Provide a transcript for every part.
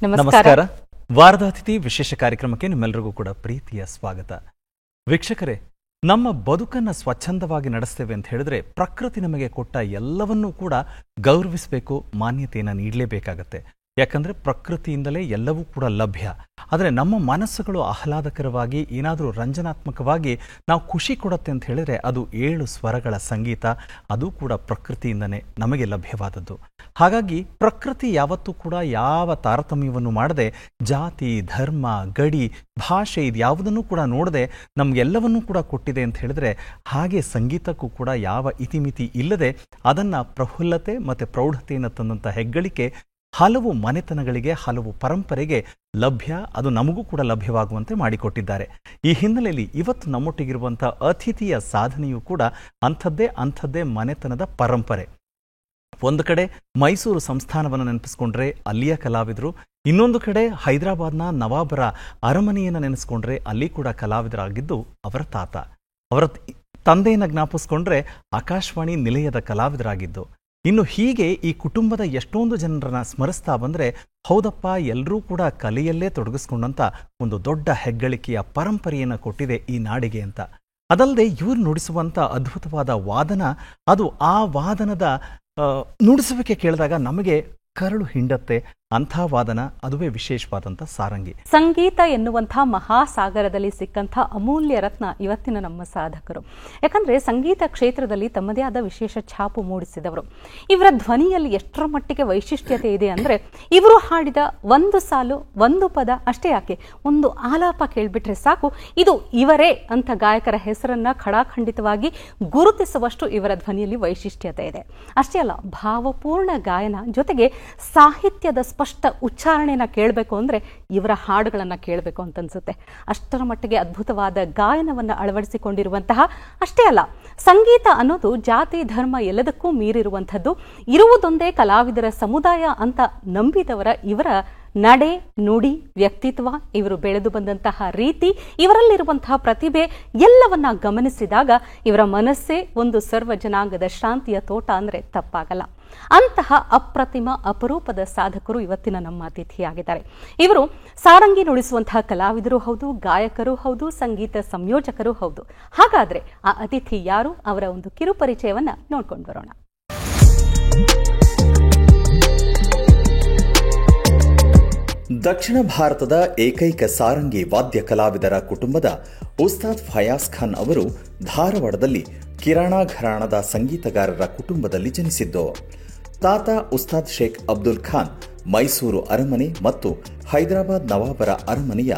ನಮಸ್ಕಾರ. ವಾರದ ಅತಿಥಿ ವಿಶೇಷ ಕಾರ್ಯಕ್ರಮಕ್ಕೆ ನಿಮ್ಮೆಲ್ಲರಿಗೂ ಕೂಡ ಪ್ರೀತಿಯ ಸ್ವಾಗತ. ವೀಕ್ಷಕರೇ, ನಮ್ಮ ಬದುಕನ್ನು ಸ್ವಚ್ಛಂದವಾಗಿ ನಡೆಸ್ತೇವೆ ಅಂತ ಹೇಳಿದ್ರೆ ಪ್ರಕೃತಿ ನಮಗೆ ಕೊಟ್ಟ ಎಲ್ಲವನ್ನೂ ಕೂಡ ಗೌರವಿಸಬೇಕು, ಮಾನ್ಯತೆಯನ್ನು ನೀಡಲೇಬೇಕಾಗತ್ತೆ. ಯಾಕಂದ್ರೆ ಪ್ರಕೃತಿಯಿಂದಲೇ ಎಲ್ಲವೂ ಕೂಡ ಲಭ್ಯ. ಆದರೆ ನಮ್ಮ ಮನಸ್ಸುಗಳು ಆಹ್ಲಾದಕರವಾಗಿ ಏನಾದರೂ ರಂಜನಾತ್ಮಕವಾಗಿ ನಾವು ಖುಷಿ ಕೊಡುತ್ತೆ ಅಂತ ಹೇಳಿದ್ರೆ ಅದು 7 ಸ್ವರಗಳ ಸಂಗೀತ, ಅದು ಕೂಡ ಪ್ರಕೃತಿಯಿಂದನೇ ನಮಗೆ ಲಭ್ಯವಾದದ್ದು. ಹಾಗಾಗಿ ಪ್ರಕೃತಿ ಯಾವತ್ತೂ ಕೂಡ ಯಾವ ತಾರತಮ್ಯವನ್ನು ಮಾಡದೆ, ಜಾತಿ, ಧರ್ಮ, ಗಡಿ, ಭಾಷೆ ಇದ್ಯಾವುದನ್ನು ಕೂಡ ನೋಡದೆ ನಮಗೆಲ್ಲವನ್ನೂ ಕೂಡ ಕೊಟ್ಟಿದೆ ಅಂತ ಹೇಳಿದ್ರೆ, ಹಾಗೆ ಸಂಗೀತಕ್ಕೂ ಕೂಡ ಯಾವ ಇತಿಮಿತಿ ಇಲ್ಲದೆ ಅದನ್ನು ಪ್ರಫುಲ್ಲತೆ ಮತ್ತು ಪ್ರೌಢತೆಯನ್ನು ತಂದಂಥ ಹೆಗ್ಗಳಿಕೆ ಹಲವು ಮನೆತನಗಳಿಗೆ, ಹಲವು ಪರಂಪರೆಗೆ ಲಭ್ಯ, ಅದು ನಮಗೂ ಕೂಡ ಲಭ್ಯವಾಗುವಂತೆ ಮಾಡಿಕೊಟ್ಟಿದ್ದಾರೆ. ಈ ಹಿನ್ನೆಲೆಯಲ್ಲಿ ಇವತ್ತು ನಮ್ಮೊಟ್ಟಿಗಿರುವಂಥ ಅತಿಥಿಯ ಸಾಧನೆಯೂ ಕೂಡ ಅಂಥದ್ದೇ ಮನೆತನದ ಪರಂಪರೆ. ಒಂದು ಕಡೆ ಮೈಸೂರು ಸಂಸ್ಥಾನವನ್ನು ನೆನಪಿಸ್ಕೊಂಡ್ರೆ ಅಲ್ಲಿಯ ಕಲಾವಿದರು, ಇನ್ನೊಂದು ಕಡೆ ಹೈದರಾಬಾದ್ನ ನವಾಬರ ಅರಮನೆಯನ್ನು ನೆನೆಸ್ಕೊಂಡ್ರೆ ಅಲ್ಲಿ ಕೂಡ ಕಲಾವಿದರಾಗಿದ್ದು ಅವರ ತಾತ. ಅವರ ತಂದೆಯನ್ನು ಜ್ಞಾಪಿಸ್ಕೊಂಡ್ರೆ ಆಕಾಶವಾಣಿ ನಿಲಯದ ಕಲಾವಿದರಾಗಿದ್ದು. ಇನ್ನು ಹೀಗೆ ಈ ಕುಟುಂಬದ ಎಷ್ಟೊಂದು ಜನರನ್ನ ಸ್ಮರಿಸ್ತಾ ಬಂದರೆ, ಹೌದಪ್ಪ, ಎಲ್ಲರೂ ಕೂಡ ಕಲೆಯಲ್ಲೇ ತೊಡಗಿಸ್ಕೊಂಡಂಥ ಒಂದು ದೊಡ್ಡ ಹೆಗ್ಗಳಿಕೆಯ ಪರಂಪರೆಯನ್ನು ಕೊಟ್ಟಿದೆ ಈ ನಾಡಿಗೆ ಅಂತ. ಅದಲ್ಲದೆ ಇವರು ನುಡಿಸುವಂಥ ಅದ್ಭುತವಾದ ವಾದನ, ಅದು ಆ ವಾದನದ ನುಡಿಸುವಿಕೆ ಕೇಳಿದಾಗ ನಮಗೆ ಕರಳು ಹಿಂಡತ್ತೆ. ಅಂಥ ವಾದನ, ಅದುವೇ ವಿಶೇಷವಾದಂಥ ಸಾರಂಗಿ. ಸಂಗೀತ ಎನ್ನುವಂಥ ಮಹಾಸಾಗರದಲ್ಲಿ ಸಿಕ್ಕಂಥ ಅಮೂಲ್ಯ ರತ್ನ ಇವತ್ತಿನ ನಮ್ಮ ಸಾಧಕರು. ಯಾಕಂದ್ರೆ ಸಂಗೀತ ಕ್ಷೇತ್ರದಲ್ಲಿ ತಮ್ಮದೇ ಆದ ವಿಶೇಷ ಛಾಪು ಮೂಡಿಸಿದವರು. ಇವರ ಧ್ವನಿಯಲ್ಲಿ ಎಷ್ಟರ ಮಟ್ಟಿಗೆ ವೈಶಿಷ್ಟ್ಯತೆ ಇದೆ ಅಂದ್ರೆ, ಇವರು ಹಾಡಿದ ಒಂದು ಸಾಲು, ಒಂದು ಪದ ಅಷ್ಟೇ ಯಾಕೆ, ಒಂದು ಆಲಾಪ ಕೇಳ್ಬಿಟ್ರೆ ಸಾಕು, ಇದು ಇವರೇ ಅಂತ ಗಾಯಕರ ಹೆಸರನ್ನ ಖಡಾಖಂಡಿತವಾಗಿ ಗುರುತಿಸುವಷ್ಟು ಇವರ ಧ್ವನಿಯಲ್ಲಿ ವೈಶಿಷ್ಟ್ಯತೆ ಇದೆ. ಅಷ್ಟೇ ಅಲ್ಲ, ಭಾವಪೂರ್ಣ ಗಾಯನ ಜೊತೆಗೆ ಸಾಹಿತ್ಯದ ಸ್ಪಷ್ಟ ಉಚ್ಚಾರಣೆನ ಕೇಳಬೇಕು ಅಂದ್ರೆ ಇವರ ಹಾಡುಗಳನ್ನ ಕೇಳಬೇಕು ಅಂತ ಅನ್ಸುತ್ತೆ. ಅಷ್ಟರ ಮಟ್ಟಿಗೆ ಅದ್ಭುತವಾದ ಗಾಯನವನ್ನ ಅಳವಡಿಸಿಕೊಂಡಿರುವಂತಹ, ಅಷ್ಟೇ ಅಲ್ಲ, ಸಂಗೀತ ಅನ್ನೋದು ಜಾತಿ ಧರ್ಮ ಎಲ್ಲದಕ್ಕೂ ಮೀರಿರುವಂಥದ್ದು, ಇರುವುದೊಂದೇ ಕಲಾವಿದರ ಸಮುದಾಯ ಅಂತ ನಂಬಿದವರ ಇವರ ನಡೆ, ನುಡಿ, ವ್ಯಕ್ತಿತ್ವ, ಇವರು ಬೆಳೆದು ಬಂದಂತಹ ರೀತಿ, ಇವರಲ್ಲಿರುವಂತಹ ಪ್ರತಿಭೆ ಎಲ್ಲವನ್ನ ಗಮನಿಸಿದಾಗ ಇವರ ಮನಸ್ಸೇ ಒಂದು ಸರ್ವ ಜನಾಂಗದ ಶಾಂತಿಯ ತೋಟ ಅಂದ್ರೆ ತಪ್ಪಾಗಲ್ಲ. ಅಂತಹ ಅಪ್ರತಿಮ ಅಪರೂಪದ ಸಾಧಕರು ಇವತ್ತಿನ ನಮ್ಮ ಅತಿಥಿಯಾಗಿದ್ದಾರೆ. ಇವರು ಸಾರಂಗಿ ನುಡಿಸುವಂತಹ ಕಲಾವಿದರು ಹೌದು, ಗಾಯಕರು ಹೌದು, ಸಂಗೀತ ಸಂಯೋಜಕರು ಹೌದು. ಹಾಗಾದ್ರೆ ಆ ಅತಿಥಿ ಯಾರು, ಅವರ ಒಂದು ಕಿರು ಪರಿಚಯವನ್ನ ನೋಡ್ಕೊಂಡು ಬರೋಣ. ದಕ್ಷಿಣ ಭಾರತದ ಏಕೈಕ ಸಾರಂಗಿ ವಾದ್ಯ ಕಲಾವಿದರ ಕುಟುಂಬದ ಉಸ್ತಾದ್ ಫಯಾಜ್ ಖಾನ್ ಅವರು ಧಾರವಾಡದಲ್ಲಿ ಕಿರಾಣಾ ಘರಾಣದ ಸಂಗೀತಗಾರರ ಕುಟುಂಬದಲ್ಲಿ ಜನಿಸಿದ್ದು. ತಾತ ಉಸ್ತಾದ್ ಶೇಖ್ ಅಬ್ದುಲ್ ಖಾನ್ ಮೈಸೂರು ಅರಮನೆ ಮತ್ತು ಹೈದರಾಬಾದ್ ನವಾಬರ ಅರಮನೆಯ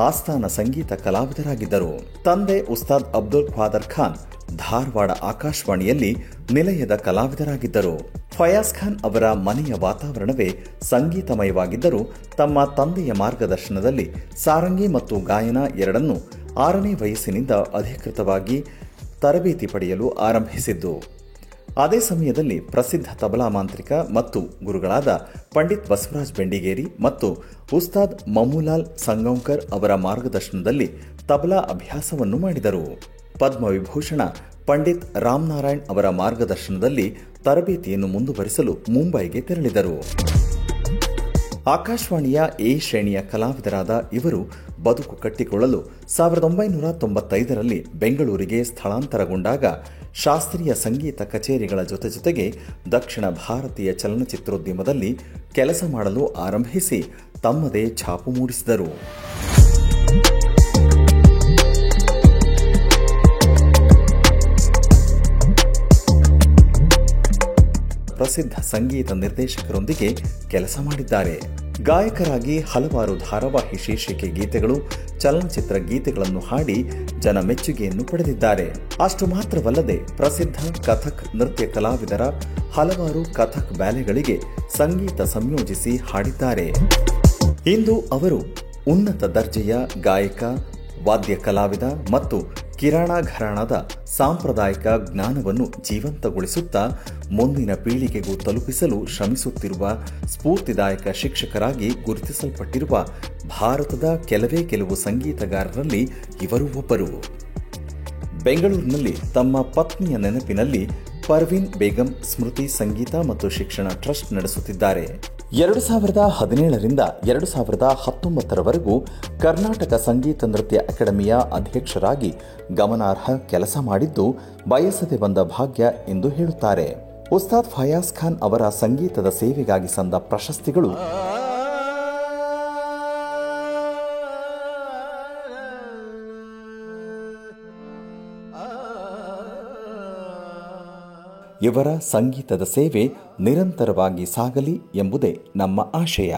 ಆಸ್ಥಾನ ಸಂಗೀತ ಕಲಾವಿದರಾಗಿದ್ದರು. ತಂದೆ ಉಸ್ತಾದ್ ಅಬ್ದುಲ್ ಖಾದರ್ ಖಾನ್ ಧಾರವಾಡ ಆಕಾಶವಾಣಿಯಲ್ಲಿ ನಿಲಯದ ಕಲಾವಿದರಾಗಿದ್ದರು. ಫಯಾಜ್ ಖಾನ್ ಅವರ ಮನೆಯ ವಾತಾವರಣವೇ ಸಂಗೀತಮಯವಾಗಿದ್ದರೂ ತಮ್ಮ ತಂದೆಯ ಮಾರ್ಗದರ್ಶನದಲ್ಲಿ ಸಾರಂಗಿ ಮತ್ತು ಗಾಯನ ಎರಡನ್ನೂ 6ನೇ ವಯಸ್ಸಿನಿಂದ ಅಧಿಕೃತವಾಗಿ ತರಬೇತಿ ಪಡೆಯಲು ಆರಂಭಿಸಿದ್ದು. ಅದೇ ಸಮಯದಲ್ಲಿ ಪ್ರಸಿದ್ಧ ತಬಲಾ ಮಾಂತ್ರಿಕ ಮತ್ತು ಗುರುಗಳಾದ ಪಂಡಿತ್ ಬಸವರಾಜ್ ಬೆಂಡಿಗೇರಿ ಮತ್ತು ಉಸ್ತಾದ್ ಮಮೂಲಾಲ್ ಸಂಗೌಂಕರ್ ಅವರ ಮಾರ್ಗದರ್ಶನದಲ್ಲಿ ತಬಲಾ ಅಭ್ಯಾಸವನ್ನು ಮಾಡಿದರು. ಪದ್ಮವಿಭೂಷಣ ಪಂಡಿತ್ ರಾಮನಾರಾಯಣ್ ಅವರ ಮಾರ್ಗದರ್ಶನದಲ್ಲಿ ತರಬೇತಿಯನ್ನು ಮುಂದುವರಿಸಲು ಮುಂಬೈಗೆ ತೆರಳಿದರು. ಆಕಾಶವಾಣಿಯ ಎ ಶ್ರೇಣಿಯ ಕಲಾವಿದರಾದ ಇವರು ಬದುಕು ಕಟ್ಟಿಕೊಳ್ಳಲು 1995ರಲ್ಲಿ ಬೆಂಗಳೂರಿಗೆ ಸ್ಥಳಾಂತರಗೊಂಡಾಗ ಶಾಸ್ತ್ರೀಯ ಸಂಗೀತ ಕಚೇರಿಗಳ ಜೊತೆಗೆ ದಕ್ಷಿಣ ಭಾರತೀಯ ಚಲನಚಿತ್ರೋದ್ಯಮದಲ್ಲಿ ಕೆಲಸ ಮಾಡಲು ಆರಂಭಿಸಿ ತಮ್ಮದೇ ಛಾಪು ಮೂಡಿಸಿದರು. ಪ್ರಸಿದ್ಧ ಸಂಗೀತ ನಿರ್ದೇಶಕರೊಂದಿಗೆ ಕೆಲಸ ಮಾಡಿದ್ದಾರೆ. ಗಾಯಕರಾಗಿ ಹಲವಾರು ಧಾರಾವಾಹಿ ಶೀರ್ಷಿಕೆ ಗೀತೆಗಳು, ಚಲನಚಿತ್ರ ಗೀತೆಗಳನ್ನು ಹಾಡಿ ಜನ ಮೆಚ್ಚುಗೆಯನ್ನು ಪಡೆದಿದ್ದಾರೆ. ಅಷ್ಟು ಮಾತ್ರವಲ್ಲದೆ ಪ್ರಸಿದ್ಧ ಕಥಕ್ ನೃತ್ಯ ಕಲಾವಿದರ ಹಲವಾರು ಕಥಕ್ ಬ್ಯಾಲೆಗಳಿಗೆ ಸಂಗೀತ ಸಂಯೋಜಿಸಿ ಹಾಡಿದ್ದಾರೆ. ಇಂದು ಅವರು ಉನ್ನತ ದರ್ಜೆಯ ಗಾಯಕ, ವಾದ್ಯ ಕಲಾವಿದ ಮತ್ತು ಕಿರಾಣಾ ಘರಾಣದ ಸಾಂಪ್ರದಾಯಿಕ ಜ್ಞಾನವನ್ನು ಜೀವಂತಗೊಳಿಸುತ್ತಾ ಮುಂದಿನ ಪೀಳಿಗೆಗೂ ತಲುಪಿಸಲು ಶ್ರಮಿಸುತ್ತಿರುವ ಸ್ಫೂರ್ತಿದಾಯಕ ಶಿಕ್ಷಕರಾಗಿ ಗುರುತಿಸಲ್ಪಟ್ಟಿರುವ ಭಾರತದ ಕೆಲವು ಸಂಗೀತಗಾರರಲ್ಲಿ ಇವರು ಒಬ್ಬರು. ಬೆಂಗಳೂರಿನಲ್ಲಿ ತಮ್ಮ ಪತ್ನಿಯ ನೆನಪಿನಲ್ಲಿ ಪರ್ವೀನ್ ಬೇಗಂ ಸ್ಮೃತಿ ಸಂಗೀತ ಮತ್ತು ಶಿಕ್ಷಣ ಟ್ರಸ್ಟ್ ನಡೆಸುತ್ತಿದ್ದಾರೆ. 2017ರಿಂದ 2019ರವರೆಗೂ ಕರ್ನಾಟಕ ಸಂಗೀತ ನೃತ್ಯ ಅಕಾಡೆಮಿಯ ಅಧ್ಯಕ್ಷರಾಗಿ ಗಮನಾರ್ಹ ಕೆಲಸ ಮಾಡಿದ್ದು ಬಯಸದೆ ಬಂದ ಭಾಗ್ಯ ಎಂದು ಹೇಳುತ್ತಾರೆ. ಉಸ್ತಾದ್ ಫಯಾಜ್ ಖಾನ್ ಅವರ ಸಂಗೀತದ ಸೇವೆಗಾಗಿ ಸಂದ ಪ್ರಶಸ್ತಿಗಳು ಇವರ ಸಂಗೀತದ ಸೇವೆ ನಿರಂತರವಾಗಿ ಸಾಗಲಿ ಎಂಬುದೇ ನಮ್ಮ ಆಶಯ.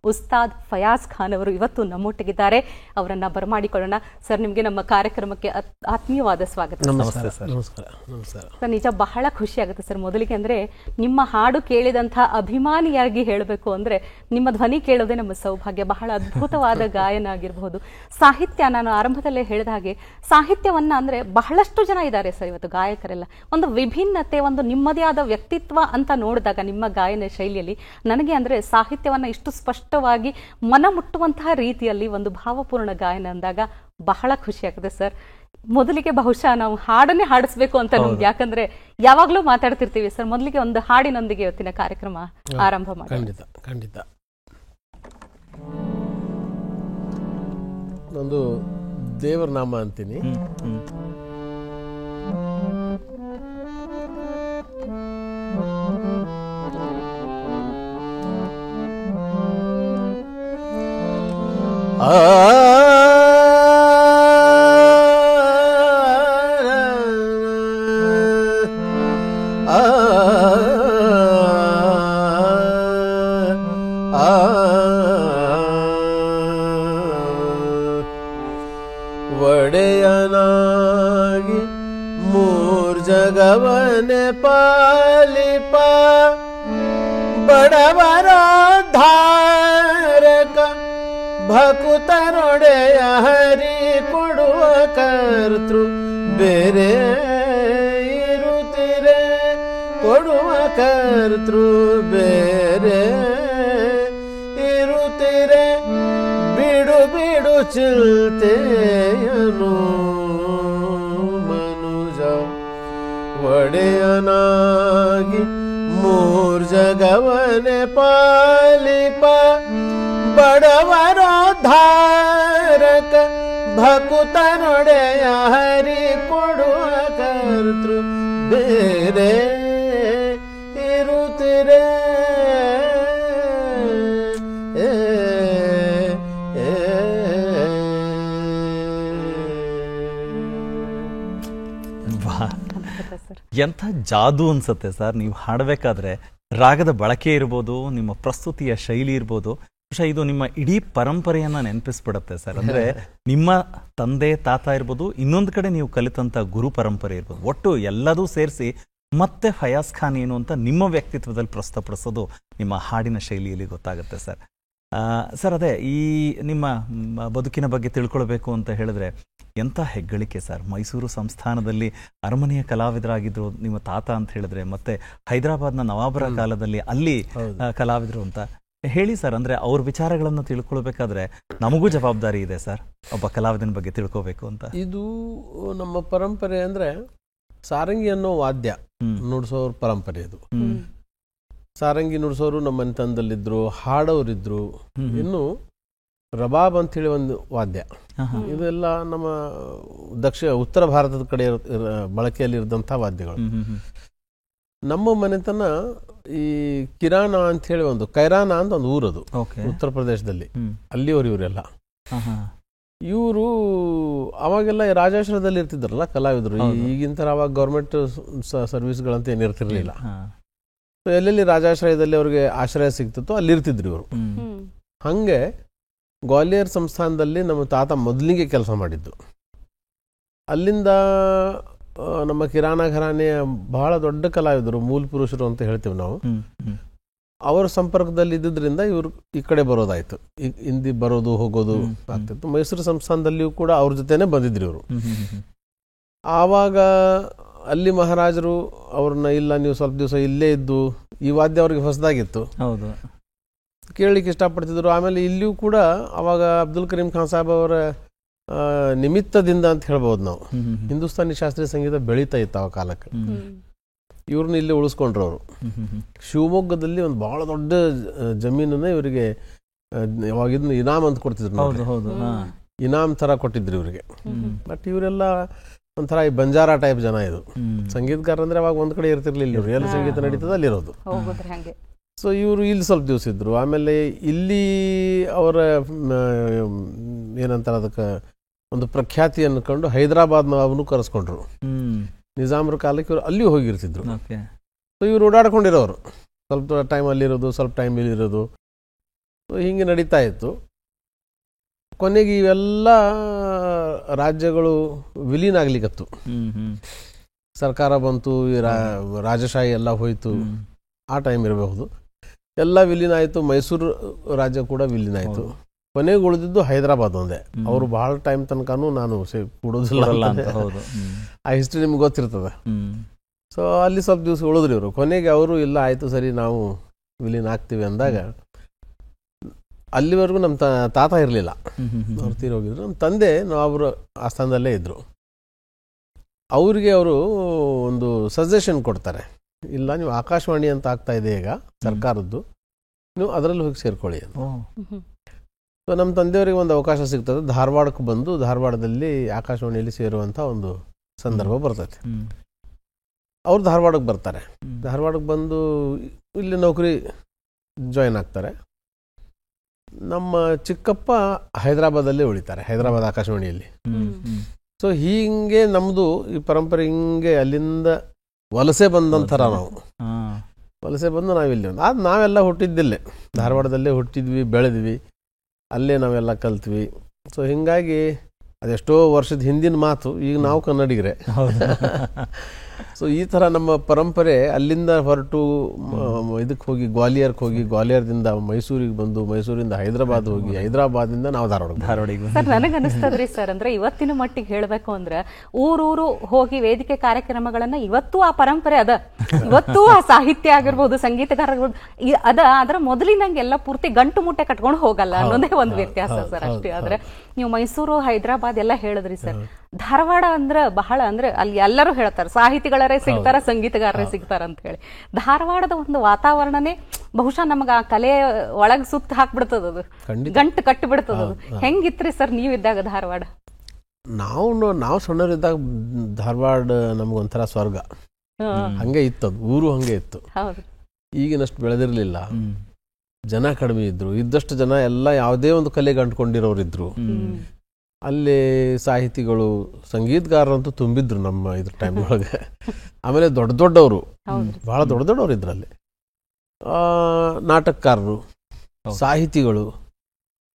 ಉಸ್ತಾದ್ ಫಯಾಜ್ ಖಾನ್ ಅವರು ಇವತ್ತು ನಮ್ಮೊಟ್ಟಿಗಿದ್ದಾರೆ. ಅವರನ್ನ ಬರಮಾಡಿಕೊಳ್ಳೋಣ. ಸರ್, ನಿಮಗೆ ನಮ್ಮ ಕಾರ್ಯಕ್ರಮಕ್ಕೆ ಆತ್ಮೀಯವಾದ ಸ್ವಾಗತ. ನಮಸ್ಕಾರ ಸರ್, ನಿಜ ಬಹಳ ಖುಷಿ ಆಗುತ್ತೆ ಸರ್. ಮೊದಲಿಗೆ ಅಂದ್ರೆ ನಿಮ್ಮ ಹಾಡು ಕೇಳಿದಂತಹ ಅಭಿಮಾನಿಯಾಗಿ ಹೇಳಬೇಕು ಅಂದ್ರೆ ನಿಮ್ಮ ಧ್ವನಿ ಕೇಳೋದೇ ನಮ್ಮ ಸೌಭಾಗ್ಯ. ಬಹಳ ಅದ್ಭುತವಾದ ಗಾಯನ ಆಗಿರಬಹುದು. ಸಾಹಿತ್ಯ, ನಾನು ಆರಂಭದಲ್ಲೇ ಹೇಳಿದ ಹಾಗೆ ಸಾಹಿತ್ಯವನ್ನ ಅಂದ್ರೆ ಬಹಳಷ್ಟು ಜನ ಇದ್ದಾರೆ ಸರ್ ಇವತ್ತು ಗಾಯಕರೆಲ್ಲ. ಒಂದು ವಿಭಿನ್ನತೆ, ಒಂದು ನಿಮ್ಮದೇ ಆದ ವ್ಯಕ್ತಿತ್ವ ಅಂತ ನೋಡಿದಾಗ ನಿಮ್ಮ ಗಾಯನ ಶೈಲಿಯಲ್ಲಿ ನನಗೆ ಅಂದ್ರೆ ಸಾಹಿತ್ಯವನ್ನ ಇಷ್ಟು ಸ್ಪಷ್ಟವಾಗಿ ಮನ ಮುಟ್ಟುವಂತಹ ರೀತಿಯಲ್ಲಿ ಒಂದು ಭಾವಪೂರ್ಣ ಗಾಯನ ಅಂದಾಗ ಬಹಳ ಖುಷಿ ಆಗ್ತದೆ ಸರ್. ಮೊದಲಿಗೆ ಬಹುಶಃ ನಾವು ಹಾಡನ್ನೇ ಹಾಡಿಸ್ಬೇಕು ಅಂತ ನಮ್ಗೆ, ಯಾಕಂದ್ರೆ ಯಾವಾಗ್ಲೂ ಮಾತಾಡ್ತಿರ್ತೀವಿ ಸರ್. ಮೊದಲಿಗೆ ಒಂದು ಹಾಡಿನೊಂದಿಗೆ ಇವತ್ತಿನ ಕಾರ್ಯಕ್ರಮ ಆರಂಭ ಮಾಡಿ. ಖಂಡಿತ. ಒಂದು ದೇವರ ನಾಮ ಅಂತೀನಿ. ಒಡೆಯನಾಗಿ ಮೂರ್ ಜಗವನೆ ಪಾಲಿಪ ಬಡವರ ಧಾರಕ ಭಕುತರೊಡೆಯ ಹರಿ ಕೊಡುವ ಕರ್ತೃ ಬೇರೆ ಇರುತ್ತಿರೆ, ಕೊಡುವ ಕರ್ತೃ ಬೇರೆ ಇರುತ್ತಿರೆ, ಬಿಡು ಬಿಡು ಚಿಲ್ತೆಯನು ಮನುಜ. ಒಡೆಯನಾಗಿ ಮೂರ್ ಜಗವನೆ ಪಾಲಿಪ ಬಡವರ ಧಾರಕ ಭಕುತನೊಡೆಯ ಹರಿ ಕೊಡುವ ಕರ್ತೃ ಬೇರೆ ಇರುತ್ತಿರೆ. ಎಂಥ ಜಾದು ಅನ್ಸುತ್ತೆ ಸರ್. ನೀವು ಹಾಡಬೇಕಾದ್ರೆ ರಾಗದ ಬಳಕೆ ಇರ್ಬೋದು, ನಿಮ್ಮ ಪ್ರಸ್ತುತಿಯ ಶೈಲಿ ಇರ್ಬೋದು, ಬಹುಶಃ ಇದು ನಿಮ್ಮ ಇಡೀ ಪರಂಪರೆಯನ್ನ ನೆನಪಿಸ್ಬಿಡತ್ತೆ ಸರ್. ಅಂದ್ರೆ ನಿಮ್ಮ ತಂದೆ ತಾತ ಇರ್ಬೋದು, ಇನ್ನೊಂದು ಕಡೆ ನೀವು ಕಲಿತಂತ ಗುರು ಪರಂಪರೆ ಇರ್ಬೋದು, ಒಟ್ಟು ಎಲ್ಲದೂ ಸೇರಿಸಿ ಮತ್ತೆ ಫಯಾಜ್ ಖಾನ್ ಏನು ಅಂತ ನಿಮ್ಮ ವ್ಯಕ್ತಿತ್ವದಲ್ಲಿ ಪ್ರಸ್ತುತಪಡಿಸೋದು ನಿಮ್ಮ ಹಾಡಿನ ಶೈಲಿಯಲ್ಲಿ ಗೊತ್ತಾಗುತ್ತೆ ಸರ್. ಸರ್, ಅದೇ ಈ ನಿಮ್ಮ ಬದುಕಿನ ಬಗ್ಗೆ ತಿಳ್ಕೊಳ್ಬೇಕು ಅಂತ ಹೇಳಿದ್ರೆ ಎಂಥ ಹೆಗ್ಗಳಿಕೆ ಸರ್. ಮೈಸೂರು ಸಂಸ್ಥಾನದಲ್ಲಿ ಅರಮನೆಯ ಕಲಾವಿದರಾಗಿದ್ರು ನಿಮ್ಮ ತಾತ ಅಂತ ಹೇಳಿದ್ರೆ, ಮತ್ತೆ ಹೈದರಾಬಾದ್ನ ನವಾಬರ ಕಾಲದಲ್ಲಿ ಅಲ್ಲಿ ಕಲಾವಿದರು ಅಂತ ಹೇಳಿ ಸರ್. ಅಂದ್ರೆ ಅವ್ರ ವಿಚಾರಗಳನ್ನು ತಿಳ್ಕೊಳ್ಬೇಕಾದ್ರೆ ನಮಗೂ ಜವಾಬ್ದಾರಿ ಇದೆ ಸರ್, ಒಬ್ಬ ಕಲಾವಿದನ ಬಗ್ಗೆ ತಿಳ್ಕೋಬೇಕು ಅಂತ. ಇದು ನಮ್ಮ ಪರಂಪರೆ. ಅಂದ್ರೆ ಸಾರಂಗಿ ಅನ್ನೋ ವಾದ್ಯ ನುಡಿಸೋರ್ ಪರಂಪರೆ ಇದು. ಸಾರಂಗಿ ನುಡಿಸೋರು ನಮ್ಮ ಮನೆತನದಲ್ಲಿದ್ರು, ಹಾಡೋರಿದ್ರು. ಇನ್ನು ರಬಾಬ್ ಅಂತ ಹೇಳಿ ಒಂದು ವಾದ್ಯ, ಇದೆಲ್ಲ ನಮ್ಮ ಉತ್ತರ ಭಾರತದ ಕಡೆ ಬಳಕೆಯಲ್ಲಿ ಇರದಂತಹ ವಾದ್ಯಗಳು. ನಮ್ಮ ಮನೆತನ ಈ ಕಿರಾನ ಅಂತ ಹೇಳಿ ಒಂದು ಕೈರಾನ ಅಂತ ಒಂದು ಊರದು ಉತ್ತರ ಪ್ರದೇಶದಲ್ಲಿ, ಅಲ್ಲಿಯವರು ಇವರೆಲ್ಲ. ಇವರು ಅವಾಗೆಲ್ಲ ರಾಜಾಶ್ರಯದಲ್ಲಿ ಇರ್ತಿದ್ರಲ್ಲ ಕಲಾವಿದರು. ಈಗಿನ ತರ ಅವಾಗ ಗೌರ್ಮೆಂಟ್ ಸರ್ವಿಸ್ಗಳಂತ ಏನಿರ್ತಿರ್ಲಿಲ್ಲ. ಎಲ್ಲೆಲ್ಲಿ ರಾಜಾಶ್ರಯದಲ್ಲಿ ಅವ್ರಿಗೆ ಆಶ್ರಯ ಸಿಗ್ತಿತ್ತು ಅಲ್ಲಿ ಇರ್ತಿದ್ರು ಇವರು. ಹಂಗೆ ಗ್ವಾಲಿಯರ್ ಸಂಸ್ಥಾನದಲ್ಲಿ ನಮ್ಮ ತಾತ ಮೊದಲಿಗೆ ಕೆಲಸ ಮಾಡಿದ್ದು. ಅಲ್ಲಿಂದ ನಮ್ಮ ಕಿರಾನ ಘರಾನೆಯ ಬಹಳ ದೊಡ್ಡ ಕಲಾವಿದರು, ಮೂಲ ಪುರುಷರು ಅಂತ ಹೇಳ್ತೀವಿ ನಾವು, ಅವರ ಸಂಪರ್ಕದಲ್ಲಿ ಇದ್ದಿದ್ರಿಂದ ಇವರು ಈ ಕಡೆ ಬರೋದಾಯ್ತು. ಹಿಂದಿ ಬರೋದು ಹೋಗೋದು ಆಗ್ತಿತ್ತು. ಮೈಸೂರು ಸಂಸ್ಥಾನದಲ್ಲಿಯೂ ಕೂಡ ಅವ್ರ ಜೊತೆನೆ ಬಂದಿದ್ರು ಇವರು. ಆವಾಗ ಅಲ್ಲಿ ಮಹಾರಾಜರು ಅವ್ರನ್ನ ಇಲ್ಲ ನೀವು ಸ್ವಲ್ಪ ದಿವಸ ಇಲ್ಲೇ ಇದ್ದು, ಈ ವಾದ್ಯ ಅವ್ರಿಗೆ ಹೊಸದಾಗಿತ್ತು, ಹೌದು. ಕೇಳಲಿಕ್ಕೆ ಇಷ್ಟಪಡ್ತಿದ್ರು. ಆಮೇಲೆ ಇಲ್ಲಿಯೂ ಕೂಡ ಅವಾಗ ಅಬ್ದುಲ್ ಕರೀಂ ಖಾನ್ ಸಾಹೇಬ್ ಅವರ ನಿಮಿತ್ತದಿಂದ ಅಂತ ಹೇಳ್ಬೋದು ನಾವು, ಹಿಂದೂಸ್ತಾನಿ ಶಾಸ್ತ್ರೀಯ ಸಂಗೀತ ಬೆಳೀತಾ ಇತ್ತು ಆ ಕಾಲಕ್ಕೆ. ಇವ್ರನ್ನ ಇಲ್ಲಿ ಉಳಿಸ್ಕೊಂಡ್ರು ಅವರು. ಶಿವಮೊಗ್ಗದಲ್ಲಿ ಒಂದು ಬಹಳ ದೊಡ್ಡ ಜಮೀನನ್ನ ಇವರಿಗೆ ಯಾವಾಗಿದ್ನ ಇನಾಮ್ ಅಂತ ಕೊಡ್ತಿದ್ರು, ಇನಾಮ್ ತರ ಕೊಟ್ಟಿದ್ರು ಇವರಿಗೆ. ಬಟ್ ಇವರೆಲ್ಲ ಒಂಥರ ಈ ಬಂಜಾರ ಟೈಪ್ ಜನ. ಇದು ಸಂಗೀತಗಾರ ಅಂದ್ರೆ ಅವಾಗ ಒಂದ್ ಕಡೆ ಇರ್ತಿರ್ಲಿಲ್ಲ, ಇವ್ರು ಎಲ್ಲ ಸಂಗೀತ ನಡೀತದ ಅಲ್ಲಿರೋದು. ಸೊ ಇವರು ಇಲ್ಲಿ ಸ್ವಲ್ಪ ದಿವಸ ಇದ್ರು. ಆಮೇಲೆ ಇಲ್ಲಿ ಅವರ ಏನಂತಾರೆ ಅದಕ್ಕೆ ಒಂದು ಪ್ರಖ್ಯಾತಿಯನ್ನು ಕಂಡು ಹೈದರಾಬಾದ್ ಅವನು ಕರೆಸ್ಕೊಂಡ್ರು. ನಿಜಾಮ್ರ ಕಾಲಕ್ಕೆ ಇವರು ಅಲ್ಲಿಯೂ ಹೋಗಿರ್ತಿದ್ರು. ಸೊ ಇವ್ರು ಓಡಾಡ್ಕೊಂಡಿರೋರು, ಸ್ವಲ್ಪ ಟೈಮ್ ಅಲ್ಲಿರೋದು, ಸ್ವಲ್ಪ ಟೈಮ್ ಇಲ್ಲಿರೋದು, ಹಿಂಗೆ ನಡೀತಾ ಇತ್ತು. ಕೊನೆಗೆ ಇವೆಲ್ಲ ರಾಜ್ಯಗಳು ವಿಲೀನ ಆಗ್ಲಿಕ್ಕತ್ತು. ಸರ್ಕಾರ ಬಂತು, ರಾಜಶಾಹಿ ಎಲ್ಲ ಹೋಯ್ತು, ಆ ಟೈಮ್ ಇರಬಹುದು. ಎಲ್ಲ ವಿಲೀನ ಆಯಿತು. ಮೈಸೂರು ರಾಜ್ಯ ಕೂಡ ವಿಲೀನ ಆಯಿತು. ಕೊನೆಗೆ ಉಳಿದಿದ್ದು ಹೈದರಾಬಾದ್ ಒಂದೇ. ಅವರು ಬಹಳ ಟೈಮ್ ತನಕನೂ ನಾನು ಕೊಡೋದಿಲ್ಲ ಅಂತ, ಆ ಹಿಸ್ಟ್ರಿ ನಿಮ್ಗೆ ಗೊತ್ತಿರ್ತದೆ. ಸೊ ಅಲ್ಲಿ ಸ್ವಲ್ಪ ದಿವಸ ಉಳಿದ್ರಿ ಇವರು. ಕೊನೆಗೆ ಅವರು ಇಲ್ಲ ಆಯಿತು ಸರಿ ನಾವು ವಿಲೀನ ಆಗ್ತೀವಿ ಅಂದಾಗ, ಅಲ್ಲಿವರೆಗೂ ನಮ್ಮ ತಾತ ಇರಲಿಲ್ಲ, ಅವ್ರು ತೀರೋಗಿದ್ರು. ನಮ್ಮ ತಂದೆ ಅವರು ಆಸ್ಥಾನದಲ್ಲೇ ಇದ್ರು. ಅವ್ರಿಗೆ ಅವರು ಒಂದು ಸಜೆಷನ್ ಕೊಡ್ತಾರೆ, ಇಲ್ಲ ನೀವು ಆಕಾಶವಾಣಿ ಅಂತ ಆಗ್ತಾ ಇದೆ ಈಗ ಸರ್ಕಾರದ್ದು, ನೀವು ಅದರಲ್ಲಿ ಹೋಗಿ ಸೇರ್ಕೊಳ್ಳಿ ಅಂತ. ಸೊ ನಮ್ಮ ತಂದೆಯವರಿಗೆ ಒಂದು ಅವಕಾಶ ಸಿಗ್ತದೆ, ಧಾರವಾಡಕ್ಕೆ ಬಂದು ಧಾರವಾಡದಲ್ಲಿ ಆಕಾಶವಾಣಿಯಲ್ಲಿ ಸೇರುವಂಥ ಒಂದು ಸಂದರ್ಭ ಬರ್ತೈತೆ. ಅವ್ರು ಧಾರವಾಡಕ್ಕೆ ಬರ್ತಾರೆ. ಧಾರವಾಡಕ್ಕೆ ಬಂದು ಇಲ್ಲಿ ನೌಕರಿ ಜಾಯಿನ್ ಆಗ್ತಾರೆ. ನಮ್ಮ ಚಿಕ್ಕಪ್ಪ ಹೈದರಾಬಾದಲ್ಲೇ ಉಳಿತಾರೆ, ಹೈದರಾಬಾದ್ ಆಕಾಶವಾಣಿಯಲ್ಲಿ. ಸೊ ಹೀಗೆ ನಮ್ಮದು ಈ ಪರಂಪರೆ ಹಿಂಗೆ ಅಲ್ಲಿಂದ ವಲಸೆ ಬಂದಂಥರ ನಾವು. ವಲಸೆ ಬಂದು ನಾವಿಲ್ಲಿ ನಾವೆಲ್ಲ ಹುಟ್ಟಿದ್ದಿಲ್ಲೇ, ಧಾರವಾಡದಲ್ಲೇ ಹುಟ್ಟಿದ್ವಿ, ಬೆಳೆದ್ವಿ, ಅಲ್ಲೇ ನಾವೆಲ್ಲ ಕಲ್ತ್ವಿ. ಸೊ ಹಿಂಗಾಗಿ ಅದೆಷ್ಟೋ ವರ್ಷದ ಹಿಂದಿನ ಮಾತು, ಈಗ ನಾವು ಕನ್ನಡಿಗರೇ. ಸೊ ಈ ಥರ ನಮ್ಮ ಪರಂಪರೆ ಅಲ್ಲಿಂದ ಹೊರಟು ಇದಕ್ಕೆ ಹೋಗಿ ಗ್ವಾಲಿಯರ್ಗೆ ಹೋಗಿ, ಗ್ವಾಲಿಯರ್ದಿಂದ ಮೈಸೂರಿಗೆ ಬಂದು, ಮೈಸೂರಿಂದ ಹೈದರಾಬಾದ್ ಹೋಗಿ, ಹೈದರಾಬಾದಿಂದ ನಾವು ಧಾರವಾಡಿಗೆ. ಸರ್ ನನಗನ್ನಿಸ್ತದ್ರಿ ಸರ್, ಅಂದ್ರೆ ಇವತ್ತಿನ ಮಟ್ಟಿಗೆ ಹೇಳಬೇಕು ಅಂದ್ರೆ ಊರೂರು ಹೋಗಿ ವೇದಿಕೆ ಕಾರ್ಯಕ್ರಮಗಳನ್ನ ಇವತ್ತು ಆ ಪರಂಪರೆ ಅದ, ಇವತ್ತು ಆ ಸಾಹಿತ್ಯ ಆಗಿರ್ಬೋದು, ಸಂಗೀತಗಾರ ಅದ. ಅದರ ಮೊದಲಿನಂಗೆ ಎಲ್ಲ ಪೂರ್ತಿ ಗಂಟು ಮುಟ್ಟೆ ಕಟ್ಕೊಂಡು ಹೋಗಲ್ಲ ಅನ್ನೋದೇ ಒಂದು ವ್ಯತ್ಯಾಸ ಸರ್, ಅಷ್ಟೇ. ಆದ್ರೆ ನೀವು ಮೈಸೂರು, ಹೈದರಾಬಾದ್ ಎಲ್ಲ ಹೇಳಿದ್ರಿ ಸರ್. ಧಾರವಾಡ ಅಂದ್ರೆ ಬಹಳ ಅಂದ್ರೆ ಅಲ್ಲಿ ಎಲ್ಲರೂ ಹೇಳ್ತಾರೆ ಸಾಹಿತಿಗಳರೇ ಸಿಗ್ತಾರ, ಸಂಗೀತಗಾರರೇ ಸಿಗ್ತಾರ ಅಂತ ಹೇಳಿ. ಧಾರವಾಡದ ಒಂದು ವಾತಾವರಣನೇ ಬಹುಶಃ ನಮಗ ಆ ಕಲೆ ಒಳಗ್ ಸುತ್ತ ಹಾಕ್ಬಿಡ್ತದದು, ಗಂಟು ಕಟ್ಟಿ ಬಿಡ್ತದದು. ಹೆಂಗಿತ್ರಿ ಸರ್ ನೀವಿದ್ದಾಗ ಧಾರವಾಡ? ನಾವು ಸಣ್ಣರಿದ್ದಾಗ ಧಾರವಾಡ ನಮ್ಗೊಂಥರ ಸ್ವರ್ಗ, ಹಂಗೆ ಇತ್ತು, ಊರು ಹಂಗೆ ಇತ್ತು. ಈಗಿನಷ್ಟು ಬೆಳೆದಿರ್ಲಿಲ್ಲ, ಜನ ಕಡಿಮೆ ಇದ್ರು. ಇದ್ದಷ್ಟು ಜನ ಎಲ್ಲ ಯಾವುದೇ ಒಂದು ಕಲೆಗೆ ಅಂಟ್ಕೊಂಡಿರೋರಿದ್ರು. ಅಲ್ಲಿ ಸಾಹಿತಿಗಳು, ಸಂಗೀತಗಾರರಂತೂ ತುಂಬಿದ್ರು ನಮ್ಮ ಇದ್ರ ಟೈಮ್ ಒಳಗೆ. ಆಮೇಲೆ ದೊಡ್ಡ ದೊಡ್ಡವರು, ಬಹಳ ದೊಡ್ಡ ದೊಡ್ಡವರು ಇದ್ರು ಅಲ್ಲಿ. ನಾಟಕಕಾರರು, ಸಾಹಿತಿಗಳು,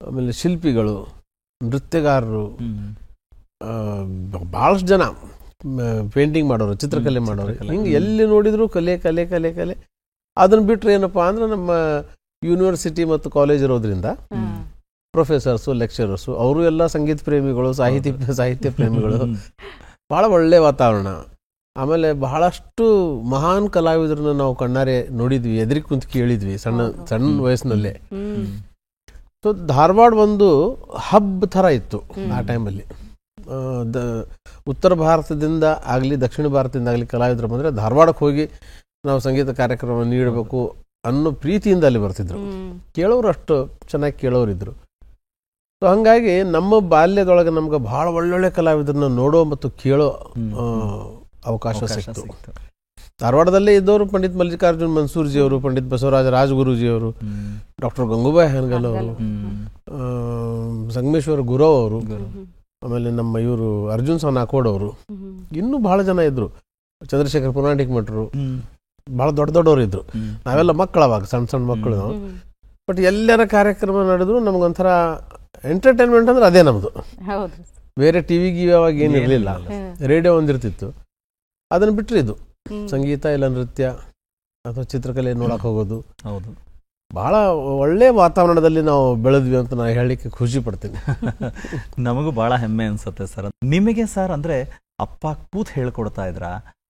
ಆಮೇಲೆ ಶಿಲ್ಪಿಗಳು, ನೃತ್ಯಗಾರರು, ಬಹಳಷ್ಟು ಜನ ಪೇಂಟಿಂಗ್ ಮಾಡೋರು, ಚಿತ್ರಕಲೆ ಮಾಡೋರು. ಹಿಂಗೆ ಎಲ್ಲಿ ನೋಡಿದ್ರು ಕಲೆ ಕಲೆ ಕಲೆ ಕಲೆ. ಅದನ್ನ ಬಿಟ್ರೆ ಏನಪ್ಪಾ ಅಂದ್ರೆ ನಮ್ಮ ಯೂನಿವರ್ಸಿಟಿ ಮತ್ತು ಕಾಲೇಜ್ ಇರೋದ್ರಿಂದ ಪ್ರೊಫೆಸರ್ಸು, ಲೆಕ್ಚರರ್ಸು ಅವರು ಎಲ್ಲ ಸಂಗೀತ ಪ್ರೇಮಿಗಳು, ಸಾಹಿತ್ಯ ಪ್ರೇಮಿಗಳು. ಬಹಳ ಒಳ್ಳೆ ವಾತಾವರಣ. ಆಮೇಲೆ ಬಹಳಷ್ಟು ಮಹಾನ್ ಕಲಾವಿದರನ್ನ ನಾವು ಕಣ್ಣಾರೆ ನೋಡಿದ್ವಿ, ಎದುರಿಗೆ ಕುಂತು ಕೇಳಿದ್ವಿ ಸಣ್ಣ ವಯಸ್ಸಿನಲ್ಲೇ. ಸೊ ಧಾರವಾಡ ಒಂದು ಹಬ್ ಥರ ಇತ್ತು ಆ ಟೈಮಲ್ಲಿ. ಉತ್ತರ ಭಾರತದಿಂದ ಆಗಲಿ ದಕ್ಷಿಣ ಭಾರತದಿಂದ ಆಗಲಿ ಕಲಾವಿದರು ಬಂದರೆ ಧಾರವಾಡಕ್ಕೆ ಹೋಗಿ ನಾವು ಸಂಗೀತ ಕಾರ್ಯಕ್ರಮ ನೀಡಬೇಕು ಅನ್ನೋ ಪ್ರೀತಿಯಿಂದ ಅಲ್ಲಿ ಬರ್ತಿದ್ರು. ಕೇಳೋರು ಅಷ್ಟು ಚೆನ್ನಾಗಿ ಕೇಳೋರಿದ್ರು. ಸೊ ಹಂಗಾಗಿ ನಮ್ಮ ಬಾಲ್ಯದೊಳಗೆ ನಮ್ಗೆ ಬಹಳ ಒಳ್ಳೊಳ್ಳೆ ಕಲಾವಿದರನ್ನ ನೋಡೋ ಮತ್ತು ಕೇಳೋ ಅವಕಾಶ ಸಿಕ್ತು. ಧಾರವಾಡದಲ್ಲೇ ಇದ್ದವರು ಪಂಡಿತ್ ಮಲ್ಲಿಕಾರ್ಜುನ್ ಮನ್ಸೂರ್ಜಿಯವರು, ಪಂಡಿತ್ ಬಸವರಾಜ ರಾಜಗುರುಜಿಯವರು, ಡಾಕ್ಟರ್ ಗಂಗೂಬಾಯಿ ಹಾನಗಲ್ ಅವರು, ಸಂಗಮೇಶ್ವರ ಗುರವ್ ಅವರು, ಆಮೇಲೆ ನಮ್ಮ ಇವರು ಅರ್ಜುನ್ ಸ ನಾಕೋಡ್ ಅವರು, ಇನ್ನೂ ಬಹಳ ಜನ ಇದ್ರು. ಚಂದ್ರಶೇಖರ್ ಪುರಾಣಿಕ್ ಮಠರು, ಬಹಳ ದೊಡ್ಡ ದೊಡ್ಡವರು ಇದ್ರು. ನಾವೆಲ್ಲ ಮಕ್ಕಳು ಅವಾಗ, ಸಣ್ಣ ಮಕ್ಕಳು. ಬಟ್ ಎಲ್ಲರ ಕಾರ್ಯಕ್ರಮ ನಡೆದ್ರು ನಮ್ಗೊಂಥರ ಎಂಟರ್ಟೈನ್ಮೆಂಟ್ ಅಂದ್ರೆ ಅದೇ ನಮ್ದು. ಬೇರೆ ಟಿವಿಗೆ ಅವಾಗ ಏನಿರಲಿಲ್ಲ, ರೇಡಿಯೋ ಒಂದಿರ್ತಿತ್ತು. ಅದನ್ನ ಬಿಟ್ರೆ ಇದು ಸಂಗೀತ ಇಲ್ಲ ನೃತ್ಯ ಅಥವಾ ಚಿತ್ರಕಲೆ ನೋಡಕ್ ಹೋಗೋದು. ಹೌದು, ಬಹಳ ಒಳ್ಳೆ ವಾತಾವರಣದಲ್ಲಿ ನಾವು ಬೆಳೆದ್ವಿ ಅಂತ ನಾನು ಹೇಳಲಿಕ್ಕೆ ಖುಷಿ ಪಡ್ತೀನಿ. ನಮಗೂ ಬಹಳ ಹೆಮ್ಮೆ ಅನ್ಸುತ್ತೆ ಸರ್. ನಿಮಗೆ ಸರ್ ಅಂದ್ರೆ ಅಪ್ಪ ಕೂತ್ ಹೇಳ್ಕೊಡ್ತಾ ಇದ್ರ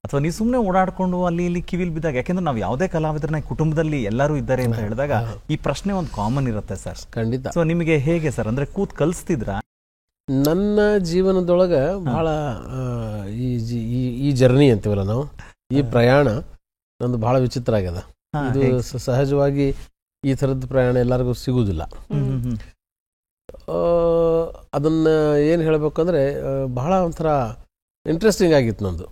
ಅಥವಾ ನೀವು ಸುಮ್ಮನೆ ಓಡಾಡ್ಕೊಂಡು ಅಲ್ಲಿ ಇಲ್ಲಿ ಕಿವಿಲ್ ಬಿದ್ದಾಗ, ಯಾಕೆಂದ್ರೆ ನಾವು ಯಾವುದೇ ಕಲಾವಿದರನ್ನ ಕುಟುಂಬದಲ್ಲಿ ಎಲ್ಲರೂ ಇದ್ದಾರೆ ಅಂತ ಹೇಳಿದಾಗ ಈ ಪ್ರಶ್ನೆ ಒಂದು ಕಾಮನ್ ಇರುತ್ತೆ ಸರ್. ಖಂಡಿತ. ಸೊ ನಿಮಗೆ ಹೇಗೆ ಸರ್, ಅಂದ್ರೆ ಕೂತ್ ಕಲಿಸ್ತಿದ್ರ? ನನ್ನ ಜೀವನದೊಳಗೆ ಬಹಳ ಈ ಜರ್ನಿ ಅಂತೀವಲ್ಲ ನಾವು, ಈ ಪ್ರಯಾಣ ನಂದು ಬಹಳ ವಿಚಿತ್ರ ಆಗ್ಯದ. ಇದು ಸಹಜವಾಗಿ ಈ ಥರದ್ದು ಪ್ರಯಾಣ ಎಲ್ಲರಿಗೂ ಸಿಗುವುದಿಲ್ಲ. ಅದನ್ನ ಏನು ಹೇಳಬೇಕಂದ್ರೆ ಬಹಳ ಒಂಥರ ಇಂಟ್ರೆಸ್ಟಿಂಗ್ ಆಗಿತ್ತು ನಂದು.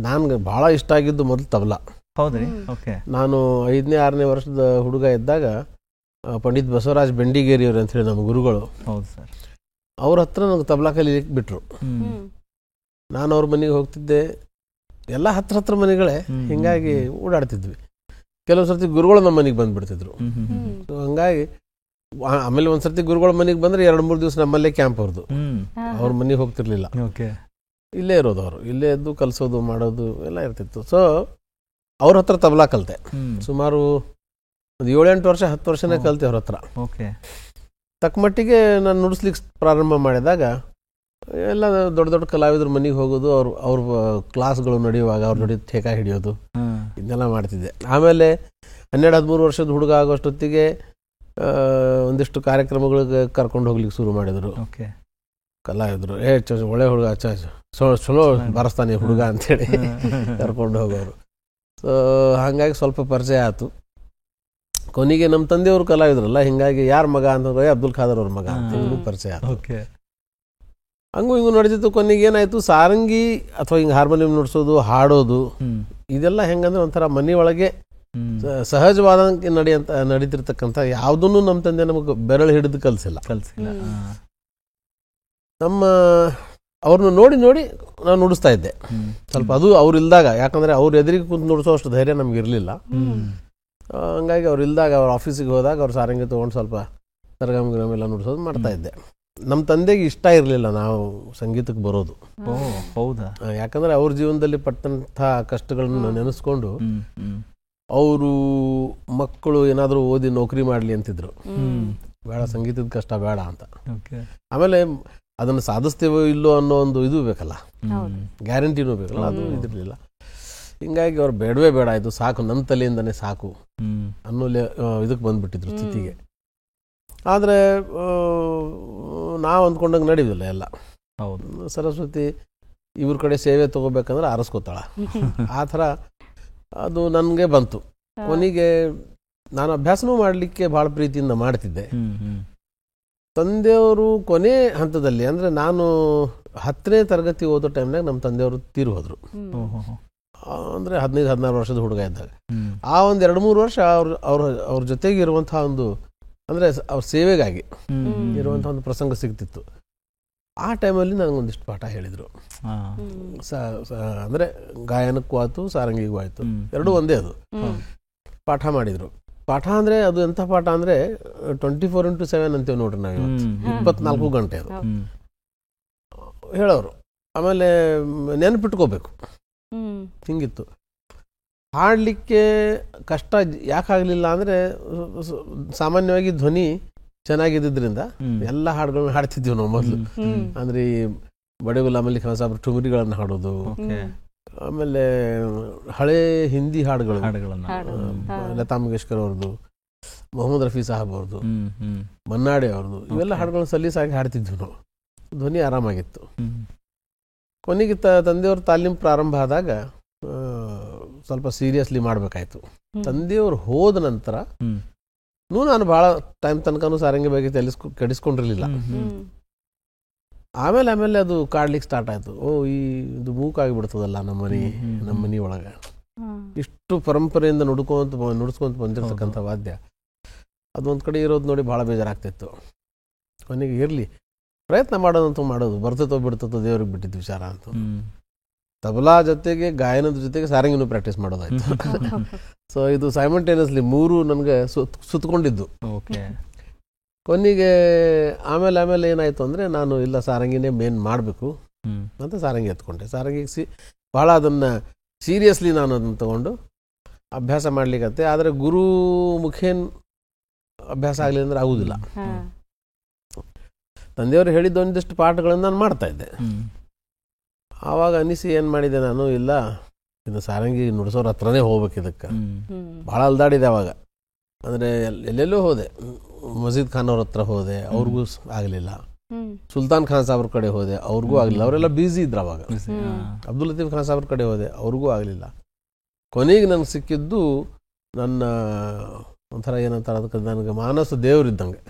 ನನ್ಗೆ ಬಹಳ ಇಷ್ಟ ಆಗಿದ್ದು ಮೊದಲು ತಬಲಾ. ಹೌದ್ರಿ? ಓಕೆ. ನಾನು 5ನೇ 6ನೇ ವರ್ಷದ ಹುಡುಗ ಇದ್ದಾಗ ಪಂಡಿತ್ ಬಸವರಾಜ್ ಬೆಂಡಿಗೇರಿ ಅವ್ರು ಅಂತ ಹೇಳಿ ನಮ್ಮ ಗುರುಗಳು, ಹೌದು ಸರ್, ಅವ್ರ ಹತ್ರ ನನಗೆ ತಬಲಾ ಕಲೀಲಿಕ್ಕೆ ಬಿಟ್ರು. ನಾನು ಅವ್ರ ಮನೆಗೆ ಹೋಗ್ತಿದ್ದೆ, ಎಲ್ಲ ಹತ್ರ ಮನೆಗಳೇ, ಹಿಂಗಾಗಿ ಓಡಾಡ್ತಿದ್ವಿ. ಕೆಲವು ಸರ್ತಿ ಗುರುಗಳು ನಮ್ಮ ಮನೆಗೆ ಬಂದ್ಬಿಡ್ತಿದ್ರು. ಹಂಗಾಗಿ ಆಮೇಲೆ ಒಂದ್ಸರ್ತಿ ಗುರುಗಳ ಮನೆಗೆ ಬಂದ್ರೆ 2-3 ದಿವಸ ನಮ್ಮಲ್ಲೇ ಕ್ಯಾಂಪ್ ಅವ್ರದ್ದು. ಅವ್ರ ಮನೆಗೆ ಹೋಗ್ತಿರ್ಲಿಲ್ಲ, ಇಲ್ಲೇ ಇರೋದು. ಅವರು ಇಲ್ಲೇ ಎದ್ದು ಕಲಿಸೋದು ಮಾಡೋದು ಎಲ್ಲ ಇರ್ತಿತ್ತು. ಸೊ ಅವ್ರ ಹತ್ರ ತಬಲಾ ಕಲಿತೆ. ಸುಮಾರು ಒಂದು 7-8 ವರ್ಷ 10 ವರ್ಷನೇ ಕಲಿತೆ ಅವ್ರ ಹತ್ರ. ತಕ್ಕ ಮಟ್ಟಿಗೆ ನಾನು ನುಡಿಸ್ಲಿಕ್ಕೆ ಪ್ರಾರಂಭ ಮಾಡಿದಾಗ ಎಲ್ಲ ದೊಡ್ಡ ದೊಡ್ಡ ಕಲಾವಿದ್ರ ಮನೆಗೆ ಹೋಗೋದು, ಅವ್ರ ಕ್ಲಾಸ್ಗಳು ನಡೆಯುವಾಗ ಅವ್ರ ಜೊತೆ ಠೇಕ ಹಿಡಿಯೋದು, ಇದನ್ನೆಲ್ಲ ಮಾಡ್ತಿದ್ದೆ. ಆಮೇಲೆ 12-13 ವರ್ಷದ ಹುಡುಗ ಆಗೋಷ್ಟೊತ್ತಿಗೆ ಒಂದಿಷ್ಟು ಕಾರ್ಯಕ್ರಮಗಳಿಗೆ ಕರ್ಕೊಂಡು ಹೋಗ್ಲಿಕ್ಕೆ ಶುರು ಮಾಡಿದ್ರು ಕಲಾವಿದರು. ಒಳ್ಳೆ ಹುಡುಗ, ಚಲೋ ಬಾರಿಸ್ತಾನೆ ಹುಡುಗ ಅಂತೇಳಿ ಕರ್ಕೊಂಡು ಹೋಗೋರು. ಸೊ ಹಾಗಾಗಿ ಸ್ವಲ್ಪ ಪರಿಚಯ ಆಯ್ತು. ಕೊನೆಗೆ ನಮ್ಮ ತಂದೆಯವರು ಕಲಾವಿದ್ರಲ್ಲ, ಹಿಂಗಾಗಿ ಯಾರ ಮಗ ಅಂತಂದ್ರೆ ಅಬ್ದುಲ್ ಖಾದರ್ ಅವ್ರ ಮಗ ಅಂತ ಪರಿಚಯ ಆಯ್ತು. ಹಂಗೂ ಹಿಂಗೂ ನಡೆದಿತ್ತು. ಕೊನೆಗೆ ಏನಾಯ್ತು, ಸಾರಂಗಿ ಅಥವಾ ಹಿಂಗೆ ಹಾರ್ಮೋನಿಯಂ ನುಡಿಸೋದು, ಹಾಡೋದು, ಇದೆಲ್ಲ ಹೆಂಗಂದ್ರೆ ಒಂಥರ ಮನೆಯೊಳಗೆ ಸಹಜವಾದ ನಡೀತಿರ್ತಕ್ಕಂಥ ಯಾವುದನ್ನು ನಮ್ಮ ತಂದೆ ನಮಗೆ ಬೆರಳು ಹಿಡಿದು ಕಲಿಸಿಲ್ಲ. ನಮ್ಮ ಅವ್ರನ್ನ ನೋಡಿ ನಾನು ನುಡಿಸ್ತಾ ಇದ್ದೆ ಸ್ವಲ್ಪ. ಅದು ಅವ್ರು ಇಲ್ದಾಗ, ಯಾಕಂದ್ರೆ ಅವ್ರ ಎದುರಿಗೆ ಕುಂತು ನುಡಿಸೋ ಅಷ್ಟು ಧೈರ್ಯ ನಮ್ಗೆ ಇರಲಿಲ್ಲ. ಹಂಗಾಗಿ ಅವ್ರು ಇಲ್ದಾಗ, ಅವ್ರ ಆಫೀಸಿಗೆ ಹೋದಾಗ ಅವ್ರು ಸಾರಂಗಿ ತೊಗೊಂಡು ಸ್ವಲ್ಪ ಸರ್ಗಮ್ ಎಲ್ಲ ನುಡಿಸೋದು ಮಾಡ್ತಾ ಇದ್ದೆ. ನಮ್ಮ ತಂದೆಗೆ ಇಷ್ಟ ಇರಲಿಲ್ಲ ನಾವು ಸಂಗೀತಕ್ಕೆ ಬರೋದು. ಹೌದಾ? ಯಾಕಂದ್ರೆ ಅವ್ರ ಜೀವನದಲ್ಲಿ ಪಟ್ಟಂಥ ಕಷ್ಟಗಳನ್ನ ನೆನೆಸ್ಕೊಂಡು ಅವರು ಮಕ್ಕಳು ಏನಾದರೂ ಓದಿ ನೌಕರಿ ಮಾಡಲಿ ಅಂತಿದ್ರು. ಬೇಡ, ಸಂಗೀತದ ಕಷ್ಟ ಬೇಡ ಅಂತ. ಆಮೇಲೆ ಅದನ್ನು ಸಾಧಿಸ್ತೇವೋ ಇಲ್ಲೋ ಅನ್ನೋ ಒಂದು ಇದು ಬೇಕಲ್ಲ, ಗ್ಯಾರಂಟಿನೂ ಬೇಕಲ್ಲ, ಅದು ಇದಿರಲಿಲ್ಲ. ಹಿಂಗಾಗಿ ಅವ್ರು ಬೇಡವೇ ಬೇಡ, ಇದು ಸಾಕು, ನನ್ನ ತಲೆಯಿಂದನೇ ಸಾಕು ಅನ್ನೋ ಇದಕ್ಕೆ ಬಂದ್ಬಿಟ್ಟಿದ್ರು ಸ್ಥಿತಿಗೆ. ಆದರೆ ನಾವು ಅಂದ್ಕೊಂಡಂಗೆ ನಡೆಯುವುದಿಲ್ಲ ಎಲ್ಲ. ಸರಸ್ವತಿ ಇವ್ರ ಕಡೆ ಸೇವೆ ತಗೋಬೇಕಂದ್ರೆ ಆರಿಸ್ಕೋತಾಳ, ಆ ಥರ ಅದು ನನಗೆ ಬಂತು. ಕೊನೆಗೆ ನಾನು ಅಭ್ಯಾಸನೂ ಮಾಡಲಿಕ್ಕೆ ಭಾಳ ಪ್ರೀತಿಯಿಂದ ಮಾಡ್ತಿದ್ದೆ. ತಂದೆಯವರು ಕೊನೆ ಹಂತದಲ್ಲಿ, ಅಂದರೆ ನಾನು 10ನೇ ತರಗತಿ ಓದೋ ಟೈಮ್ನಾಗ ನಮ್ಮ ತಂದೆಯವರು ತೀರು ಹೋದರು. ಅಂದರೆ 15-16 ವರ್ಷದ ಹುಡುಗ ಇದ್ದಾಗ. ಆ ಒಂದು 2-3 ವರ್ಷ ಅವ್ರ ಜೊತೆಗೆ ಇರುವಂತಹ ಒಂದು, ಅಂದರೆ ಅವ್ರ ಸೇವೆಗಾಗಿ ಇರುವಂಥ ಒಂದು ಪ್ರಸಂಗ ಸಿಗ್ತಿತ್ತು. ಆ ಟೈಮಲ್ಲಿ ನನಗೊಂದಿಷ್ಟು ಪಾಠ ಹೇಳಿದರು. ಅಂದರೆ ಗಾಯನಕ್ಕೂ ಆಯ್ತು, ಸಾರಂಗಿಗೂ ಆಯಿತು, ಎರಡೂ ಒಂದೇ. ಅದು ಪಾಠ ಮಾಡಿದರು. ಪಾಠ ಅಂದರೆ ಅದು ಎಂಥ ಪಾಠ ಅಂದರೆ 24x7 ಅಂತೀವಿ ನೋಡ್ರಿ ನಾವು, 24 ಗಂಟೆ ಅದು ಹೇಳೋರು. ಆಮೇಲೆ ನೆನಪಿಟ್ಕೋಬೇಕು, ಹಿಂಗಿತ್ತು. ಹಾಡಲಿಕ್ಕೆ ಕಷ್ಟ ಯಾಕಾಗಲಿಲ್ಲ ಅಂದರೆ, ಸಾಮಾನ್ಯವಾಗಿ ಧ್ವನಿ ಚೆನ್ನಾಗಿದ್ದರಿಂದ ಎಲ್ಲ ಹಾಡುಗಳನ್ನ ಹಾಡ್ತಿದ್ವಿ ನಾವು ಮೊದಲು. ಅಂದರೆ ಈ ಬಡೆಗುಲ ಮಲ್ಲಿಕ್ ಸಾಬ್ರ ಟುಮರಿಗಳನ್ನು ಹಾಡೋದು, ಆಮೇಲೆ ಹಳೆ ಹಿಂದಿ ಹಾಡುಗಳು, ಲತಾ ಮಂಗೇಶ್ಕರ್ ಅವ್ರದ್ದು, ಮೊಹಮ್ಮದ್ ರಫಿ ಸಾಹಬ್ ಅವ್ರದ್ದು, ಮನ್ನಾಡೆ ಅವ್ರದ್ದು, ಇವೆಲ್ಲ ಹಾಡುಗಳನ್ನ ಸಲೀಸಾಗಿ ಹಾಡ್ತಿದ್ವಿ ನಾವು. ಧ್ವನಿ ಆರಾಮಾಗಿತ್ತು. ಕೊನೆಗೆ ತಂದೆಯವ್ರ ತಾಲೀಮ್ ಪ್ರಾರಂಭ ಆದಾಗ ಸ್ವಲ್ಪ ಸೀರಿಯಸ್ಲಿ ಮಾಡಬೇಕಾಯ್ತು. ತಂದೆಯವ್ರು ಹೋದ ನಂತರ ನಾನು ಭಾಳ ಟೈಮ್ ತನಕನೂ ಸಾರಂಗಿ ಬಗ್ಗೆ ಕೆಡಿಸ್ಕೊಂಡಿರ್ಲಿಲ್ಲ. ಆಮೇಲೆ ಅದು ಕಾಡ್ಲಿಕ್ಕೆ ಸ್ಟಾರ್ಟ್ ಆಯ್ತು. ಇದು ಮೂಕಾಗಿಬಿಡ್ತದಲ್ಲ ನಮ್ಮ ಮನೆ ಒಳಗೆ, ಇಷ್ಟು ಪರಂಪರೆಯಿಂದ ನುಡಿಸ್ಕೊಂತ ಬಂದಿರ್ತಕ್ಕಂಥ ವಾದ್ಯ, ಅದೊಂದು ಕಡೆ ಇರೋದು ನೋಡಿ ಭಾಳ ಬೇಜಾರಾಗ್ತಿತ್ತು. ಕೊನೆಗೆ ಇರಲಿ, ಪ್ರಯತ್ನ ಮಾಡೋದಂತೂ ಮಾಡೋದು, ಬರ್ತತೋ ಬಿಡ್ತತೋ ದೇವ್ರಿಗೆ ಬಿಟ್ಟಿದ್ದು ವಿಚಾರ ಅಂತ. ತಬಲಾ ಜೊತೆಗೆ ಗಾಯನದ ಜೊತೆಗೆ ಸಾರಂಗಿನೂ ಪ್ರಾಕ್ಟೀಸ್ ಮಾಡೋದಾಯ್ತು. ಸೊ ಇದು ಸೈಮಲ್ಟೇನಿಯಸ್ಲಿ 3 ನನಗೆ ಸುತ್ತಕೊಂಡಿದ್ದು. ಕೊನೆಗೆ ಆಮೇಲೆ ಏನಾಯ್ತು ಅಂದರೆ, ನಾನು ಇಲ್ಲ ಸಾರಂಗಿನೇ ಮೇನ್ ಮಾಡಬೇಕು ಅಂತ ಸಾರಂಗಿ ಎತ್ಕೊಂಡೆ. ಸಾರಂಗಿಗೆ ಭಾಳ ಅದನ್ನು ಸೀರಿಯಸ್ಲಿ ನಾನು ಅದನ್ನು ತಗೊಂಡು ಅಭ್ಯಾಸ ಮಾಡ್ಲಿಕ್ಕತ್ತೆ. ಆದರೆ ಗುರು ಮುಖೇನ್ ಅಭ್ಯಾಸ ಆಗಲಿ ಅಂದ್ರೆ ಆಗುವುದಿಲ್ಲ. ತಂದೆಯವರು ಹೇಳಿದ್ದ ಒಂದಿಷ್ಟು ಪಾಠಗಳನ್ನು ನಾನು ಮಾಡ್ತಾ ಇದ್ದೆ. ಆವಾಗ ಅನಿಸಿ ಏನು ಮಾಡಿದೆ ನಾನು, ಇಲ್ಲ ಇದು ಸಾರಂಗಿ ನುಡಿಸೋರ ಹತ್ರನೇ ಹೋಗ್ಬೇಕು ಇದಕ್ಕೆ. ಭಾಳ ಅಲ್ದಾಡಿದೆ ಅವಾಗ. ಅಂದರೆ ಎಲ್ಲೆಲ್ಲೂ ಹೋದೆ. ಮಜೀದ್ ಖಾನ್ ಅವ್ರ ಹತ್ರ ಹೋದೆ, ಅವ್ರಿಗೂ ಆಗಲಿಲ್ಲ. ಸುಲ್ತಾನ್ ಖಾನ್ ಸಾಬ್ರ ಕಡೆ ಹೋದೆ, ಅವ್ರಿಗೂ ಆಗಲಿಲ್ಲ. ಅವರೆಲ್ಲ ಬ್ಯುಸಿ ಇದ್ರು ಅವಾಗ. ಅಬ್ದುಲ್ ಲತೀಫ್ ಖಾನ್ ಸಾಬ್ರ ಕಡೆ ಹೋದೆ, ಅವ್ರಿಗೂ ಆಗಲಿಲ್ಲ. ಕೊನೆಗೆ ನನಗೆ ಸಿಕ್ಕಿದ್ದು ನನ್ನ ಒಂಥರ ಏನಂತಾರೆ ಅದಕ್ಕೆ, ನನಗೆ ಮಾನಸ ದೇವರಿದ್ದಂಗೆ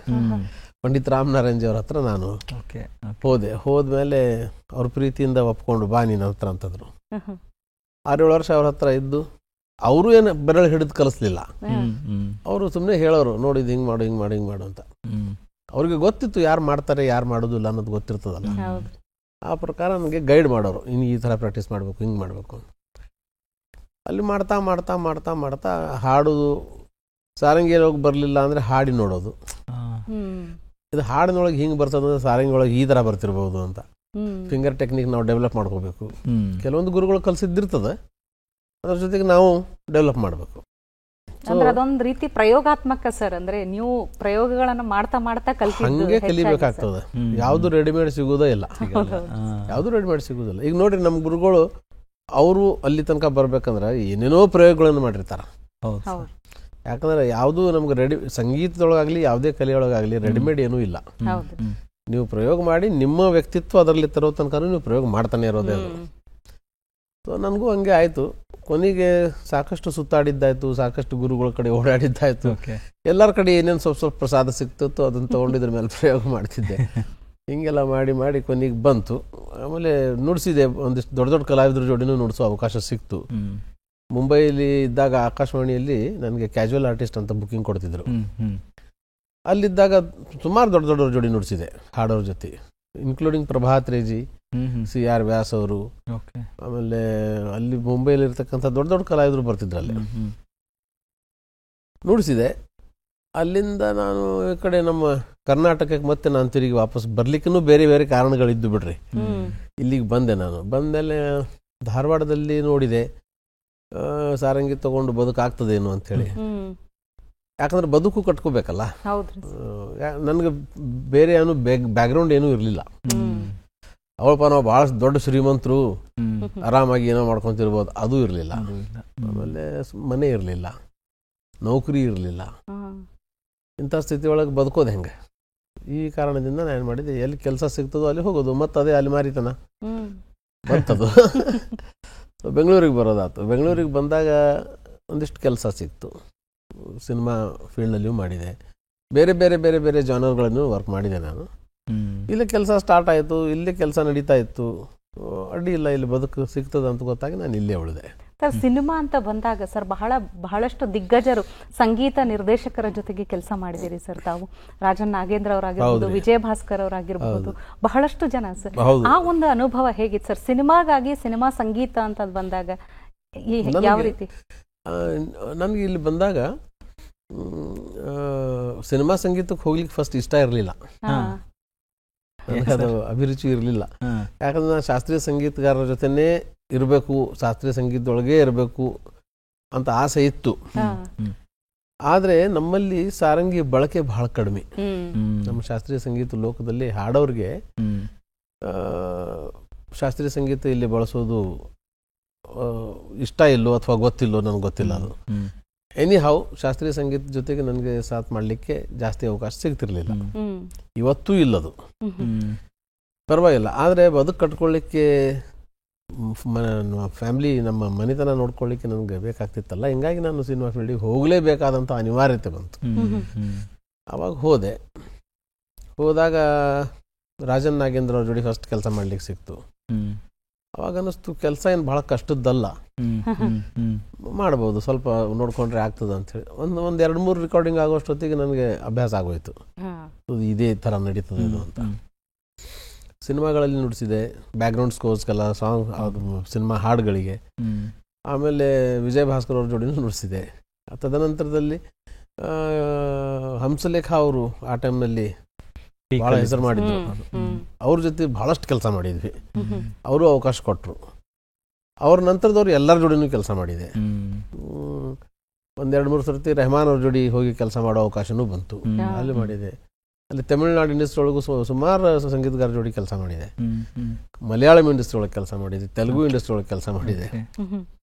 ಪಂಡಿತ್ ರಾಮನಾರಾಯಣಜಿ ಅವ್ರ ಹತ್ರ ನಾನು ಹೋದೆ. ಹೋದ್ಮೇಲೆ ಅವ್ರ ಪ್ರೀತಿಯಿಂದ ಒಪ್ಕೊಂಡು ಬಾ ನೀನು ಹತ್ರ ಅಂತಂದ್ರು. 6-7 ವರ್ಷ ಅವ್ರ ಹತ್ರ ಇದ್ದು ಅವರು ಏನು ಬೆರಳು ಹಿಡಿದು ಕಲಿಸ್ಲಿಲ್ಲ. ಅವರು ಸುಮ್ಮನೆ ಹೇಳೋರು, ನೋಡಿದ್ದು ಹಿಂಗೆ ಮಾಡು ಹಿಂಗೆ ಮಾಡು ಹಿಂಗೆ ಮಾಡು ಅಂತ. ಅವ್ರಿಗೆ ಗೊತ್ತಿತ್ತು ಯಾರು ಮಾಡ್ತಾರೆ ಯಾರು ಮಾಡೋದಿಲ್ಲ ಅನ್ನೋದು ಗೊತ್ತಿರ್ತದಲ್ಲ. ಆ ಪ್ರಕಾರ ನನಗೆ ಗೈಡ್ ಮಾಡೋರು, ಇನ್ನು ಈ ಥರ ಪ್ರಾಕ್ಟೀಸ್ ಮಾಡಬೇಕು, ಹಿಂಗೆ ಮಾಡಬೇಕು. ಅಲ್ಲಿ ಮಾಡ್ತಾ ಮಾಡ್ತಾ ಮಾಡ್ತಾ ಮಾಡ್ತಾ ಹಾಡೋದು. ಸಾರಂಗಿ ಹೋಗಿ ಬರಲಿಲ್ಲ ಅಂದರೆ ಹಾಡಿ ನೋಡೋದು, ಇದು ಹಾಡಿನೊಳಗೆ ಹಿಂಗೆ ಬರ್ತದೆ, ಸಾರಂಗಿ ಒಳಗೆ ಈ ಥರ ಬರ್ತಿರ್ಬೋದು ಅಂತ. ಫಿಂಗರ್ ಟೆಕ್ನಿಕ್ ನಾವು ಡೆವಲಪ್ ಮಾಡ್ಕೋಬೇಕು. ಕೆಲವೊಂದು ಗುರುಗಳು ಕಲಿಸಿದ್ದಿರ್ತದೆ, ಅದ್ರ ಜೊತೆಗೆ ನಾವು ಡೆವಲಪ್ ಮಾಡಬೇಕು. ಅಂದ್ರೆ ಅದೊಂದು ರೀತಿ ಪ್ರಯೋಗಾತ್ಮಕ ಸರ್. ಅಂದ್ರೆ ನೀವು ಪ್ರಯೋಗಗಳನ್ನ ಮಾಡ್ತಾ ಮಾಡ್ತಾ ಹಂಗೆ ಕಲಿಬೇಕಾಗ್ತದೆ. ಯಾವುದು ರೆಡಿಮೇಡ್ ಸಿಗೋದೇ ಇಲ್ಲ, ಯಾವುದು ರೆಡಿಮೇಡ್ ಸಿಗೋದಿಲ್ಲ. ಈಗ ನೋಡ್ರಿ ನಮ್ಮ ಗುರುಗಳು ಅವರು ಅಲ್ಲಿ ತನಕ ಬರ್ಬೇಕಂದ್ರೆ ಏನೇನೋ ಪ್ರಯೋಗಗಳನ್ನು ಮಾಡಿರ್ತಾರ. ಯಾಕಂದ್ರೆ ಯಾವುದು ನಮ್ಗೆ ಸಂಗೀತದೊಳಗಾಗ್ಲಿ ಯಾವುದೇ ಕಲೆಯೊಳಗಾಗ್ಲಿ ರೆಡಿಮೇಡ್ ಏನೂ ಇಲ್ಲ. ನೀವು ಪ್ರಯೋಗ ಮಾಡಿ ನಿಮ್ಮ ವ್ಯಕ್ತಿತ್ವ ಅದರಲ್ಲಿ ತರೋ ತನಕ ನೀವು ಪ್ರಯೋಗ ಮಾಡ್ತಾನೆ ಇರೋದೇ ಅದು. ಸೊ ನನಗೂ ಹಂಗೆ ಆಯಿತು. ಕೊನೆಗೆ ಸಾಕಷ್ಟು ಸುತ್ತಾಡಿದ್ದಾಯ್ತು, ಸಾಕಷ್ಟು ಗುರುಗಳ ಕಡೆ ಓಡಾಡಿದ್ದಾಯ್ತು. ಎಲ್ಲರ ಕಡೆ ಏನೇನು ಸ್ವಲ್ಪ ಸ್ವಲ್ಪ ಪ್ರಸಾದ ಸಿಕ್ತಿತ್ತು ಅದನ್ನು ತೊಗೊಂಡಿದ್ರ ಮೇಲೆ ಪ್ರಯೋಗ ಮಾಡ್ತಿದ್ದೆ. ಹಿಂಗೆಲ್ಲ ಮಾಡಿ ಮಾಡಿ ಕೊನೆಗೆ ಬಂತು. ಆಮೇಲೆ ನುಡಿಸಿದೆ, ಒಂದಿಷ್ಟು ದೊಡ್ಡ ದೊಡ್ಡ ಕಲಾವಿದ್ರ ಜೋಡಿನೂ ನುಡಿಸೋ ಅವಕಾಶ ಸಿಕ್ತು. ಮುಂಬೈಲಿ ಇದ್ದಾಗ ಆಕಾಶವಾಣಿಯಲ್ಲಿ ನನಗೆ ಕ್ಯಾಜುವಲ್ ಆರ್ಟಿಸ್ಟ್ ಅಂತ ಬುಕ್ಕಿಂಗ್ ಕೊಡ್ತಿದ್ರು. ಅಲ್ಲಿದ್ದಾಗ ಸುಮಾರು ದೊಡ್ಡ ದೊಡ್ಡವ್ರ ಜೋಡಿ ನುಡಿಸಿದೆ ಹಾಡೋರ ಜೊತೆ, ಇನ್ಕ್ಲೂಡಿಂಗ್ ಪ್ರಭಾತ್ ರೇಜಿ, CR ವ್ಯಾಸ್ ಅವರು. ಆಮೇಲೆ ಅಲ್ಲಿ ಮುಂಬೈಲಿ ಇರ್ತಕ್ಕಂಥ ದೊಡ್ಡ ದೊಡ್ಡ ಕಲಾವಿದರು ಬರ್ತಿದ್ರು, ಅಲ್ಲಿ ನುಡಿಸಿದೆ. ಅಲ್ಲಿಂದ ನಾನು ಈ ಕಡೆ ನಮ್ಮ ಕರ್ನಾಟಕಕ್ಕೆ ಮತ್ತೆ ನಾನು ತಿರುಗಿ ವಾಪಸ್ ಬರ್ಲಿಕ್ಕೂ ಬೇರೆ ಬೇರೆ ಕಾರಣಗಳಿದ್ದು ಬಿಡ್ರಿ. ಇಲ್ಲಿಗೆ ಬಂದೆ. ನಾನು ಬಂದಮೇಲೆ ಧಾರವಾಡದಲ್ಲಿ ನೋಡಿದೆ ಸಾರಂಗಿ ತಗೊಂಡು ಬದುಕಾಗ್ತದೇನು ಅಂಥೇಳಿ. ಯಾಕಂದ್ರೆ ಬದುಕು ಕಟ್ಕೋಬೇಕಲ್ಲ. ನನಗೆ ಬೇರೆ ಏನು ಬ್ಯಾಕ್ಗ್ರೌಂಡ್ ಏನೂ ಇರಲಿಲ್ಲ. ಅವಳಪ್ಪ ನಾವು ಭಾಳ ದೊಡ್ಡ ಶ್ರೀಮಂತರು, ಆರಾಮಾಗಿ ಏನೋ ಮಾಡ್ಕೊತಿರ್ಬೋದು, ಅದೂ ಇರಲಿಲ್ಲ. ಆಮೇಲೆ ಮನೆ ಇರಲಿಲ್ಲ, ನೌಕರಿ ಇರಲಿಲ್ಲ. ಇಂಥ ಸ್ಥಿತಿ ಒಳಗೆ ಬದುಕೋದು ಹೆಂಗೆ? ಈ ಕಾರಣದಿಂದ ನಾನು ಏನು ಮಾಡಿದೆ, ಎಲ್ಲಿ ಕೆಲಸ ಸಿಗ್ತದೋ ಅಲ್ಲಿ ಹೋಗೋದು, ಮತ್ತು ಅದೇ ಅಲ್ಲಿ ಮಾರಿತನ ಬಂತದು. ಬೆಂಗಳೂರಿಗೆ ಬರೋದಾಯ್ತು. ಬೆಂಗಳೂರಿಗೆ ಬಂದಾಗ ಒಂದಿಷ್ಟು ಕೆಲಸ ಸಿಕ್ತು. ಸಿನಿಮಾ ಫೀಲ್ಡ್ನಲ್ಲಿಯೂ ಮಾಡಿದೆ, ಬೇರೆ ಬೇರೆ ಬೇರೆ ಬೇರೆ ಜಾನರ್ಗಳನ್ನು ವರ್ಕ್ ಮಾಡಿದೆ ನಾನು. ಇಲ್ಲಿ ಕೆಲಸ ಸ್ಟಾರ್ಟ್ ಆಯಿತು, ಇಲ್ಲಿ ಕೆಲಸ ನಡೀತಾ ಇತ್ತು, ಅಡ್ಡಿ ಇಲ್ಲ, ಇಲ್ಲಿ ಬದುಕು ಸಿಗ್ತದೆ ಅಂತ ಗೊತ್ತಾಗಿ ನಾನು ಇಲ್ಲೇ ಉಳಿದೆ. ಸರ್, ಸಿನಿಮಾ ಅಂತ ಬಂದಾಗ ಸರ್ ಬಹಳಷ್ಟು ದಿಗ್ಗಜರು, ಸಂಗೀತ ನಿರ್ದೇಶಕರ ಜೊತೆಗೆ ಕೆಲಸ ಮಾಡಿದಿರಿ ಸರ್ ತಾವು. ರಾಜನ್ ನಾಗೇಂದ್ರ ಅವರಾಗಿರ್ಬೋದು, ವಿಜಯ ಭಾಸ್ಕರ್ ಅವರಾಗಿರ್ಬೋದು, ಬಹಳಷ್ಟು ಜನ ಸರ್. ಆ ಒಂದು ಅನುಭವ ಹೇಗಿತ್ತು ಸರ್ ಸಿನಿಮಾಗಾಗಿ? ಸಿನಿಮಾ ಸಂಗೀತ ಅಂತ ಬಂದಾಗ ಯಾವ ರೀತಿ? ನನಗೆ ಇಲ್ಲಿ ಬಂದಾಗ ಸಿನಿಮಾ ಸಂಗೀತಕ್ಕೆ ಹೋಗ್ಲಿಕ್ಕೆ ಫಸ್ಟ್ ಇಷ್ಟ ಇರಲಿಲ್ಲ, ಅದು ಅಭಿರುಚಿ ಇರಲಿಲ್ಲ. ಯಾಕಂದ್ರೆ ನಾನು ಶಾಸ್ತ್ರೀಯ ಸಂಗೀತಗಾರರ ಜೊತೆನೇ ಇರಬೇಕು, ಶಾಸ್ತ್ರೀಯ ಸಂಗೀತದೊಳಗೆ ಇರಬೇಕು ಅಂತ ಆಸೆ ಇತ್ತು. ಆದರೆ ನಮ್ಮಲ್ಲಿ ಸಾರಂಗಿ ಬಳಕೆ ಬಹಳ ಕಡಿಮೆ. ನಮ್ಮ ಶಾಸ್ತ್ರೀಯ ಸಂಗೀತ ಲೋಕದಲ್ಲಿ ಹಾಡೋರಿಗೆ ಶಾಸ್ತ್ರೀಯ ಸಂಗೀತ ಇಲ್ಲಿ ಬಳಸೋದು ಇಷ್ಟ ಇಲ್ಲೋ ಅಥವಾ ಗೊತ್ತಿಲ್ಲೋ, ನನಗೆ ಗೊತ್ತಿಲ್ಲ ಅದು. ಎನಿ ಹೌ ಶಾಸ್ತ್ರೀಯ ಸಂಗೀತ ಜೊತೆಗೆ ನನಗೆ ಸಾಥ್ ಮಾಡಲಿಕ್ಕೆ ಜಾಸ್ತಿ ಅವಕಾಶ ಸಿಗ್ತಿರ್ಲಿಲ್ಲ, ಇವತ್ತೂ ಇಲ್ಲದು. ಪರವಾಗಿಲ್ಲ, ಆದರೆ ಬದುಕು ಕಟ್ಕೊಳ್ಳಿಕ್ಕೆ ಫ್ಯಾಮಿಲಿ, ನಮ್ಮ ಮನೆತನ ನೋಡ್ಕೊಳ್ಳಿಕ್ಕೆ ನನಗೆ ಬೇಕಾಗ್ತಿತ್ತಲ್ಲ. ಹಿಂಗಾಗಿ ನಾನು ಸಿನಿಮಾ ಫೀಲ್ಡಿಗೆ ಹೋಗಲೇಬೇಕಾದಂಥ ಅನಿವಾರ್ಯತೆ ಬಂತು. ಆವಾಗ ಹೋದಾಗ ರಾಜನ್ ನಾಗೇಂದ್ರ ಅವ್ರ ಜೋಡಿ ಫಸ್ಟ್ ಕೆಲಸ ಮಾಡ್ಲಿಕ್ಕೆ ಸಿಕ್ತು. ಅವಾಗ ಅನ್ನಿಸ್ತು ಕೆಲಸ ಏನು ಭಾಳ ಕಷ್ಟದ್ದಲ್ಲ, ಮಾಡ್ಬೋದು, ಸ್ವಲ್ಪ ನೋಡ್ಕೊಂಡ್ರೆ ಆಗ್ತದೆ ಅಂಥೇಳಿ. ಒಂದು 2-3 ರೆಕಾರ್ಡಿಂಗ್ ಆಗೋಷ್ಟೊತ್ತಿಗೆ ನನಗೆ ಅಭ್ಯಾಸ ಆಗೋಯ್ತು, ಇದೇ ಥರ ನಡೀತದೆ ಇದು ಅಂತ. ಸಿನಿಮಾಗಳಲ್ಲಿ ನುಡಿಸಿದೆ, ಬ್ಯಾಕ್ಗ್ರೌಂಡ್ ಸ್ಕೋರ್ಸ್ಗೆಲ್ಲ, ಸಾಂಗ್ ಸಿನಿಮಾ ಹಾಡುಗಳಿಗೆ. ಆಮೇಲೆ ವಿಜಯ್ ಭಾಸ್ಕರ್ ಅವ್ರ ಜೋಡಿನೂ ನುಡಿಸಿದೆ. ತದನಂತರದಲ್ಲಿ ಹಂಸಲೇಖ ಅವರು ಆ ಟೈಮ್ನಲ್ಲಿ ಭಾಳ ಹೆಸರು ಮಾಡಿದ್ರು, ಅವ್ರ ಜೊತೆ ಭಾಳಷ್ಟು ಕೆಲಸ ಮಾಡಿದ್ವಿ. ಅವರು ಅವಕಾಶ ಕೊಟ್ಟರು. ಅವ್ರ ನಂತರದವ್ರು ಎಲ್ಲರ ಜೋಡಿನೂ ಕೆಲಸ ಮಾಡಿದೆ. 1-2-3 ಸರ್ತಿ ರೆಹಮಾನ್ ಅವ್ರ ಜೋಡಿ ಹೋಗಿ ಕೆಲಸ ಮಾಡೋ ಅವಕಾಶನೂ ಬಂತು, ಅಲ್ಲಿ ಮಾಡಿದೆ. ಅಲ್ಲಿ ತಮಿಳುನಾಡು ಇಂಡಸ್ಟ್ರಿ ಒಳಗೂ ಸುಮಾರು ಸಂಗೀತಗಾರ ಜೋಡಿ ಕೆಲಸ ಮಾಡಿದೆ. ಮಲಯಾಳಂ ಇಂಡಸ್ಟ್ರಿ ಒಳಗೆ ಕೆಲಸ ಮಾಡಿದೆ, ತೆಲುಗು ಇಂಡಸ್ಟ್ರಿ ಒಳಗೆ ಕೆಲಸ ಮಾಡಿದೆ.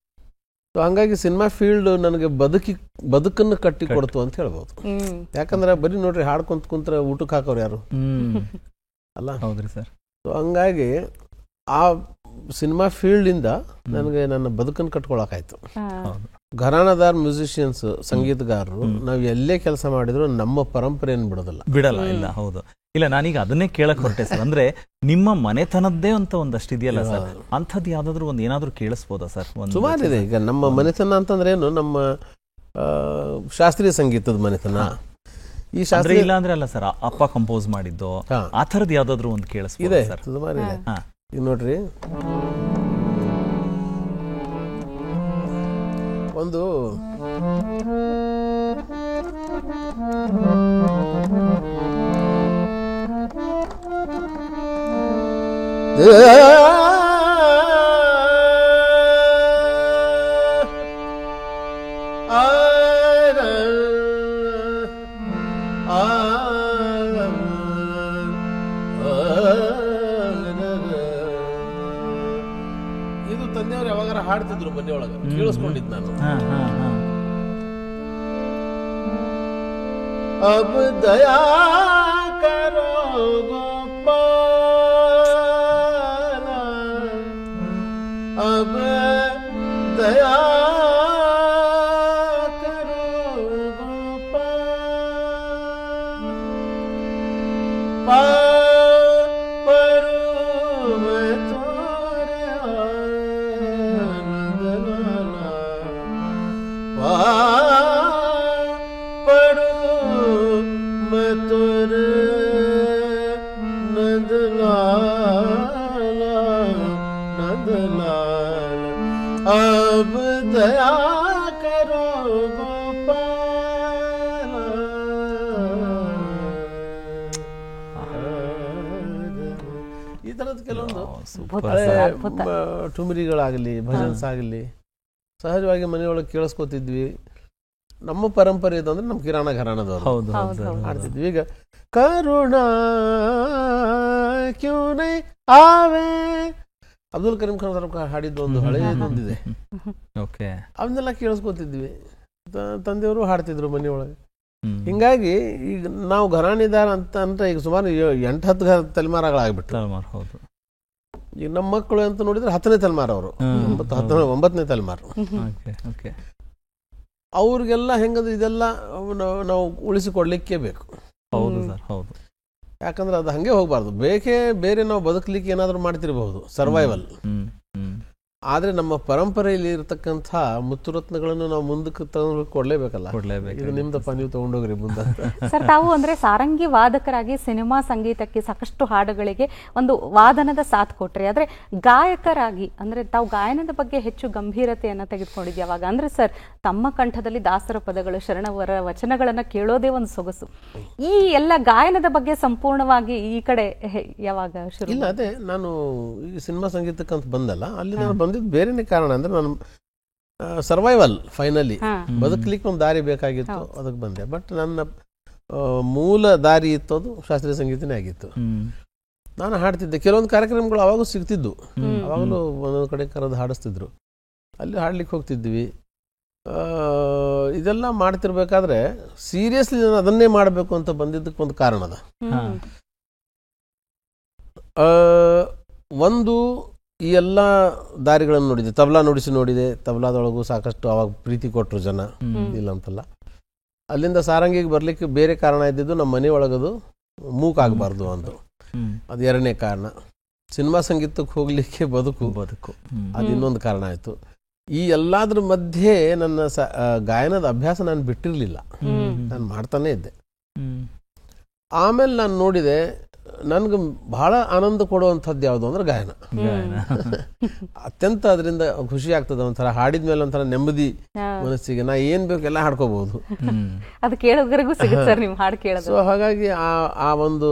ಸೊ ಹಂಗಾಗಿ ಸಿನಿಮಾ ಫೀಲ್ಡ್ ನನಗೆ ಬದುಕನ್ನು ಕಟ್ಟಿ ಕೊಡ್ತು ಅಂತ ಹೇಳ್ಬೋದು. ಯಾಕಂದ್ರೆ ಬರೀ ನೋಡ್ರಿ ಹಾಡ್ಕೊಂತ ಕುಂತ್ರೆ ಊಟಕ್ಕೆ ಹಾಕೋರು ಯಾರು ಅಲ್ಲ. ಹೌದ್ರಿ ಸರ್. ಸೊ ಹಂಗಾಗಿ ಆ ಸಿನಿಮಾ ಫೀಲ್ಡ್ ಇಂದ ನನಗೆ ನನ್ನ ಬದುಕನ್ನು ಕಟ್ಕೊಳಕಾಯ್ತು. ಘರಾಣದಾರ್ ಮ್ಯೂಸಿಷಿಯನ್ಸ್, ಸಂಗೀತಗಾರರು ನಾವು ಎಲ್ಲೇ ಕೆಲಸ ಮಾಡಿದ್ರು ನಮ್ಮ ಪರಂಪರೆಯನ್ನು ಬಿಡಲ್ಲ. ಇಲ್ಲ, ಹೌದು. ಇಲ್ಲ, ನಾನೀಗ ಅದನ್ನೇ ಕೇಳಕ್ ಹೊರಟೆ ಸರ್. ಅಂದ್ರೆ ನಿಮ್ಮ ಮನೆತನದ್ದೇ ಅಂತ ಒಂದಷ್ಟು ಇದೆಯಲ್ಲ ಸರ್, ಅಂಥದ್ದು ಯಾವ್ದಾದ್ರು ಏನಾದ್ರು ಕೇಳಿಸ್ಬೋದಾ ಸರ್? ಸುಮಾರಿದೆ. ಈಗ ನಮ್ಮ ಮನೆತನ ಅಂತಂದ್ರೆ ಏನು, ನಮ್ಮ ಶಾಸ್ತ್ರೀಯ ಸಂಗೀತದ ಮನೆತನ. ಈ ಶಾಸ್ತ್ರೀಯ ಇಲ್ಲ ಅಂದ್ರೆ ಅಲ್ಲ ಸರ್, ಅಪ್ಪ ಕಂಪೋಸ್ ಮಾಡಿದ್ದು ಆ ಥರದ್ದು ಯಾವ್ದಾದ್ರು ಒಂದು ಕೇಳಿಸ್ಬೋದಾ ಸರ್? ಸುಮಾರಿದೆ. ಈಗ ನೋಡ್ರಿ, ಒಂದು ಇದು ತಂದೆಯವರು ಯಾವಾಗಾರ ಹಾಡ್ತಿದ್ರು ಮನೆಯೊಳಗೆ, ಕೇಳಿಸ್ಕೊಂಡಿದ್ದು ನಾನು. अब दया करो गोपाल, अब दया करो गोपाल, परू में तोरे आनंद लाला, अब दया करो गोपाल. ಈ ತರದ್ ಕೆಲವೊಂದು ಟುಮರಿಗಳಾಗಲಿ, ಭಜನ್ಸ್ ಆಗಲಿ ಸಹಜವಾಗಿ ಮನೆಯೊಳಗೆ ಕೇಳಿಸ್ಕೊತಿದ್ವಿ. ನಮ್ಮ ಪರಂಪರೆ ಇದು ಅಂದ್ರೆ ನಮ್ಮ ಕಿರಾಣ ಘರಾಣದವರು ಹಾಡ್ತಿದ್ವಿ. ಈಗ ಕರುಣಾ ಕ್ಯೂ ನೈ ಆವೆ, ಅಬ್ದುಲ್ ಕರೀಂ ಖಾನ್ ಹಾಡಿದ್ದು ಒಂದು ಹಳೆಯದೊಂದಿದೆ, ಅವನ್ನೆಲ್ಲ ಕೇಳಿಸ್ಕೊತಿದ್ವಿ. ತಂದೆಯವರು ಹಾಡ್ತಿದ್ರು ಮನೆಯೊಳಗೆ. ಹಿಂಗಾಗಿ ಈಗ ನಾವು ಘರಾಣಿದಾರ ಅಂತ ಅಂದ್ರೆ ಈಗ ಸುಮಾರು 8-10 ತಲೆಮಾರುಗಳಾಗ್ಬಿಟ್ಟು. ಈಗ ನಮ್ಮ ಮಕ್ಕಳು ಅಂತ ನೋಡಿದ್ರೆ 10ನೇ ತಲೆಮಾರು, ಅವರು 9ನೇ ತಲೆಮಾರು. ಅವ್ರಿಗೆಲ್ಲ ಹೆಂಗಂದ್ರೆ ಇದೆಲ್ಲ ನಾವು ಉಳಿಸಿಕೊಡ್ಲಿಕ್ಕೆ ಬೇಕು. ಯಾಕಂದ್ರೆ ಅದು ಹಂಗೆ ಹೋಗ್ಬಾರ್ದು. ಬೇರೆ ನಾವು ಬದುಕಲಿಕ್ಕೆ ಏನಾದ್ರು ಮಾಡ್ತಿರಬಹುದು, ಸರ್ವೈವಲ್. ಆದ್ರೆ ನಮ್ಮ ಪರಂಪರೆಯಲ್ಲಿ ಇರತಕ್ಕಂಥ ಮುತ್ತುರತ್ನಗಳನ್ನು ನಾವು ಮುಂದಕ್ಕೆ ತಗೊಂಡು ಕೊಡ್ಲೇಬೇಕಲ್ಲ. ಇದು ನಿಮ್ದಪ್ಪ, ನೀವು ತಗೊಂಡೋಗ್ರಿ ಮುಂದೆ. ಸರ್, ತಾವು ಅಂದ್ರೆ ಸಾರಂಗಿ ವಾದಕರಾಗಿ ಸಿನಿಮಾ ಸಂಗೀತಕ್ಕೆ ಸಾಕಷ್ಟು ಹಾಡುಗಳಿಗೆ ಒಂದು ವಾದನದ ಸಾಥ್ ಕೊಟ್ರಿ. ಆದ್ರೆ ಗಾಯಕರಾಗಿ ಅಂದ್ರೆ ತಾವು ಗಾಯನದ ಬಗ್ಗೆ ಹೆಚ್ಚು ಗಂಭೀರತೆಯನ್ನ ತೆಗೆದುಕೊಂಡಿದ್ದೆ ಯಾವಾಗ? ಅಂದ್ರೆ ಸರ್, ತಮ್ಮ ಕಂಠದಲ್ಲಿ ದಾಸರ ಪದಗಳು, ಶರಣವರ ವಚನಗಳನ್ನ ಕೇಳೋದೇ ಒಂದು ಸೊಗಸು. ಈ ಎಲ್ಲ ಗಾಯನದ ಬಗ್ಗೆ ಸಂಪೂರ್ಣವಾಗಿ ಈ ಕಡೆ ಯಾವಾಗ ಶುರು? ಇಲ್ಲ, ಅದೇ ನಾನು ಈ ಸಿನಿಮಾ ಸಂಗೀತಕ್ಕಂತ ಬಂದಲ್ಲ, ಅಲ್ಲಿ ನಾನು ಬಂದಿದ್ದು ಬೇರೆನೇ ಕಾರಣ. ಅಂದ್ರೆ ನಾನು ಸರ್ವೈವಲ್, ಫೈನಲಿ ಬದುಕಲಿಕ್ಕೆ ಒಂದು ದಾರಿ ಬೇಕಾಗಿತ್ತು, ಅದಕ್ಕೆ ಬಂದೆ. ಬಟ್ ನನ್ನ ಮೂಲ ದಾರಿ ಇತ್ತು ಅದು ಶಾಸ್ತ್ರೀಯ ಸಂಗೀತನೇ ಆಗಿತ್ತು. ನಾನು ಹಾಡ್ತಿದ್ದೆ. ಕೆಲವೊಂದು ಕಾರ್ಯಕ್ರಮಗಳು ಅವಾಗೂ ಸಿಗ್ತಿದ್ದು, ಅವಾಗಲೂ ಒಂದೊಂದು ಕಡೆ ಕರೆದು ಹಾಡಿಸ್ತಿದ್ರು, ಅಲ್ಲಿ ಹಾಡ್ಲಿಕ್ಕೆ ಹೋಗ್ತಿದ್ವಿ. ಇದೆಲ್ಲ ಮಾಡ್ತಿರ್ಬೇಕಾದ್ರೆ ಸೀರಿಯಸ್ಲಿ ನಾನು ಅದನ್ನೇ ಮಾಡಬೇಕು ಅಂತ ಬಂದಿದ್ದಕ್ಕೆ ಒಂದು ಕಾರಣ ಅದ. ಒಂದು, ಈ ಎಲ್ಲ ದಾರಿಗಳನ್ನು ನೋಡಿದೆ. ತಬಲಾ ನೋಡಿದೆ. ತಬಲಾದೊಳಗೂ ಸಾಕಷ್ಟು ಅವಾಗ ಪ್ರೀತಿ ಕೊಟ್ಟರು ಜನ, ಇಲ್ಲ ಅಂತಲ್ಲ. ಅಲ್ಲಿಂದ ಸಾರಂಗಿಗೆ ಬರ್ಲಿಕ್ಕೆ ಬೇರೆ ಕಾರಣ ಇದ್ದಿದ್ದು, ನಮ್ಮ ಮನೆಯೊಳಗದು ಮೂಕಾಗಬಾರ್ದು ಅಂತ. ಅದು ಎರಡನೇ ಕಾರಣ. ಸಿನಿಮಾ ಸಂಗೀತಕ್ಕೆ ಹೋಗ್ಲಿಕ್ಕೆ ಬದುಕು, ಅದು ಇನ್ನೊಂದು ಕಾರಣ ಆಯ್ತು. ಈ ಎಲ್ಲಾದ್ರ ಮಧ್ಯೆ ನನ್ನ ಗಾಯನದ ಅಭ್ಯಾಸ ನಾನು ಬಿಟ್ಟಿರ್ಲಿಲ್ಲ, ನಾನು ಮಾಡ್ತಾನೆ ಇದ್ದೆ. ಆಮೇಲೆ ನಾನು ನೋಡಿದೆ, ನನ್ಗೆ ಬಹಳ ಆನಂದ ಕೊಡುವಂಥದ್ದು ಯಾವುದು ಅಂದ್ರೆ ಗಾಯನ. ಅತ್ಯಂತ ಅದರಿಂದ ಖುಷಿ ಆಗ್ತದೆ. ಒಂಥರ ಹಾಡಿದ್ಮೇಲೆ ಒಂಥರ ನೆಮ್ಮದಿ ಮನಸ್ಸಿಗೆ. ನಾ ಏನ್ ಬೇಕು ಎಲ್ಲ ಹಾಡ್ಕೋಬಹುದು. ಸೊ ಹಾಗಾಗಿ ಆ ಒಂದು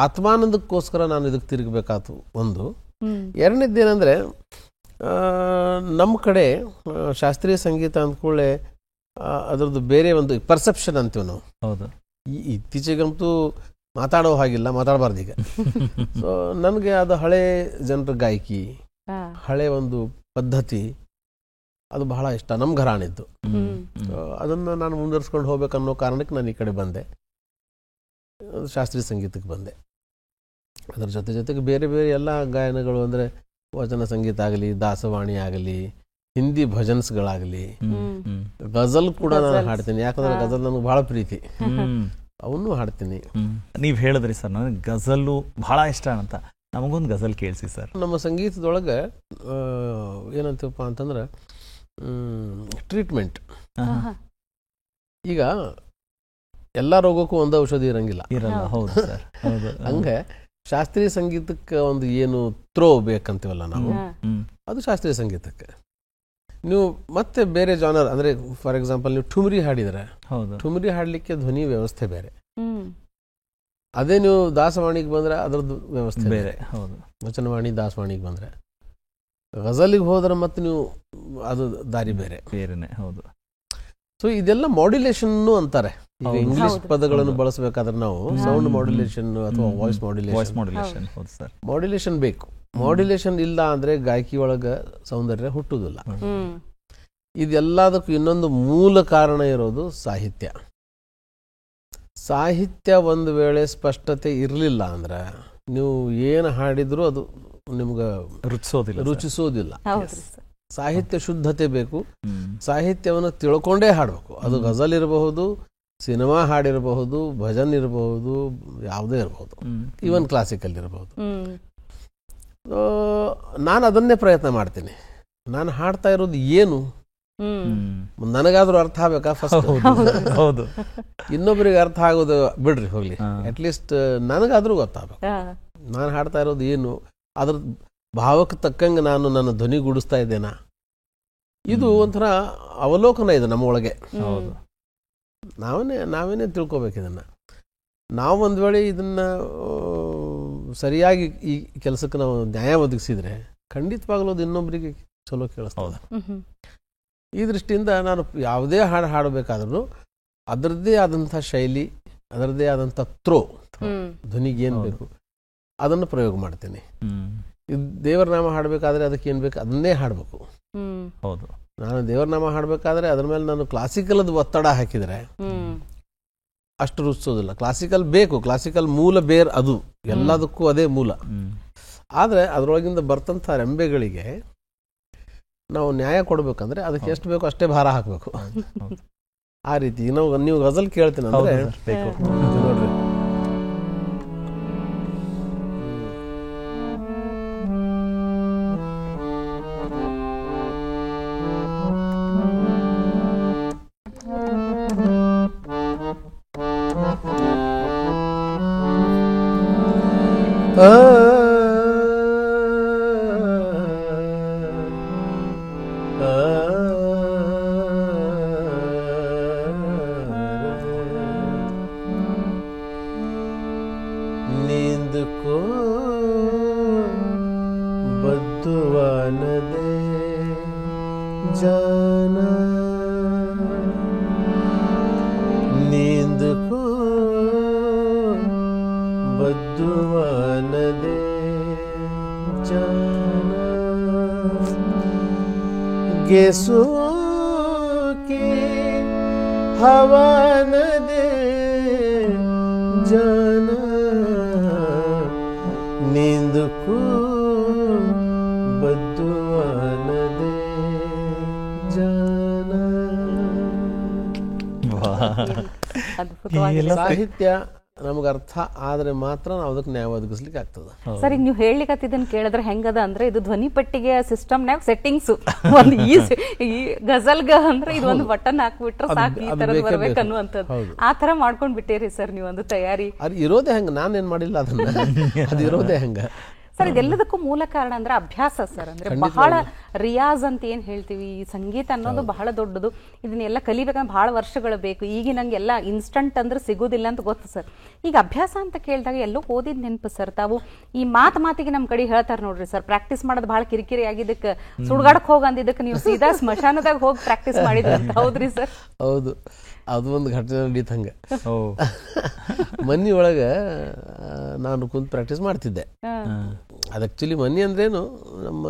ಆತ್ಮಾನಂದಕ್ಕೋಸ್ಕರ ನಾನು ಇದಕ್ಕೆ ತಿರುಗಬೇಕಾಯ್ತು ಒಂದು. ಎರಡನೇದ್ದೇನೆಂದ್ರೆ, ನಮ್ಮ ಕಡೆ ಶಾಸ್ತ್ರೀಯ ಸಂಗೀತ ಅಂದ್ಕೊಳ್ಳೆ ಅದರದ್ದು ಬೇರೆ ಒಂದು ಪರ್ಸೆಪ್ಷನ್ ಅಂತೀವಿ ನಾವು. ಇತ್ತೀಚೆಗಂತೂ ಮಾತಾಡೋ ಹಾಗಿಲ್ಲ, ಮಾತಾಡಬಾರ್ದು ಈಗ. ಸೊ ನನಗೆ ಅದು ಹಳೆ ಜನರ ಗಾಯಕಿ, ಹಳೆ ಒಂದು ಪದ್ಧತಿ, ಅದು ಬಹಳ ಇಷ್ಟ, ನಮ್ಮ ಘರಾಣಿದ್ದು. ಅದನ್ನು ನಾನು ಮುಂದುವರಿಸ್ಕೊಂಡು ಹೋಗ್ಬೇಕನ್ನೋ ಕಾರಣಕ್ಕೆ ನಾನು ಈ ಕಡೆ ಬಂದೆ, ಶಾಸ್ತ್ರೀಯ ಸಂಗೀತಕ್ಕೆ ಬಂದೆ. ಅದರ ಜೊತೆಗೆ ಬೇರೆ ಬೇರೆ ಎಲ್ಲ ಗಾಯನಗಳು, ಅಂದರೆ ವಚನ ಸಂಗೀತ ಆಗಲಿ, ದಾಸವಾಣಿ ಆಗಲಿ, ಹಿಂದಿ ಭಜನ್ಸ್ಗಳಾಗಲಿ, ಗಜಲ್ ಕೂಡ ನಾನು ಹಾಡ್ತೀನಿ. ಯಾಕಂದ್ರೆ ಗಜಲ್ ನನಗೆ ಬಹಳ ಪ್ರೀತಿ, ಅವನ್ನೂ ಹಾಡ್ತೀನಿ. ನೀವು ಹೇಳಿದ್ರಿ ಸರ್ ನನಗೆ ಗಜಲ್ಲು ಬಹಳ ಇಷ್ಟ ಅಂತ. ನಮಗೊಂದು ಗಜಲ್ ಕೇಳಿಸಿ ಸರ್. ನಮ್ಮ ಸಂಗೀತದೊಳಗೆ ಏನಂತೀವಪ್ಪ ಅಂತಂದ್ರೆ ಟ್ರೀಟ್ಮೆಂಟ್. ಈಗ ಎಲ್ಲ ರೋಗಕ್ಕೂ ಒಂದು ಔಷಧಿ ಇರಂಗಿಲ್ಲ. ಹೌದು ಸರ್, ಹೌದು. ಹಂಗೆ ಶಾಸ್ತ್ರೀಯ ಸಂಗೀತಕ್ಕೆ ಒಂದು ಏನು ಥ್ರೋ ಬೇಕಂತೀವಲ್ಲ ನಾವು, ಅದು ಶಾಸ್ತ್ರೀಯ ಸಂಗೀತಕ್ಕೆ. ನೀವು ಮತ್ತೆ ಬೇರೆ ಜಾನರ್, ಅಂದರೆ ಫಾರ್ ಎಕ್ಸಾಂಪಲ್ ನೀವು ಠುಮ್ರಿ ಹಾಡಿದರೆ, ಠುಮ್ರಿ ಹಾಡಲಿಕ್ಕೆ ಧ್ವನಿ ವ್ಯವಸ್ಥೆ ಬೇರೆ. ಅದೇ ನೀವು ದಾಸವಾಣಿಗೆ ಬಂದರೆ ಅದರದ್ದು ವ್ಯವಸ್ಥೆ ಬೇರೆ. ಹೌದು. ವಚನವಾಣಿ, ದಾಸವಾಣಿಗೆ ಬಂದರೆ. ಗಜಲಿಗೆ ಹೋದ್ರೆ ಮತ್ತೆ ನೀವು ಅದು ದಾರಿ ಬೇರೆ ಬೇರೆನೆ. ಹೌದು. ಸೊ ಇದೆಲ್ಲ ಮಾಡ್ಯುಲೇಷನ್ ಅಂತಾರೆ. ಈಗ ಇಂಗ್ಲಿಷ್ ಪದಗಳನ್ನು ಬಳಸಬೇಕಾದ್ರೆ ನಾವು ಸೌಂಡ್ ಮಾಡ್ಯುಲೇಷನ್ ಅಥವಾ ವಾಯ್ಸ್ ಮಾಡ್ಯುಲೇಷನ್, ಮಾಡ್ಯುಲೇಷನ್ ಬೇಕು. ಮಾಡ್ಯುಲೇಷನ್ ಇಲ್ಲ ಅಂದ್ರೆ ಗಾಯಕಿ ಒಳಗ ಸೌಂದರ್ಯ ಹುಟ್ಟುವುದಿಲ್ಲ. ಇದೆಲ್ಲದಕ್ಕೂ ಇನ್ನೊಂದು ಮೂಲ ಕಾರಣ ಇರೋದು ಸಾಹಿತ್ಯ. ಸಾಹಿತ್ಯ ಒಂದು ವೇಳೆ ಸ್ಪಷ್ಟತೆ ಇರಲಿಲ್ಲ ಅಂದ್ರೆ ನೀವು ಏನು ಹಾಡಿದ್ರು ಅದು ನಿಮ್ಗೆ ರುಚಿಸೋದಿಲ್ಲ. ಸಾಹಿತ್ಯ ಶುದ್ಧತೆ ಬೇಕು. ಸಾಹಿತ್ಯವನ್ನು ತಿಳ್ಕೊಂಡೇ ಹಾಡಬೇಕು. ಅದು ಗಜಲ್ ಇರಬಹುದು, ಸಿನಿಮಾ ಹಾಡಿರಬಹುದು, ಭಜನ್ ಇರಬಹುದು, ಯಾವುದೇ ಇರಬಹುದು, ಈವನ್ ಕ್ಲಾಸಿಕಲ್ ಇರಬಹುದು. ನಾನು ಅದನ್ನೇ ಪ್ರಯತ್ನ ಮಾಡ್ತೀನಿ. ನಾನು ಹಾಡ್ತಾ ಇರೋದು ಏನು ನನಗಾದ್ರೂ ಅರ್ಥ ಆಗ್ಬೇಕಾ ಫಸ್ಟ್. ಹೌದು. ಇನ್ನೊಬ್ಬರಿಗೆ ಅರ್ಥ ಆಗೋದು ಬಿಡ್ರಿ ಹೋಗ್ಲಿ, ಅಟ್ಲೀಸ್ಟ್ ನನಗಾದ್ರೂ ಗೊತ್ತಾಗಬೇಕು ನಾನು ಹಾಡ್ತಾ ಇರೋದು ಏನು, ಅದ್ರ ಭಾವಕ್ಕೆ ತಕ್ಕಂಗೆ ನಾನು ನನ್ನ ಧ್ವನಿಗೂಡಿಸ್ತಾ ಇದ್ದೇನಾ. ಇದು ಒಂಥರ ಅವಲೋಕನ ಇದೆ ನಮ್ಮ ಒಳಗೆ. ನಾವೇನೇ ತಿಳ್ಕೊಬೇಕು ಇದನ್ನ. ನಾವು ಒಂದು ವೇಳೆ ಇದನ್ನ ಸರಿಯಾಗಿ ಈ ಕೆಲಸಕ್ಕೆ ನಾವು ನ್ಯಾಯ ಒದಗಿಸಿದ್ರೆ ಖಂಡಿತವಾಗ್ಲೂ ಅದು ಇನ್ನೊಬ್ಬರಿಗೆ ಚಲೋ ಕೇಳಿಸ್ತದೆ. ಈ ದೃಷ್ಟಿಯಿಂದ ನಾನು ಯಾವುದೇ ಹಾಡು ಹಾಡಬೇಕಾದ್ರೂ ಅದರದ್ದೇ ಆದಂಥ ಶೈಲಿ, ಅದರದ್ದೇ ಆದಂಥ ಥ್ರೋ, ಧ್ವನಿಗೆ ಏನು ಬೇಕು ಅದನ್ನು ಪ್ರಯೋಗ ಮಾಡ್ತೇನೆ. ದೇವರ ನಾಮ ಹಾಡಬೇಕಾದ್ರೆ ಅದಕ್ಕೆ ಏನು ಬೇಕು ಅದನ್ನೇ ಹಾಡಬೇಕು. ಹೌದು. ನಾನು ದೇವರ ನಾಮ ಹಾಡಬೇಕಾದ್ರೆ ಅದ್ರ ಮೇಲೆ ನಾನು ಕ್ಲಾಸಿಕಲ್ದು ಒತ್ತಡ ಹಾಕಿದರೆ ಅಷ್ಟು ರುಚಿಸೋದಿಲ್ಲ. ಕ್ಲಾಸಿಕಲ್ ಬೇಕು, ಕ್ಲಾಸಿಕಲ್ ಮೂಲ ಬೇರೆ, ಅದು ಎಲ್ಲದಕ್ಕೂ ಅದೇ ಮೂಲ. ಆದರೆ ಅದರೊಳಗಿಂದ ಬರ್ತಂಥ ರೆಂಬೆಗಳಿಗೆ ನಾವು ನ್ಯಾಯ ಕೊಡ್ಬೇಕಂದ್ರೆ ಅದಕ್ಕೆ ಎಷ್ಟು ಬೇಕೋ ಅಷ್ಟೇ ಭಾರ ಹಾಕಬೇಕು. ಆ ರೀತಿ ನೀವು ಗಜಲ್ ಕೇಳ್ತೀನಿ ಅಂದ್ರೆ ನೋಡ್ರಿ, नींद को बद्दुआ न दे जाना, नींद को बद्दुआ न दे जाना, गेसुओं की हवा न दे जाना, नींद को बद्दुआ न दे जाना. ಸಾಹಿತ್ಯ ನಮ್ಗೆ ಅರ್ಥ ಆದ್ರೆ ಮಾತ್ರ ನಾವು ಅದಕ್ಕೆ ನ್ಯಾಯ ಒದಗಿಸ್ಲಿಕ್ಕೆ ಆಗ್ತದ. ಸರ್, ಈಗ ನೀವು ಹೇಳಲಿಕ್ಕತ್ತಿದ್ದನ್ನು ಕೇಳಿದ್ರೆ ಹೆಂಗದ ಅಂದ್ರೆ ಇದು ಧ್ವನಿ ಪೆಟ್ಟಿಗೆ ಸಿಸ್ಟಮ್ನಾಗ ಸೆಟ್ಟಿಂಗ್ಸ್ ಒಂದು ಈ ಗಜಲ್ಗ ಅಂದ್ರೆ ಇದು ಒಂದು ಬಟನ್ ಹಾಕ್ಬಿಟ್ರೆ ಸಾಕು, ಈ ತರ ಬರ್ಬೇಕು ಅನ್ನುವಂಥದ್ದು. ಆ ತರ ಮಾಡ್ಕೊಂಡ್ ಬಿಟ್ಟೇರಿ ಸರ್ ನೀವು ಒಂದು ತಯಾರಿ. ಅದು ಇರೋದೇ ಹಂಗ, ನಾನೇನ್ ಮಾಡಿಲ್ಲ ಅದನ್ನ, ಅದು ಇರೋದೇ ಹಂಗ. ಸರ್, ಇದೆಲ್ಲದಕ್ಕೂ ಮೂಲ ಕಾರಣ ಅಂದ್ರೆ ಅಭ್ಯಾಸ ಸರ್. ಅಂದ್ರೆ ಬಹಳ ರಿಯಾಜ್ ಅಂತ ಏನ್ ಹೇಳ್ತೀವಿ, ಈ ಸಂಗೀತ ಅನ್ನೋದು ಬಹಳ ದೊಡ್ಡದು. ಇದನ್ನೆಲ್ಲ ಕಲಿಬೇಕಂದ್ರೆ ಬಹಳ ವರ್ಷಗಳು ಬೇಕು. ಈಗ ನಂಗೆಲ್ಲ ಇನ್ಸ್ಟಂಟ್ ಅಂದ್ರೆ ಸಿಗೋದಿಲ್ಲ ಅಂತ ಗೊತ್ತು ಸರ್. ಈಗ ಅಭ್ಯಾಸ ಅಂತ ಕೇಳಿದಾಗ ಎಲ್ಲೋ ಓದಿದ್ ನೆನಪು ಸರ್. ತಾವು ಈ ಮಾತಿಗೆ ನಮ್ ಕಡೆ ಹೇಳ್ತಾರ ನೋಡ್ರಿ ಸರ್, ಪ್ರಾಕ್ಟೀಸ್ ಮಾಡೋದು ಬಹಳ ಕಿರಿಕಿರಿ ಆಗಿದ್ದಕ್ಕೆ ಸುಡ್ಗಾಡಕ್ ಹೋಗಿ ಅಂದಿದ್ದಕ್ಕೆ ನೀವು ಸೀದಾ ಸ್ಮಶಾನದಾಗ ಹೋಗಿ ಪ್ರಾಕ್ಟೀಸ್ ಮಾಡಿದ್ರಿ ಅಂತ. ಹೌದ್ರಿ ಸರ್? ಹೌದು, ಅದು ಒಂದು ಘಟನೆ ನಡೀತ ಹಂಗ. ಮನಿ ಒಳಗ ನಾನು ಕುಂತ್ ಪ್ರಾಕ್ಟೀಸ್ ಮಾಡ್ತಿದ್ದೆ. ಅದು ಆಕ್ಚುಲಿ ಮನಿ ಅಂದ್ರೇನು, ನಮ್ಮ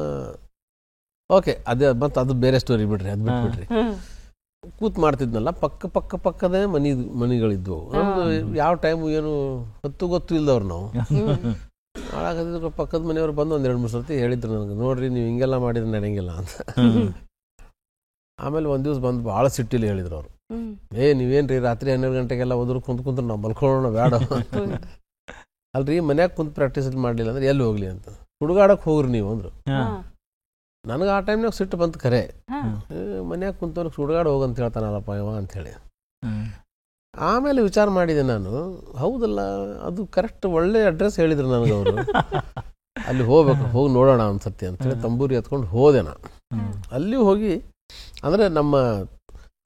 ಓಕೆ ಅದೇ ಮತ್ತೆ ಅದು ಬೇರೆ ಸ್ಟೋರಿ ಬಿಡ್ರಿ, ಅದು ಬಿಟ್ಬಿಡ್ರಿ. ಕೂತ್ ಮಾಡ್ತಿದ್ನಲ್ಲ, ಪಕ್ಕದೇ ಮನಿಗಳಿದ್ವು. ನಮ್ದು ಯಾವ ಟೈಮು ಏನು ಗೊತ್ತು ಇಲ್ದವ್ರು ನಾವು. ಹಾಳಾಗದಿದ್ರು ಪಕ್ಕದ ಮನೆಯವ್ರು ಬಂದು 1-2-3 ಸರ್ತಿ ಹೇಳಿದ್ರು ನನಗೆ, ನೋಡ್ರಿ ನೀವು ಹಿಂಗೆಲ್ಲ ಮಾಡಿದ್ರೆ ನಡೆಯಂಗಿಲ್ಲ ಅಂತ. ಆಮೇಲೆ ಒಂದ್ ದಿವ್ಸ ಬಂದು ಭಾಳ ಸಿಟ್ಟಿಲಿ ಹೇಳಿದ್ರು ಅವರು, ನೀವೇನ್ರಿ ರಾತ್ರಿ 12 ಗಂಟೆಗೆಲ್ಲ ಹೋದ್ರು ಕುಂತ್ರು ನಾವು ಮಲ್ಕೊಳ್ಳೋಣ ಬೇಡ. ಅಲ್ರಿ ಮನ್ಯಾಗ ಕುಂತ್ ಪ್ರಾಕ್ಟೀಸ್ ಮಾಡ್ಲಿಲ್ಲ ಅಂದ್ರೆ ಎಲ್ಲಿ ಹೋಗ್ಲಿ ಅಂತ, ಹುಡುಗಾಡಕ್ ಹೋಗ್ರಿ ನೀವು ಅಂದ್ರು. ನನಗೆ ಆ ಟೈಮ್ನಾಗ ಸಿಟ್ಟು ಬಂತು ಖರೆ, ಮನ್ಯಾಗ ಕುಂತವ್ರಿಗೆ ಸುಡುಗಾಡು ಹೋಗಂತ ಹೇಳ್ತಾನಲ್ಲಪ್ಪ ಇವ ಅಂಥೇಳಿ. ಆಮೇಲೆ ವಿಚಾರ ಮಾಡಿದೆ ನಾನು, ಹೌದಲ್ಲ ಅದು ಕರೆಕ್ಟ್ ಒಳ್ಳೆ ಅಡ್ರೆಸ್ ಹೇಳಿದ್ರು ನನಗೆ ಅವರು. ಅಲ್ಲಿ ಹೋಗ್ಬೇಕು, ಹೋಗಿ ನೋಡೋಣ ಅನ್ಸತ್ತೆ ಅಂತೇಳಿ ತಂಬೂರಿ ಎತ್ಕೊಂಡು ಹೋದೆ ನಾನು. ಅಲ್ಲಿ ಹೋಗಿ ಅಂದರೆ ನಮ್ಮ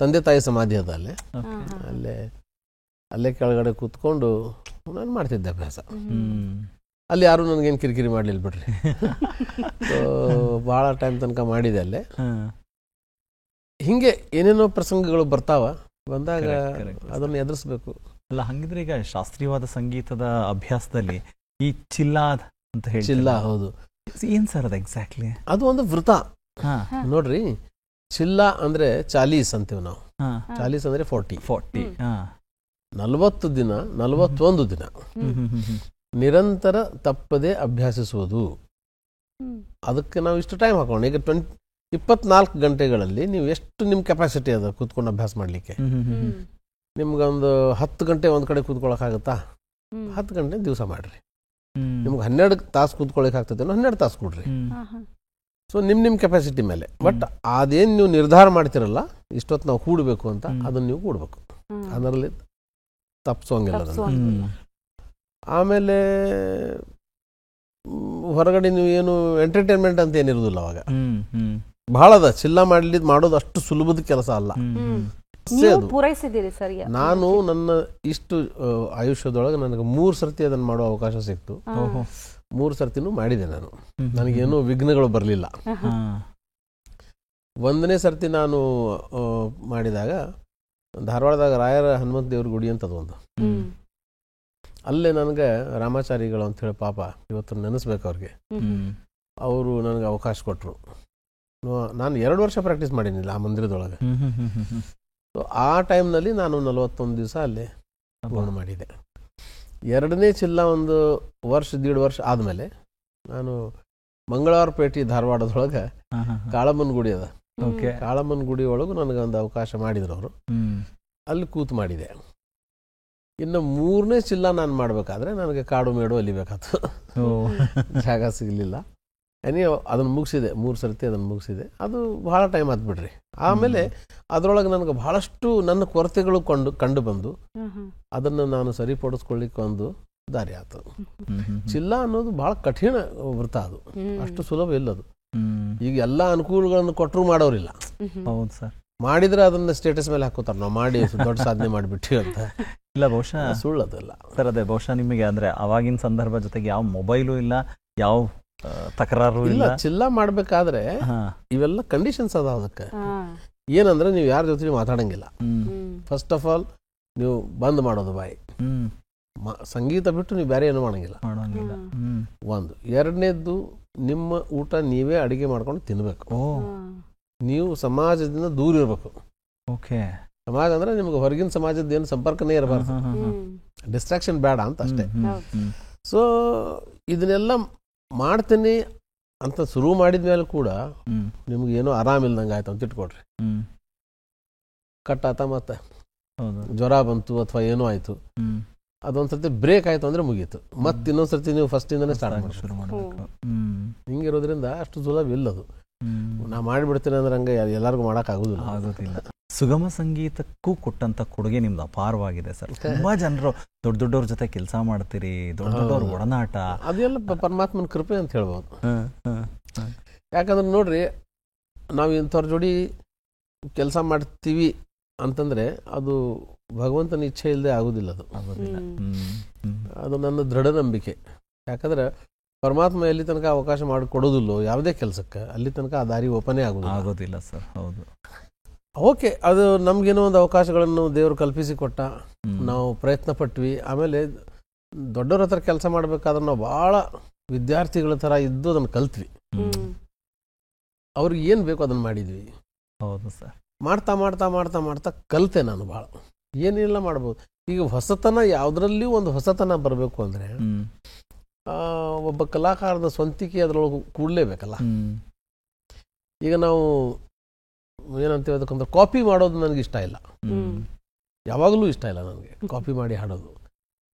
ತಂದೆ ತಾಯಿ ಸಮಾಧಿ ಅದ ಅಲ್ಲೇ ಕೆಳಗಡೆ ಕೂತ್ಕೊಂಡು ನಾನು ಮಾಡ್ತಿದ್ದೆ ಅಭ್ಯಾಸ. ಅಲ್ಲಿ ಯಾರು ನನಗೇನು ಕಿರಿಕಿರಿ ಮಾಡಲಿಲ್ಲ ಬಿಡ್ರಿ. ಭಾಳ ಟೈಮ್ ತನಕ ಮಾಡಿದೆ ಅಲ್ಲೇ. ಹಿಂಗೆ ಏನೇನೋ ಪ್ರಸಂಗಗಳು ಬಂದಾಗ ಅದನ್ನು ಎದುರಿಸ್ಬೇಕು. ಅಲ್ಲ ಹಂಗಿದ್ರೆ ಈಗ ಶಾಸ್ತ್ರೀಯವಾದ ಸಂಗೀತದ ಅಭ್ಯಾಸದಲ್ಲಿ ಈ ಚಿಲ್ಲಾದ್ ಅಂತ ಹೇಳಿ, ಚಿಲ್ಲ, ಹೌದು, ಏನ್ ಸರ್ ಅದು ಎಕ್ಸಾಕ್ಟ್ಲಿ? ಅದು ಒಂದು ವೃತ ನೋಡ್ರಿ. ಚಿಲ್ಲ ಅಂದ್ರೆ 40 ಅಂತೀವಿ ನಾವು. 40 ಅಂದ್ರೆ 40. 40 ದಿನ 41 ದಿನ ನಿರಂತರ ತಪ್ಪದೆ ಅಭ್ಯಾಸಿಸುವುದು. ಅದಕ್ಕೆ ನಾವು ಇಷ್ಟು ಟೈಮ್ ಹಾಕೋಣ. ಈಗ 24 ಗಂಟೆಗಳಲ್ಲಿ ನೀವು ಎಷ್ಟು ನಿಮ್ಮ ಕೆಪಾಸಿಟಿ ಅದ ಕೂತ್ಕೊಂಡು ಅಭ್ಯಾಸ ಮಾಡ್ಲಿಕ್ಕೆ. ನಿಮ್ಗೊಂದು 10 ಗಂಟೆ ಒಂದ್ ಕಡೆ ಕೂತ್ಕೊಳಕ್ಕಾಗತ್ತಾ? 10 ಗಂಟೆ ದಿವಸ ಮಾಡ್ರಿ. ನಿಮ್ಗೆ 12 ತಾಸು ಕೂತ್ಕೊಳಕ್ ಆಗ್ತದೆ, 12 ತಾಸು ಕೊಡ್ರಿ. ಸೊ ನಿಮ್ಮ ಕೆಪಾಸಿಟಿ ಮೇಲೆ. ಬಟ್ ಅದೇನು ನೀವು ನಿರ್ಧಾರ ಮಾಡ್ತಿರಲ್ಲ ಇಷ್ಟೊತ್ತು ನಾವು ಕೂಡಬೇಕು ಅಂತ, ಅದನ್ನ ನೀವು ಕೂಡ್ಬೇಕು. ಅದರಲ್ಲಿ ತಪ್ಪಿಸೋಂಗಿಲ್ಲ. ಆಮೇಲೆ ಹೊರಗಡೆ ನೀವು ಏನು ಎಂಟರ್ಟೈನ್ಮೆಂಟ್ ಅಂತ ಏನಿರುವುದಿಲ್ಲ ಅವಾಗ. ಬಹಳ ಅದ ಚಿಲ್ಲ ಮಾಡೋದು ಅಷ್ಟು ಸುಲಭದ ಕೆಲಸ ಅಲ್ಲ. ನಾನು ನನ್ನ ಇಷ್ಟು ಆಯುಷ್ಯದೊಳಗೆ ನನಗೆ 3 ಸರ್ತಿ ಅದನ್ನ ಮಾಡೋ ಅವಕಾಶ ಸಿಕ್ತು. 3 ಸರ್ತಿನೂ ಮಾಡಿದೆ ನಾನು. ನನಗೇನು ವಿಘ್ನಗಳು ಬರಲಿಲ್ಲ. 1ನೇ ಸರ್ತಿ ನಾನು ಮಾಡಿದಾಗ ಧಾರವಾಡದಾಗ ರಾಯರ ಹನುಮಂತ ದೇವ್ರ ಗುಡಿ ಅಂತದ ಒಂದು, ಅಲ್ಲೇ ನನಗೆ ರಾಮಾಚಾರಿಗಳು ಅಂತ ಹೇಳಿ ಪಾಪ ಇವತ್ತು ನೆನೆಸ್ಬೇಕು ಅವ್ರಿಗೆ. ಅವರು ನನಗೆ ಅವಕಾಶ ಕೊಟ್ಟರು. ನಾನು 2 ವರ್ಷ ಪ್ರಾಕ್ಟೀಸ್ ಮಾಡೀನಿಲ್ಲ ಆ ಮಂದಿರದೊಳಗೆ. ಸೊ ಆ ಟೈಮ್ನಲ್ಲಿ ನಾನು 41 ದಿವಸ ಅಲ್ಲೇ ಪೂರ್ಣ ಮಾಡಿದೆ. 2ನೇ ಚಿಲ್ಲ 1 ವರ್ಷ 1.5 ವರ್ಷ ಆದಮೇಲೆ ನಾನು ಮಂಗಳವಾರಪೇಟೆ ಧಾರವಾಡದೊಳಗೆ ಕಾಳಮ್ಮನ ಗುಡಿ ಅದ. ಕಾಳಮ್ಮನ ಗುಡಿ ಒಳಗೂ ನನಗೊಂದು ಅವಕಾಶ ಮಾಡಿದ್ರು ಅವರು. ಅಲ್ಲಿ ಕೂತು ಮಾಡಿದೆ. ಇನ್ನು 3ನೇ ಚಿಲ್ಲ ನಾನು ಮಾಡಬೇಕಾದ್ರೆ ನನಗೆ ಕಾಡು ಮೇಡು ಅಲಿಬೇಕಾಯ್ತು. ಜಾಗ ಸಿಗಲಿಲ್ಲ. ಅದನ್ನು ಮುಗಿಸಿದೆ. 3 ಸರ್ತಿ ಅದನ್ನು ಮುಗಿಸಿದೆ. ಅದು ಬಹಳ ಟೈಮ್ ಆದ್ಬಿಡ್ರಿ. ಆಮೇಲೆ ಅದರೊಳಗೆ ನನಗೆ ಬಹಳಷ್ಟು ನನ್ನ ಕೊರತೆಗಳು ಕಂಡು ಬಂದು ಅದನ್ನು ನಾನು ಸರಿಪಡಿಸ್ಕೊಳ್ಳಿಕ್ಕೆ ಒಂದು ದಾರಿ ಆಯ್ತು. ಚಿಲ್ಲ ಅನ್ನೋದು ಬಹಳ ಕಠಿಣ ವೃತ್ತ. ಅದು ಅಷ್ಟು ಸುಲಭ ಇಲ್ಲ. ಅದು ಈಗ ಎಲ್ಲ ಅನುಕೂಲಗಳನ್ನು ಕೊಟ್ಟರು ಮಾಡೋರಿಲ್ಲ. ಹೌದು ಸರ್. ಮಾಡಿದ್ರೆ ಅದನ್ನ ಸ್ಟೇಟಸ್ ಮೇಲೆ ಹಾಕೋತಾರೆ, ನಾವು ಮಾಡಿ ದೊಡ್ಡ ಸಾಧನೆ ಮಾಡಿಬಿಟ್ಟಿ ಅಂತ. ಇಲ್ಲ, ಬಹುಶಃ ಸುಳ್ಳದಲ್ಲ ಸರ್. ಅದೇ ಬಹುಶಃ ನಿಮಗೆ ಅಂದ್ರೆ ಅವಾಗಿನ ಸಂದರ್ಭ ಜೊತೆಗೆ ಯಾವ ಮೊಬೈಲು ಇಲ್ಲ, ಯಾವ ತಕರಾರು ಇಲ್ಲ. ಚಿಲ್ಲ ಮಾಡ್ಬೇಕಾದ್ರೆ ಇವೆಲ್ಲ ಕಂಡೀಷನ್ಸ್ ಅದ. ಅದಕ್ಕೆ ಏನಂದ್ರೆ ನೀವು ಯಾರ ಜೊತೆ ಮಾತಾಡಂಗಿಲ್ಲ. ಫಸ್ಟ್ ಆಫ್ ಆಲ್ ನೀವು ಬಂದ್ ಮಾಡೋದು ಬಾಯಿ. ಸಂಗೀತ ಬಿಟ್ಟು ನೀವು ಬೇರೆ ಏನು ಮಾಡಂಗಿಲ್ಲ. ಒಂದು. 2ನೇದ್ದು, ನಿಮ್ಮ ಊಟ ನೀವೇ ಅಡಿಗೆ ಮಾಡ್ಕೊಂಡು ತಿನ್ಬೇಕು. ನೀವು ಸಮಾಜದಿಂದ ದೂರ ಇರ್ಬೇಕು. ಸಮಾಜ ಅಂದ್ರೆ ನಿಮ್ಗೆ ಹೊರಗಿನ ಸಮಾಜದ ಏನು ಸಂಪರ್ಕನೇ ಇರಬಾರ್ದು. ಡಿಸ್ಟ್ರಾಕ್ಷನ್ ಬೇಡ ಅಂತ ಅಷ್ಟೇ. ಸೊ ಇದನ್ನೆಲ್ಲ ಮಾಡ್ತೀನಿ ಅಂತ ಶುರು ಮಾಡಿದ್ಮೇಲೆ ಕೂಡ ನಿಮ್ಗೆ ಏನೋ ಆರಾಮಿಲ್ದಂಗೆ ಆಯ್ತು ಅಂತ ಇಟ್ಕೊಡ್ರಿ. ಕಟ್ಟಾತ ಮತ್ತೆ ಜ್ವರ ಬಂತು ಅಥವಾ ಏನೋ ಆಯ್ತು, ಅದೊಂದ್ಸರ್ತಿ ಬ್ರೇಕ್ ಆಯ್ತು ಅಂದ್ರೆ ಮುಗೀತು. ಮತ್ತೆ ಇನ್ನೊಂದ್ಸರ್ತಿ ನೀವು ಫಸ್ಟ್ ಇಂದಾನೆ ಸ್ಟಾರ್ಟ್ ಶುರು ಮಾಡಬೇಕು. ಹಿಂಗಿರೋದ್ರಿಂದ ಅಷ್ಟು ಸುಲಭ ಇಲ್ಲದು. ನಾ ಮಾಡಿಬಿಡ್ತೀನಿ ಅಂದ್ರೆ ಹಂಗೆ ಎಲ್ಲರಿಗೂ ಮಾಡಕ್ ಆಗೋದಿಲ್ಲ. ಸುಗಮ ಸಂಗೀತಕ್ಕೂ ಕೊಟ್ಟಂತ ಕೊಡುಗೆ ನಿಮ್ದು ಅಪಾರವಾಗಿದೆ ಸರ್. ತುಂಬಾ ಜನರು ದೊಡ್ಡವ್ರ ಜೊತೆ ಕೆಲಸ ಮಾಡ್ತೀರಿ, ದೊಡ್ಡವ್ರ ಒಡನಾಟ, ಅದೆಲ್ಲ ಪರಮಾತ್ಮನ ಕೃಪೆ ಅಂತ ಹೇಳ್ಬೋದು. ಯಾಕಂದ್ರೆ ನೋಡ್ರಿ, ನಾವು ಇಂಥವ್ರ ಜೋಡಿ ಕೆಲಸ ಮಾಡ್ತೀವಿ ಅಂತಂದ್ರೆ ಅದು ಭಗವಂತನ ಇಚ್ಛೆ ಇಲ್ಲದೆ ಆಗುದಿಲ್ಲ. ಅದು ನನ್ನ ದೃಢ ನಂಬಿಕೆ. ಯಾಕಂದ್ರೆ ಪರಮಾತ್ಮ ಎಲ್ಲಿ ತನಕ ಅವಕಾಶ ಮಾಡಿಕೊಡೋದಿಲ್ಲೋ ಯಾವುದೇ ಕೆಲಸಕ್ಕೆ, ಅಲ್ಲಿ ತನಕ ಆ ದಾರಿ ಓಪನೇ ಆಗೋದಿಲ್ಲ ಸರ್. ಹೌದು. ಓಕೆ, ಅದು ನಮ್ಗೇನೋ ಒಂದು ಅವಕಾಶಗಳನ್ನು ದೇವರು ಕಲ್ಪಿಸಿ ಕೊಟ್ಟ, ನಾವು ಪ್ರಯತ್ನ ಪಟ್ವಿ. ಆಮೇಲೆ ದೊಡ್ಡವ್ರ ಹತ್ರ ಕೆಲಸ ಮಾಡ್ಬೇಕಾದ್ರೆ ನಾವು ಬಹಳ ವಿದ್ಯಾರ್ಥಿಗಳ ತರ ಇದ್ದು ಅದನ್ನು ಕಲ್ತ್ವಿ. ಅವ್ರಿಗೆ ಏನು ಬೇಕೋ ಅದನ್ನು ಮಾಡಿದ್ವಿ. ಹೌದು ಸರ್. ಮಾಡ್ತಾ ಮಾಡ್ತಾ ಮಾಡ್ತಾ ಮಾಡ್ತಾ ಕಲಿತೆ ನಾನು ಭಾಳ. ಏನೆಲ್ಲ ಮಾಡ್ಬೋದು. ಈಗ ಹೊಸತನ ಯಾವುದರಲ್ಲಿಯೂ ಒಂದು ಹೊಸತನ ಬರಬೇಕು ಅಂದರೆ ಒಬ್ಬ ಕಲಾಕಾರದ ಸ್ವಂತಿಕೆ ಅದರೊಳಗೆ ಕೂಡಲೇಬೇಕಲ್ಲ. ಈಗ ನಾವು ಏನಂತ ಅದಕ್ಕಂದ್ರೆ ಕಾಪಿ ಮಾಡೋದು ನನಗೆ ಇಷ್ಟ ಇಲ್ಲ, ಯಾವಾಗಲೂ ಇಷ್ಟ ಇಲ್ಲ ನನಗೆ ಕಾಪಿ ಮಾಡಿ ಹಾಡೋದು.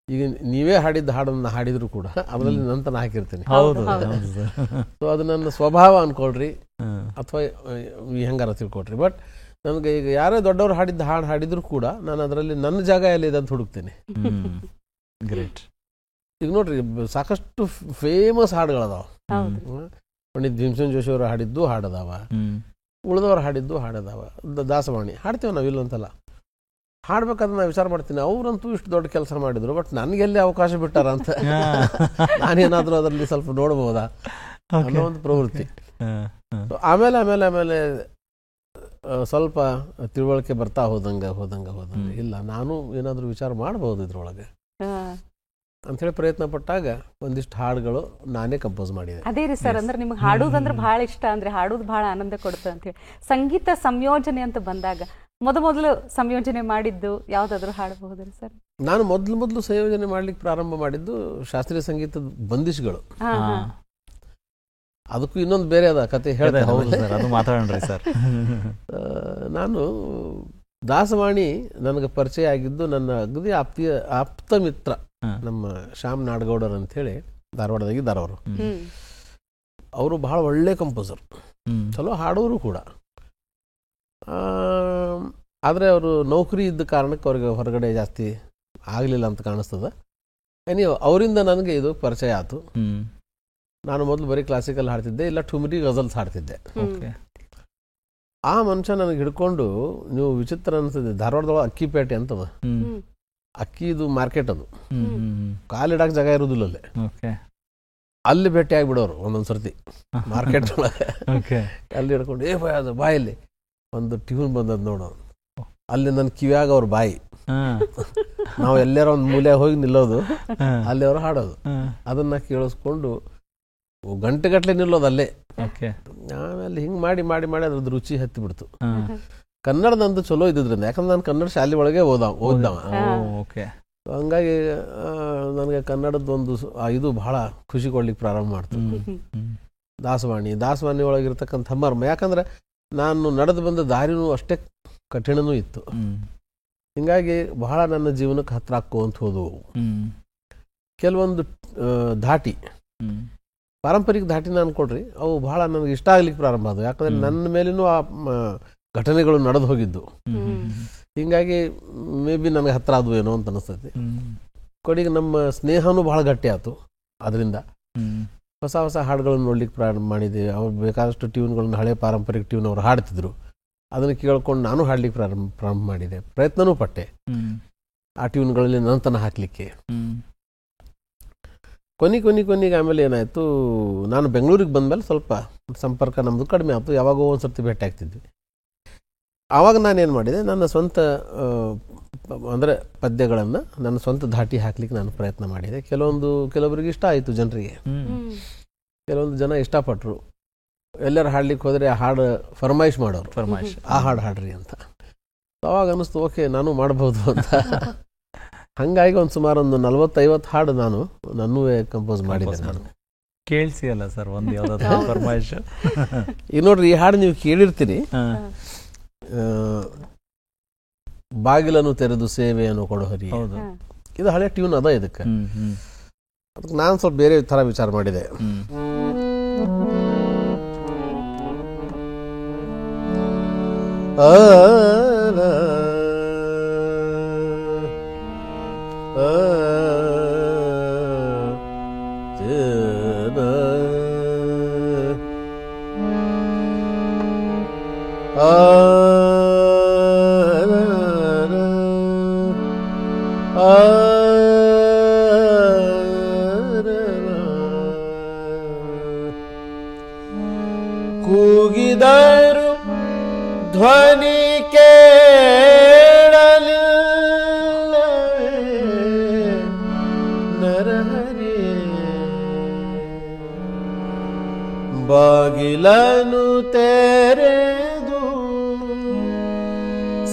ಈಗ ನೀವೇ ಹಾಡಿದ್ದ ಹಾಡನ್ನು ಹಾಡಿದ್ರು ಕೂಡ ಅದರಲ್ಲಿ ನಂತರ ಹಾಕಿರ್ತೀನಿ. ಸೊ ಅದು ನನ್ನ ಸ್ವಭಾವ ಅನ್ಕೊಳ್ರಿ ಅಥವಾ ಹೆಂಗಾರ ತಿಳ್ಕೊಳ್ರಿ. ಬಟ್ ನನಗೆ ಈಗ ಯಾರೇ ದೊಡ್ಡವರು ಹಾಡಿದ್ದ ಹಾಡು ಹಾಡಿದ್ರು ಕೂಡ ನಾನು ಅದರಲ್ಲಿ ನನ್ನ ಜಾಗ ಎಲ್ಲಿದೆ ಅಂತ ಹುಡುಕ್ತೀನಿ. ಗ್ರೇಟ್. ಈಗ ನೋಡ್ರಿ ಸಾಕಷ್ಟು ಫೇಮಸ್ ಹಾಡುಗಳದಾವ. ಪಂಡಿತ್ ಭೀಮಸೇನ್ ಜೋಶಿ ಅವರು ಹಾಡಿದ್ದು ಹಾಡದಾವ, ಉಳಿದವ್ರು ಹಾಡಿದ್ದು ಹಾಡದಾವ, ದಾಸವಾಣಿ ಹಾಡ್ತೇವೆ ನಾವು, ಇಲ್ಲಂತಲ್ಲ. ಹಾಡ್ಬೇಕಾದ್ರೆ ನಾನು ವಿಚಾರ ಮಾಡ್ತೀನಿ, ಅವ್ರಂತೂ ಇಷ್ಟು ದೊಡ್ಡ ಕೆಲಸ ಮಾಡಿದ್ರು, ಬಟ್ ನನಗೆಲ್ಲಿ ಅವಕಾಶ ಬಿಟ್ಟಾರ ಅಂತ ನಾನೇನಾದರೂ ಅದರಲ್ಲಿ ಸ್ವಲ್ಪ ನೋಡ್ಬೋದಾ ಅನ್ನೋ ಒಂದು ಪ್ರವೃತ್ತಿ. ಆಮೇಲೆ ಆಮೇಲೆ ಆಮೇಲೆ ಸ್ವಲ್ಪ ತಿಳುವಳಿಕೆ ಬರ್ತಾ ಹೋದಂಗೆ ಇಲ್ಲ ನಾನು ಏನಾದರೂ ವಿಚಾರ ಮಾಡ್ಬೋದು ಇದ್ರೊಳಗೆ ಅಂಥೇಳಿ ಪ್ರಯತ್ನ ಪಟ್ಟಾಗ ಒಂದಿಷ್ಟು ಹಾಡುಗಳು ನಾನೇ ಕಂಪೋಸ್ ಮಾಡಿದೆ. ಅದೇ ರೀ ಸರ್, ಅಂದ್ರೆ ನಿಮ್ಗೆ ಹಾಡೋದಂದ್ರೆ ಬಹಳ ಇಷ್ಟ, ಅಂದ್ರೆ ಹಾಡೋದು ಬಹಳ ಆನಂದ ಕೊಡುತ್ತೆ ಅಂತ ಹೇಳಿ. ಸಂಗೀತ ಸಂಯೋಜನೆ ಅಂತ ಬಂದಾಗ ಮೊದಲು ಸಂಯೋಜನೆ ಮಾಡಿದ್ದು ಯಾವ್ದಾದ್ರು ಹಾಡಬಹುದ್ರಿ ಸರ್? ನಾನು ಮೊದಲು ಸಂಯೋಜನೆ ಮಾಡ್ಲಿಕ್ಕೆ ಪ್ರಾರಂಭ ಮಾಡಿದ್ದು ಶಾಸ್ತ್ರೀಯ ಸಂಗೀತದ ಬಂದಿಷ್ಗಳು. ಅದಕ್ಕೂ ಇನ್ನೊಂದು ಬೇರೆ ಅದ ಕತೆ ಹೇಳ್ತೇನೆ, ಮಾತಾಡೋಣ್ರಿ ಸರ್. ನಾನು ದಾಸವಾಣಿ ನನಗೆ ಪರಿಚಯ ಆಗಿದ್ದು ನನ್ನ ಅಗದಿ ಆಪ್ತ ಮಿತ್ರ ನಮ್ಮ ಶ್ಯಾಮ್ ನಾಡಗೌಡರ್ ಅಂತ ಹೇಳಿ ಧಾರವಾಡದಾಗಿದ್ದಾರವರು. ಅವರು ಬಹಳ ಒಳ್ಳೆ ಕಂಪೋಸರ್, ಚಲೋ ಹಾಡೋರು ಕೂಡ. ಆದರೆ ಅವರು ನೌಕರಿ ಇದ್ದ ಕಾರಣಕ್ಕೆ ಅವ್ರಿಗೆ ಹೊರಗಡೆ ಜಾಸ್ತಿ ಆಗಲಿಲ್ಲ ಅಂತ ಕಾಣಿಸ್ತದೆ. ಅವರಿಂದ ನನಗೆ ಇದು ಪರಿಚಯ ಆಯಿತು. ನಾನು ಮೊದಲು ಬರೀ ಕ್ಲಾಸಿಕಲ್ ಹಾಡ್ತಿದ್ದೆ, ಇಲ್ಲ ಠುಮ್ರಿ ಗಜಲ್ಸ್ ಹಾಡ್ತಿದ್ದೆ. ಆ ಮನುಷ್ಯ ನನಗೆ ಹಿಡ್ಕೊಂಡು, ನೀವು ವಿಚಿತ್ರ ಅನಿಸ್ತದೆ, ಧಾರವಾಡದೊಳಗೆ ಅಕ್ಕಿಪೇಟೆ ಅಂತದ, ಅಕ್ಕಿದು ಮಾರ್ಕೆಟ್ ಅದು, ಕಾಲಿಡಕ್ಕೆ ಜಾಗ ಇರೋದಿಲ್ಲ ಅಲ್ಲೇ. ಅಲ್ಲಿ ಭೇಟಿ ಆಗಿಬಿಡೋರು ಒಂದೊಂದು ಸರ್ತಿ ಮಾರ್ಕೆಟ್ ಒಳಗೆ. ಅಲ್ಲಿ ಹಿಡ್ಕೊಂಡು ಭಯ ಅದು ಬಾಯಲ್ಲಿ ಒಂದು ಟ್ಯೂನ್ ಬಂದದ್ದು ನೋಡೋ, ಅಲ್ಲಿ ನನ್ನ ಕಿವ್ಯಾಗ ಅವ್ರ ಬಾಯಿ, ನಾವು ಎಲ್ಲಾರ ಒಂದು ಮೂಲೆ ಹೋಗಿ ನಿಲ್ಲೋದು, ಅಲ್ಲಿ ಅವ್ರು ಹಾಡೋದು, ಅದನ್ನ ಕೇಳಿಸ್ಕೊಂಡು ಗಂಟೆಗಟ್ಟಲೆ ನಿಲ್ಲೋದು ಅಲ್ಲೇ. ಆಮೇಲೆ ಹಿಂಗೆ ಮಾಡಿ ಮಾಡಿ ಮಾಡಿ ಅದ್ರದ್ದು ರುಚಿ ಹತ್ತಿ ಬಿಡ್ತು. ಕನ್ನಡದಂತೂ ಚಲೋ ಇದ್ದಿದ್ರಿಂದ, ಯಾಕಂದ್ರೆ ನಾನು ಕನ್ನಡ ಶಾಲೆ ಒಳಗೆ ಓದ್ದವ. ಹಂಗಾಗಿ ನನಗೆ ಕನ್ನಡದ ಒಂದು ಇದು ಬಹಳ ಖುಷಿ ಕೊಡ್ಲಿಕ್ಕೆ ಪ್ರಾರಂಭ ಮಾಡ್ತು. ದಾಸವಾಣಿ ಒಳಗಿರ್ತಕ್ಕಂಥ ಮರ್ಮ, ಯಾಕಂದ್ರೆ ನಾನು ನಡೆದು ಬಂದ ದಾರಿನೂ ಅಷ್ಟೇ ಕಠಿಣನೂ ಇತ್ತು. ಹಿಂಗಾಗಿ ಬಹಳ ನನ್ನ ಜೀವನಕ್ಕೆ ಹತ್ರ ಹಾಕೋಂತ ಹೋದವು. ಕೆಲವೊಂದು ಧಾಟಿ, ಪಾರಂಪರಿಕ ಧಾಟಿನ ಅನ್ಕೊಡ್ರಿ, ಅವು ಬಹಳ ನನಗೆ ಇಷ್ಟ ಆಗ್ಲಿಕ್ಕೆ ಪ್ರಾರಂಭ ಆದವು. ಯಾಕಂದ್ರೆ ನನ್ನ ಮೇಲಿನೂ ಆ ಘಟನೆಗಳು ನಡೆದು ಹೋಗಿದ್ದು. ಹಿಂಗಾಗಿ ಮೇ ಬಿ ನನಗೆ ಹತ್ರ ಆದವು ಏನೋ ಅಂತ ಅನಿಸ್ತೈತಿ. ಕೊನೆಗೆ ನಮ್ಮ ಸ್ನೇಹನೂ ಬಹಳ ಗಟ್ಟಿ ಆಯ್ತು. ಅದರಿಂದ ಹೊಸ ಹೊಸ ಹಾಡುಗಳನ್ನು ನೋಡ್ಲಿಕ್ಕೆ ಪ್ರಾರಂಭ ಮಾಡಿದೆ. ಅವ್ರು ಬೇಕಾದಷ್ಟು ಟ್ಯೂನ್ಗಳನ್ನ, ಹಳೆ ಪಾರಂಪರಿಕ ಟ್ಯೂನ್ ಅವ್ರು ಹಾಡ್ತಿದ್ರು, ಅದನ್ನು ಕೇಳ್ಕೊಂಡು ನಾನು ಹಾಡ್ಲಿಕ್ಕೆ ಪ್ರಾರಂಭ ಮಾಡಿದೆ. ಪ್ರಯತ್ನನೂ ಪಟ್ಟೆ ಆ ಟ್ಯೂನ್ಗಳಲ್ಲಿ ನಂತನ ಹಾಕ್ಲಿಕ್ಕೆ. ಕೊನೆಗೆ ಆಮೇಲೆ ಏನಾಯ್ತು, ನಾನು ಬೆಂಗಳೂರಿಗೆ ಬಂದ್ಮೇಲೆ ಸ್ವಲ್ಪ ಸಂಪರ್ಕ ನಮ್ಮದು ಕಡಿಮೆ ಆಯ್ತು. ಯಾವಾಗೋ ಒಂದ್ಸರ್ತಿ ಭೇಟಿ ಆಗ್ತಿದ್ವಿ. ಆವಾಗ ನಾನೇನು ಮಾಡಿದೆ, ನನ್ನ ಸ್ವಂತ ಅಂದರೆ ಪದ್ಯಗಳನ್ನು ನನ್ನ ಸ್ವಂತ ಧಾಟಿ ಹಾಕ್ಲಿಕ್ಕೆ ನಾನು ಪ್ರಯತ್ನ ಮಾಡಿದೆ. ಕೆಲವೊಬ್ಬರಿಗೆ ಇಷ್ಟ ಆಯಿತು, ಜನರಿಗೆ ಕೆಲವೊಂದು ಜನ ಇಷ್ಟಪಟ್ಟರು. ಎಲ್ಲರೂ ಹಾಡ್ಲಿಕ್ಕೆ ಹೋದರೆ ಆ ಹಾಡು ಫರ್ಮಾಯಿಶ್ ಮಾಡೋರು, ಆ ಹಾಡು ಹಾಡ್ರಿ ಅಂತ. ಅವಾಗ ಅನ್ನಿಸ್ತು, ಓಕೆ ನಾನು ಮಾಡ್ಬೋದು ಅಂತ. ಹಂಗಾಗಿ ಸುಮಾರು ಒಂದು 40-50 ಹಾಡು ನನ್ನೂ ಕಂಪೋಸ್ ಮಾಡಿದ್ದೆ. ನಾನು ಕೇಳಿಸಿ ಅಲ್ಲ ಸರ್ ಒಂದು ಯಾವ್ದಾದ್ರು ಫರ್ಮಾಯಿಶ್. ಈಗ ನೋಡ್ರಿ, ಈ ಹಾಡು ನೀವು ಕೇಳಿರ್ತೀರಿ, ಬಾಗಿಲನ್ನು ತೆರೆದು ಸೇವೆಯನ್ನು ಕೊಡೋಹರಿ. ಇದು ಹಳೆ ಟ್ಯೂನ್ ಅದ. ಇದಕ್ಕೆ ನಾನು ಸ್ವಲ್ಪ ಬೇರೆ ತರ ವಿಚಾರ ಮಾಡಿದೆ. ಕೂಗಿದರು ಧ್ವನಿ ಕೇಳಲು ನರಹರಿ ಬಾಗಿ ಬಾಗಿಲನು ತೆರೆದು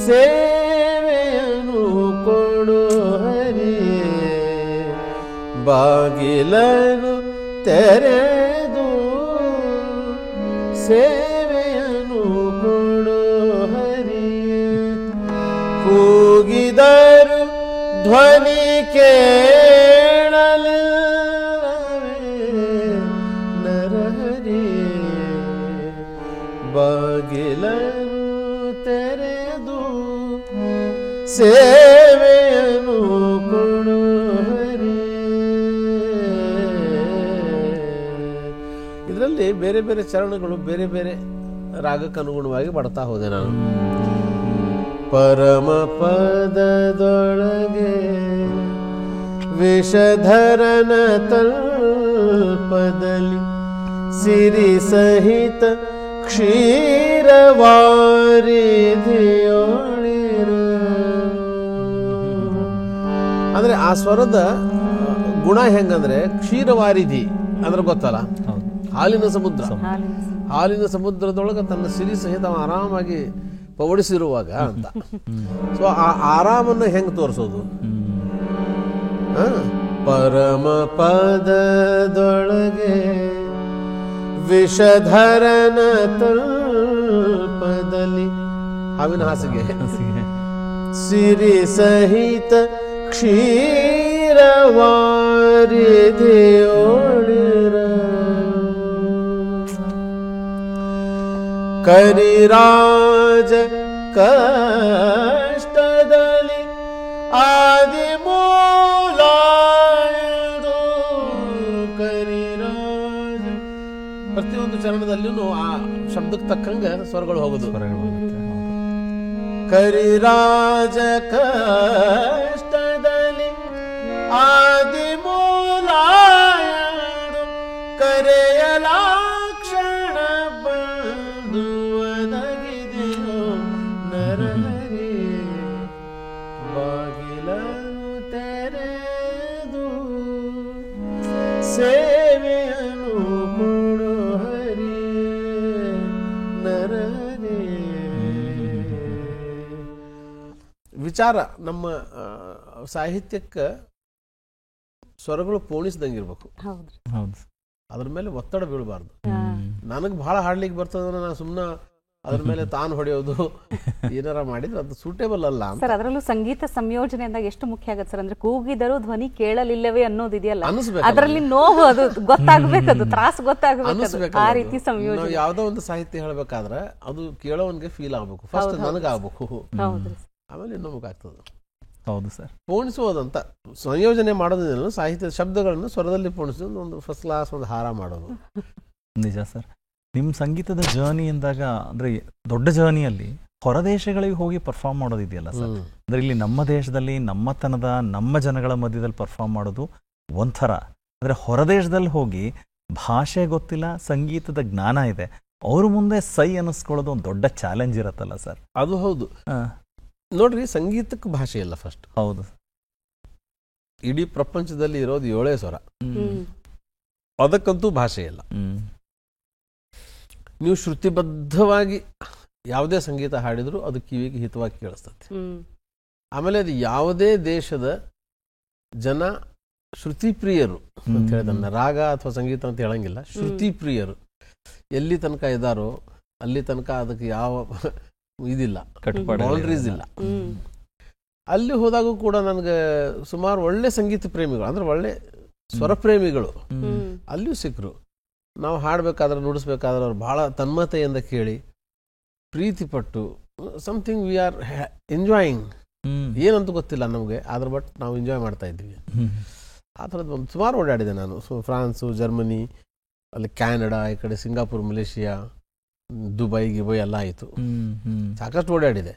ಸೇವೆಯನ್ನು ಕೊಡು ಹರಿಯೇ, ಬಾಗಿಲನು ತೆರೆದು ಸೇವೆಯನ್ನು ಕೊಡು ಹರಿಯೇ. ಕೂಗಿದರು ಧ್ವನಿ ಕೇಳಲಿಲ್ಲವೇ ನರಹರಿಯೇ, ಬಾಗಿಲನು ತೆರೆದು ಸೇವೆಯನ್ನು ಕೊಡು ಹರಿಯೇ. ಇದರಲ್ಲಿ ಬೇರೆ ಬೇರೆ ಚರಣಗಳು ಬೇರೆ ಬೇರೆ ರಾಗಕ್ಕನುಗುಣವಾಗಿ ಮಾಡ್ತಾ ಹೋದೆ ನಾನು. ಪರಮ ಪದದೊಳಗೆ ವಿಷಧರನ ತಲ್ಪದಲ್ಲಿ ಸಿರಿ ಸಹಿತ ಕ್ಷೀರವಾರಿಧಿಯೋಳಿರು. ಅಂದ್ರೆ ಆ ಸ್ವರದ ಗುಣ ಹೆಂಗಂದ್ರೆ ಕ್ಷೀರವಾರಿಧಿ ಅಂದ್ರೆ ಗೊತ್ತಲ್ಲ, ಹಾಲಿನ ಸಮುದ್ರ. ಹಾಲಿನ ಸಮುದ್ರದೊಳಗೆ ತನ್ನ ಸಿರಿ ಸಹಿತ ಆರಾಮಾಗಿ ಪವಡಿಸಿರುವಾಗ ಅಂತ. ಸೊ ಆ ಆರಾಮನ್ನು ಹೆಂಗ್ ತೋರಿಸೋದು? ಪರಮ ಪದದೊಳಗೆ ವಿಷಧರನ ತಲ್ಪದಲ್ಲಿ ಹಾವಿನ ಹಾಸಿಗೆ ಸಿರಿ ಸಹಿತ ಕ್ಷೀರವಾರಿಧಿಯೋಳಿರ. ಕರಿರಾಜ ಕಷ್ಟದಲ್ಲಿ ಆದಿಮೂಲ ಎಂದು ಕರಿರಾಜ. ಪ್ರತಿಯೊಂದು ಚರಣದಲ್ಲಿಯೂ ಆ ಶಬ್ದಕ್ಕೆ ತಕ್ಕಂಗ ಸ್ವರಗಳು ಹೋಗುದು. ಕರಿರಾಜ ಕಷ್ಟದಲ್ಲಿ ಆದಿಮೂಲ ಎಂದು ಕರೆಯಲಾಕ್ಷಣ ಬಂದು ಒದಗಿದೆಯೋ ನರಹರಿ, ಬಾಗಿಲನು ತೆರೆದು ಸೇವೆಯನ್ನು ಕೊಡು ಹರಿ ನರಹರಿ. ವಿಚಾರ ನಮ್ಮ ಸಾಹಿತ್ಯಕ್ಕೆ ಸ್ವರಗಳು ಪೋಣಿಸ್ದಂಗಿರ್ಬೇಕು. ಅದ್ರ ಮೇಲೆ ಒತ್ತಡ ಬೀಳಬಾರ್ದು. ನನಗೆ ಬಹಳ ಹಾಡ್ಲಿಕ್ಕೆ ಬರ್ತದ, ನಾನು ಸುಮ್ಮನೆ ಅದ್ರ ಮೇಲೆ ತಾನು ಹೊಡೆಯೋದು ಏನಾರ ಮಾಡಿದ್ರೆ ಅದು ಸೂಟೇಬಲ್ ಅಲ್ಲ ಸರ್. ಅದರಲ್ಲೂ ಸಂಗೀತ ಸಂಯೋಜನೆ ಅಂದಾಗ ಎಷ್ಟು ಮುಖ್ಯ ಆಗತ್ತೆ ಸರ್ ಅಂದ್ರೆ ಕೂಗಿದರೂ ಧ್ವನಿ ಕೇಳಲಿಲ್ಲವೇ ಅನ್ನೋದಿದೆಯಲ್ಲ, ಅದರಲ್ಲಿ ನೋವು ಅದು ಗೊತ್ತಾಗ್ಬೇಕು, ಅದು ತ್ರಾಸು ಗೊತ್ತಾಗಬೇಕು. ಆ ರೀತಿ ಸಂಯೋಜನೆ ಯಾವ್ದೋ ಒಂದು ಸಾಹಿತ್ಯ ಹೇಳ್ಬೇಕಾದ್ರೆ ಅದು ಕೇಳೋನ್ಗೆ ಫೀಲ್ ಆಗ್ಬೇಕು. ಫಸ್ಟ್ ನನಗಾಗಬೇಕು, ಆಮೇಲೆ ಇನ್ನೊಬ್ಬ ಆಗ್ತದೆ. ಹೌದು ಸರ್. ಪೋಣಿಸುವುದಂತ ಸಂಯೋಜನೆ ಮಾಡೋದ್ರಿಂದ ಸಾಹಿತ್ಯದ ಶಬ್ದಗಳನ್ನು ಸ್ವರದಲ್ಲಿ ಪೋಣಿಸೋದು ಒಂದು ಫಸ್ಟ್ ಕ್ಲಾಸ್ ಒಂದು ಹಾರ ಮಾಡೋದು. ನಿಜ ಸರ್. ನಿಮ್ಮ ಸಂಗೀತದ ಜರ್ನಿ ಎಂದಾಗ ಅಂದ್ರೆ ದೊಡ್ಡ ಜರ್ನಿಯಲ್ಲಿ ಹೊರದೇಶಗಳಿಗೆ ಹೋಗಿ ಪರ್ಫಾರ್ಮ್ ಮಾಡೋದಿದೆಯಲ್ಲ ಸರ್, ಅಂದ್ರೆ ಇಲ್ಲಿ ನಮ್ಮ ದೇಶದಲ್ಲಿ ನಮ್ಮತನದ ನಮ್ಮ ಜನಗಳ ಮಧ್ಯದಲ್ಲಿ ಪರ್ಫಾರ್ಮ್ ಮಾಡೋದು ಒಂಥರ, ಅಂದ್ರೆ ಹೊರದೇಶದಲ್ಲಿ ಹೋಗಿ ಭಾಷೆ ಗೊತ್ತಿಲ್ಲ, ಸಂಗೀತದ ಜ್ಞಾನ ಇದೆ, ಅವ್ರ ಮುಂದೆ ಸೈ ಅನ್ನಿಸ್ಕೊಳ್ಳೋದು ಒಂದು ದೊಡ್ಡ ಚಾಲೆಂಜ್ ಇರತ್ತಲ್ಲ ಸರ್. ಅದು ಹೌದು. ನೋಡ್ರಿ, ಸಂಗೀತಕ್ಕೆ ಭಾಷೆ ಇಲ್ಲ ಫಸ್ಟ್. ಹೌದು. ಇಡೀ ಪ್ರಪಂಚದಲ್ಲಿ ಇರೋದು 7 ಸ್ವರ, ಅದಕ್ಕಂತೂ ಭಾಷೆ ಇಲ್ಲ. ನೀವು ಶ್ರುತಿಬದ್ಧವಾಗಿ ಯಾವುದೇ ಸಂಗೀತ ಹಾಡಿದ್ರು ಅದು ಕಿವಿಗೆ ಹಿತವಾಗಿ ಕೇಳಿಸ್ತದೆ. ಆಮೇಲೆ ಅದು ಯಾವುದೇ ದೇಶದ ಜನ ಶ್ರುತಿ ಪ್ರಿಯರು ಅಂತ ಹೇಳಿದನ್ನ, ರಾಗ ಅಥವಾ ಸಂಗೀತ ಅಂತ ಹೇಳಂಗಿಲ್ಲ, ಶ್ರುತಿ ಪ್ರಿಯರು ಎಲ್ಲಿ ತನಕ ಇದ್ದಾರೋ ಅಲ್ಲಿ ತನಕ ಅದಕ್ಕೆ ಯಾವ ಇದಿಲ್ಲ, ಬೌಂಡ್ರೀಸ್ ಇಲ್ಲ. ಅಲ್ಲಿ ಹೋದಾಗೂ ಕೂಡ ನನಗೆ ಸುಮಾರು ಒಳ್ಳೆ ಸಂಗೀತ ಪ್ರೇಮಿಗಳು ಅಂದ್ರೆ ಒಳ್ಳೆ ಸ್ವರ ಪ್ರೇಮಿಗಳು ಅಲ್ಲಿಯೂ ಸಿಕ್ಕರು. ನಾವು ಹಾಡ್ಬೇಕಾದ್ರೆ ನುಡಿಸ್ಬೇಕಾದ್ರೆ ಅವ್ರು ಬಹಳ ತನ್ಮತೆಯಿಂದ ಕೇಳಿ ಪ್ರೀತಿ ಪಟ್ಟು ಸಮಥಿಂಗ್ ವಿ ಆರ್ ಎಂಜಾಯಿಂಗ್. ಏನಂತ ಗೊತ್ತಿಲ್ಲ ನಮಗೆ, ಆದ್ರೆ ಬಟ್ ನಾವು ಎಂಜಾಯ್ ಮಾಡ್ತಾ ಇದ್ದೀವಿ. ಆ ಥರದ್ದು ಒಂದು ಸುಮಾರು ಓಡಾಡಿದೆ ನಾನು. ಫ್ರಾನ್ಸು, ಜರ್ಮನಿ, ಅಲ್ಲಿ ಕ್ಯಾನಡಾ, ಈ ಕಡೆ ಸಿಂಗಾಪುರ್, ಮಲೇಷಿಯಾ, ದುಬೈ ಗಿಬೈ ಎಲ್ಲ ಆಯಿತು. ಸಾಕಷ್ಟು ಓಡಾಡಿದೆ.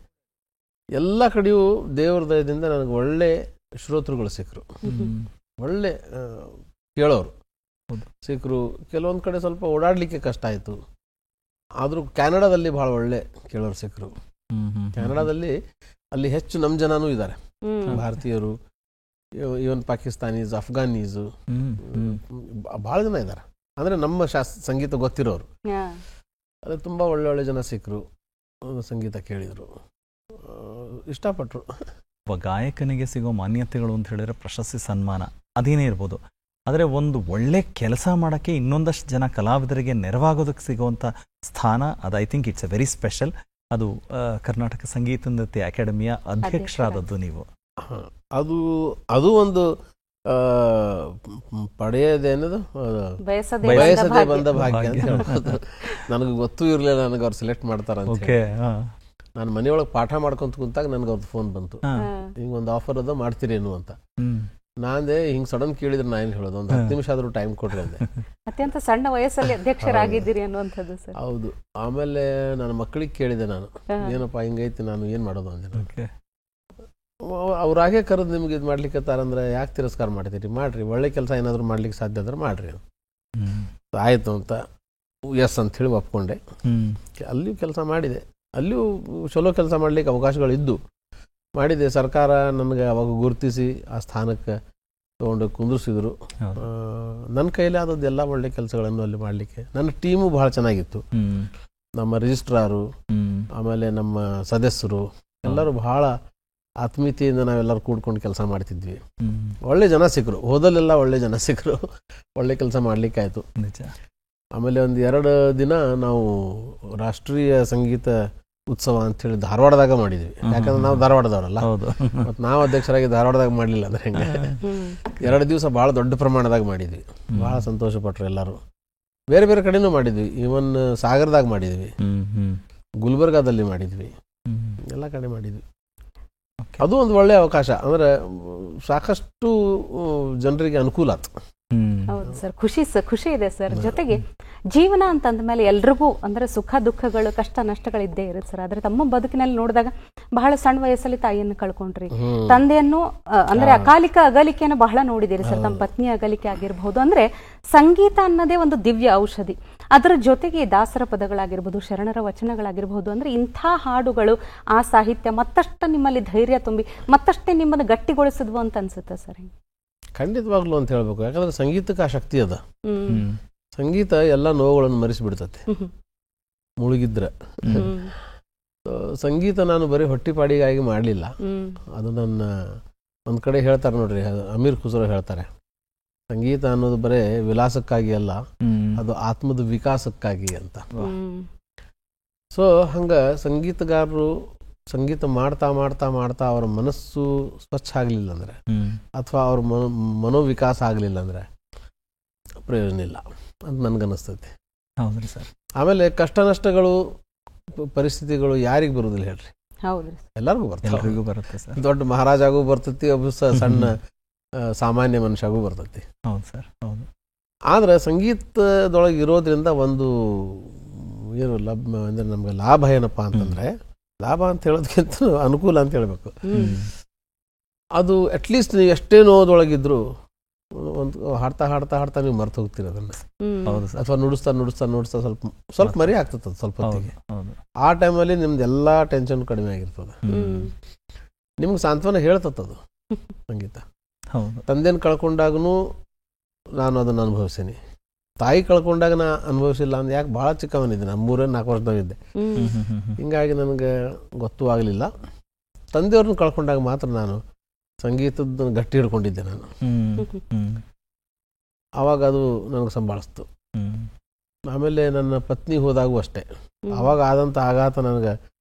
ಎಲ್ಲ ಕಡೆಯೂ ದೇವ್ರ ದಯದಿಂದ ನನಗೆ ಒಳ್ಳೆ ಶ್ರೋತೃಗಳು ಸಿಕ್ಕರು, ಒಳ್ಳೆ ಕೇಳೋರು ಸಿಕ್ಕರು. ಕೆಲವೊಂದು ಕಡೆ ಸ್ವಲ್ಪ ಓಡಾಡಲಿಕ್ಕೆ ಕಷ್ಟ ಆಯಿತು, ಆದರೂ ಕ್ಯಾನಡಾದಲ್ಲಿ ಭಾಳ ಒಳ್ಳೆ ಕೇಳೋರು ಸಿಕ್ಕರು. ಕ್ಯಾನಡಾದಲ್ಲಿ ಅಲ್ಲಿ ಹೆಚ್ಚು ನಮ್ಮ ಜನನೂ ಇದ್ದಾರೆ, ಭಾರತೀಯರು, ಇವನ್ ಪಾಕಿಸ್ತಾನೀಸ್, ಅಫ್ಘಾನೀಸು ಭಾಳ ಜನ ಇದ್ದಾರೆ. ಅಂದರೆ ನಮ್ಮ ಸಂಗೀತ ಗೊತ್ತಿರೋರು. ಹಾ. ಅದು ತುಂಬ ಒಳ್ಳೆ ಜನ ಸಿಕ್ಕರು, ಸಂಗೀತ ಕೇಳಿದರು, ಇಷ್ಟಪಟ್ಟರು. ಒಬ್ಬ ಗಾಯಕನಿಗೆ ಸಿಗೋ ಮಾನ್ಯತೆಗಳು ಅಂತ ಹೇಳಿದ್ರೆ ಪ್ರಶಸ್ತಿ, ಸನ್ಮಾನ ಅದೇನೇ ಇರ್ಬೋದು. ಆದರೆ ಒಂದು ಒಳ್ಳೆ ಕೆಲಸ ಮಾಡೋಕ್ಕೆ ಇನ್ನೊಂದಷ್ಟು ಜನ ಕಲಾವಿದರಿಗೆ ನೆರವಾಗೋದಕ್ಕೆ ಸಿಗುವಂಥ ಸ್ಥಾನ ಅದು I think it's A very special. ಅದು ಕರ್ನಾಟಕ ಸಂಗೀತ ನೃತ್ಯ ಅಕಾಡೆಮಿಯ ಅಧ್ಯಕ್ಷರಾದದ್ದು ನೀವು. ಅದು ಒಂದು ಪಡೆಯದೇನದು ಬಯಸದೇ ಬಂದ ಭಾಗ್ಯ ಅಂತ ಹೇಳ್ಬೋದು. ನನಗೆ ಗೊತ್ತೂ ಇರಲಿಲ್ಲ ನನಗೆ ಅವ್ರು ಸೆಲೆಕ್ಟ್ ಮಾಡ್ತಾರ ಅಂತ. ನಾನು ಮನೆಯೊಳಗೆ ಪಾಠ ಮಾಡ್ಕೊಂತ ಕುಂತಾಗ ನನಗೆ ಅವ್ರದ್ದು ಫೋನ್ ಬಂತು, ಹಿಂಗೆ ಒಂದು ಆಫರ್ ಅದ ಮಾಡ್ತೀರೇನು ಅಂತ. ನಾನೇ ಹಿಂಗೆ ಸಡನ್ ಕೇಳಿದ್ರೆ ನಾ ಏನು ಹೇಳೋದು, ಒಂದು 10 ನಿಮಿಷ ಆದರೂ ಟೈಮ್ ಕೊಡ್ರಿ ಅಂದೆ. ಅತ್ಯಂತ ಸಣ್ಣ ವಯಸ್ಸಲ್ಲಿ ಅಧ್ಯಕ್ಷರಾಗಿದ್ದೀರಿ ಅನ್ನುವಂಥದ್ದು ಸರ್. ಹೌದು. ಆಮೇಲೆ ನನ್ನ ಮಕ್ಕಳಿಗೆ ಕೇಳಿದೆ ನಾನು, ಏನಪ್ಪ ಹಿಂಗೈತಿ, ನಾನು ಏನು ಮಾಡೋದು ಅಂದೆ. ಅವ್ರಾಗೆ ಕರೆದು ನಿಮ್ಗೆ ಇದು ಮಾಡ್ಲಿಕ್ಕತ್ತಾರಂದ್ರೆ ಯಾಕೆ ತಿರಸ್ಕಾರ ಮಾಡ್ತೀರಿ, ಮಾಡ್ರಿ, ಒಳ್ಳೆ ಕೆಲಸ ಏನಾದರೂ ಮಾಡ್ಲಿಕ್ಕೆ ಸಾಧ್ಯ ಆದ್ರೆ ಮಾಡ್ರಿ. ಆಯಿತು ಅಂತ ಎಸ್ ಅಂಥೇಳಿ ಒಪ್ಕೊಂಡೆ. ಅಲ್ಲಿಯೂ ಕೆಲಸ ಮಾಡಿದೆ, ಅಲ್ಲಿಯೂ ಚಲೋ ಕೆಲಸ ಮಾಡ್ಲಿಕ್ಕೆ ಅವಕಾಶಗಳಿದ್ದು ಮಾಡಿದೆ. ಸರ್ಕಾರ ನನಗೆ ಅವಾಗ ಗುರುತಿಸಿ ಆ ಸ್ಥಾನಕ್ಕೆ ತೊಗೊಂಡು ಕುಂದಿಸಿದ್ರು. ನನ್ನ ಕೈಲಿ ಆದದ್ದೆಲ್ಲ ಒಳ್ಳೆ ಕೆಲಸಗಳನ್ನು ಅಲ್ಲಿ ಮಾಡಲಿಕ್ಕೆ. ನನ್ನ ಟೀಮು ಭಾಳ ಚೆನ್ನಾಗಿತ್ತು. ನಮ್ಮ ರಿಜಿಸ್ಟ್ರಾರು, ಆಮೇಲೆ ನಮ್ಮ ಸದಸ್ಯರು ಎಲ್ಲರೂ ಭಾಳ ಆತ್ಮೀಯತೆಯಿಂದ ನಾವೆಲ್ಲರೂ ಕೂಡ್ಕೊಂಡು ಕೆಲಸ ಮಾಡ್ತಿದ್ವಿ. ಒಳ್ಳೆ ಜನ ಸಿಕ್ಕರು, ಹೋದಲ್ಲೆಲ್ಲ ಒಳ್ಳೆ ಜನ ಸಿಕ್ಕರು, ಒಳ್ಳೆ ಕೆಲಸ ಮಾಡಲಿಕ್ಕಾಯ್ತು. ಆಮೇಲೆ ಒಂದು 2 ದಿನ ನಾವು ರಾಷ್ಟ್ರೀಯ ಸಂಗೀತ ಉತ್ಸವ ಅಂಥೇಳಿ ಧಾರವಾಡದಾಗ ಮಾಡಿದ್ವಿ. ಯಾಕಂದ್ರೆ ನಾವು ಧಾರವಾಡದವರಲ್ಲ, ಮತ್ತು ನಾವು ಅಧ್ಯಕ್ಷರಾಗಿ ಧಾರವಾಡದಾಗ ಮಾಡಲಿಲ್ಲ ಅಂದ್ರೆ ಹೆಂಗೆ. 2 ದಿವಸ ಭಾಳ ದೊಡ್ಡ ಪ್ರಮಾಣದಾಗ ಮಾಡಿದ್ವಿ. ಭಾಳ ಸಂತೋಷ ಪಟ್ರು ಎಲ್ಲರೂ. ಬೇರೆ ಬೇರೆ ಕಡೆನೂ ಮಾಡಿದ್ವಿ, ಈವನ್ ಸಾಗರದಾಗ ಮಾಡಿದ್ವಿ, ಗುಲ್ಬರ್ಗಾದಲ್ಲಿ ಮಾಡಿದ್ವಿ, ಎಲ್ಲ ಕಡೆ ಮಾಡಿದ್ವಿ. ಅದು ಒಂದು ಒಳ್ಳೆಯ ಅವಕಾಶ, ಅಂದ್ರೆ ಸಾಕಷ್ಟು ಜನರಿಗೆ ಅನುಕೂಲ ಆಯ್ತು. ಹೌದು ಸರ್, ಖುಷಿ ಇದೆ ಸರ್. ಜೊತೆಗೆ ಜೀವನ ಅಂತಂದ ಮೇಲೆ ಎಲ್ರಿಗೂ ಅಂದ್ರೆ ಸುಖ ದುಃಖಗಳು, ಕಷ್ಟ ನಷ್ಟಗಳಿದ್ದೇ ಇರುತ್ತೆ ಸರ್. ಆದ್ರೆ ತಮ್ಮ ಬದುಕಿನಲ್ಲಿ ನೋಡಿದಾಗ ಬಹಳ ಸಣ್ಣ ವಯಸ್ಸಲ್ಲಿ ತಾಯಿಯನ್ನು ಕಳ್ಕೊಂಡ್ರಿ, ತಂದೆಯನ್ನು ಅಂದ್ರೆ ಅಕಾಲಿಕ ಅಗಲಿಕೆಯನ್ನು ಬಹಳ ನೋಡಿದಿರಿ ಸರ್. ತಮ್ಮ ಪತ್ನಿ ಅಗಲಿಕೆ ಆಗಿರಬಹುದು. ಅಂದ್ರೆ ಸಂಗೀತ ಅನ್ನೋದೇ ಒಂದು ದಿವ್ಯ ಔಷಧಿ. ಅದರ ಜೊತೆಗೆ ದಾಸರ ಪದಗಳಾಗಿರ್ಬೋದು, ಶರಣರ ವಚನಗಳಾಗಿರ್ಬೋದು, ಅಂದ್ರೆ ಇಂಥ ಹಾಡುಗಳು, ಆ ಸಾಹಿತ್ಯ ಮತ್ತಷ್ಟು ನಿಮ್ಮಲ್ಲಿ ಧೈರ್ಯ ತುಂಬಿ ಮತ್ತಷ್ಟೇ ನಿಮ್ಮನ್ನು ಗಟ್ಟಿಗೊಳಿಸಿದ್ವು ಅಂತ ಅನ್ಸುತ್ತೆ ಸರ್. ಖಂಡಿತವಾಗ್ಲು ಅಂತ ಹೇಳ್ಬೇಕು. ಯಾಕಂದ್ರೆ ಸಂಗೀತಕ್ಕೆ ಆ ಶಕ್ತಿ ಅದ. ಸಂಗೀತ ಎಲ್ಲ ನೋವುಗಳನ್ನು ಮರೆಸಿಬಿಡ್ತತೆ ಮುಳುಗಿದ್ರೆ. ಸಂಗೀತ ನಾನು ಬರೀ ಹೊಟ್ಟಿಪಾಡಿಗಾಗಿ ಮಾಡಲಿಲ್ಲ. ಅದು ನನ್ನ ಒಂದು ಕಡೆ ಹೇಳ್ತಾರೆ ನೋಡ್ರಿ, ಅಮೀರ್ ಖುಸ್ರೋ ಹೇಳ್ತಾರೆ, ಸಂಗೀತ ಅನ್ನೋದು ಬರೀ ವಿಲಾಸಕ್ಕಾಗಿ ಅಲ್ಲ, ಅದು ಆತ್ಮದ ವಿಕಾಸಕ್ಕಾಗಿ ಅಂತ. ಸೊ ಹಂಗ ಸಂಗೀತಗಾರರು ಸಂಗೀತ ಮಾಡ್ತಾ ಮಾಡ್ತಾ ಮಾಡ್ತಾ ಅವರ ಮನಸ್ಸು ಸ್ವಚ್ಛ ಆಗಲಿಲ್ಲ ಅಂದ್ರೆ, ಅಥವಾ ಅವ್ರ ಮನೋವಿಕಾಸ ಆಗಲಿಲ್ಲ ಅಂದ್ರೆ ಪ್ರಯೋಜನ ಇಲ್ಲ ಅಂತ ನನ್ಗನ್ನಿಸ್ತೈತಿ. ಹೌದ್ರಿ ಸರ್. ಆಮೇಲೆ ಕಷ್ಟ ನಷ್ಟಗಳು, ಪರಿಸ್ಥಿತಿಗಳು ಯಾರಿಗೆ ಬರುದಿಲ್ಲ ಹೇಳ್ರಿ? ಎಲ್ಲರಿಗೂ ಬರುತ್ತೆ ಸರ್. ದೊಡ್ಡ ಮಹಾರಾಜಾಗೂ ಬರ್ತೈತಿ, ಒಬ್ಬ ಸಣ್ಣ ಸಾಮಾನ್ಯ ಮನುಷ್ಯಾಗೂ ಬರ್ತೈತಿ. ಹೌದು ಸರ್, ಹೌದು. ಆದ್ರೆ ಸಂಗೀತದೊಳಗೆ ಇರೋದ್ರಿಂದ ಒಂದು ಏನು ಅಂದ್ರೆ ನಮ್ಗೆ ಲಾಭ ಏನಪ್ಪಾ ಅಂತಂದ್ರೆ, ಲಾಭ ಅಂತ ಹೇಳೋದಕ್ಕಿಂತ ಅನುಕೂಲ ಅಂತ ಹೇಳ್ಬೇಕು. ಅದು ಅಟ್ಲೀಸ್ಟ್ ನೀವು ಎಷ್ಟೇ ನೋದೊಳಗಿದ್ರು ಒಂದು ಹಾಡ್ತಾ ಹಾಡ್ತಾ ಹಾಡ್ತಾ ನೀವು ಮರ್ತು ಹೋಗ್ತೀರ ಅದನ್ನ. ಅಥವಾ ನುಡಿಸ್ತಾ ನುಡಿಸ್ತಾ ನುಡಿಸ್ತಾ ಸ್ವಲ್ಪ ಮರಿ ಆಗ್ತದೆ ಸ್ವಲ್ಪ ಹೊತ್ತಿಗೆ. ಆ ಟೈಮಲ್ಲಿ ನಿಮ್ದು ಎಲ್ಲಾ ಟೆನ್ಷನ್ ಕಡಿಮೆ ಆಗಿರ್ತದೆ. ನಿಮ್ಗೆ ಸಾಂತ್ವನ ಹೇಳ್ತದು ಸಂಗೀತ. ತಂದೆನ ಕಳ್ಕೊಂಡಾಗೂ ನಾನು ಅದನ್ನು ಅನುಭವಿಸೀನಿ, ತಾಯಿ ಕಳ್ಕೊಂಡಾಗ ನಾ ಅನುಭವಿಸಿಲ್ಲ ಅಂದ್ರೆ, ಯಾಕೆ ಭಾಳ ಚಿಕ್ಕವನಿದ್ದೆ, ನಾನು 3-4 ವರ್ಷದವಿದ್ದೆ. ಹಿಂಗಾಗಿ ನನಗೆ ಗೊತ್ತೂ ಆಗಲಿಲ್ಲ. ತಂದೆಯವ್ರನ್ನ ಕಳ್ಕೊಂಡಾಗ ಮಾತ್ರ ನಾನು ಸಂಗೀತದ ಗಟ್ಟಿ ಹಿಡ್ಕೊಂಡಿದ್ದೆ ನಾನು. ಆವಾಗ ಅದು ನನಗೆ ಸಂಭಾಳಿಸ್ತು. ಆಮೇಲೆ ನನ್ನ ಪತ್ನಿ ಹೋದಾಗೂ ಅಷ್ಟೇ, ಆವಾಗ ಆದಂಥ ಆಘಾತ ನನಗೆ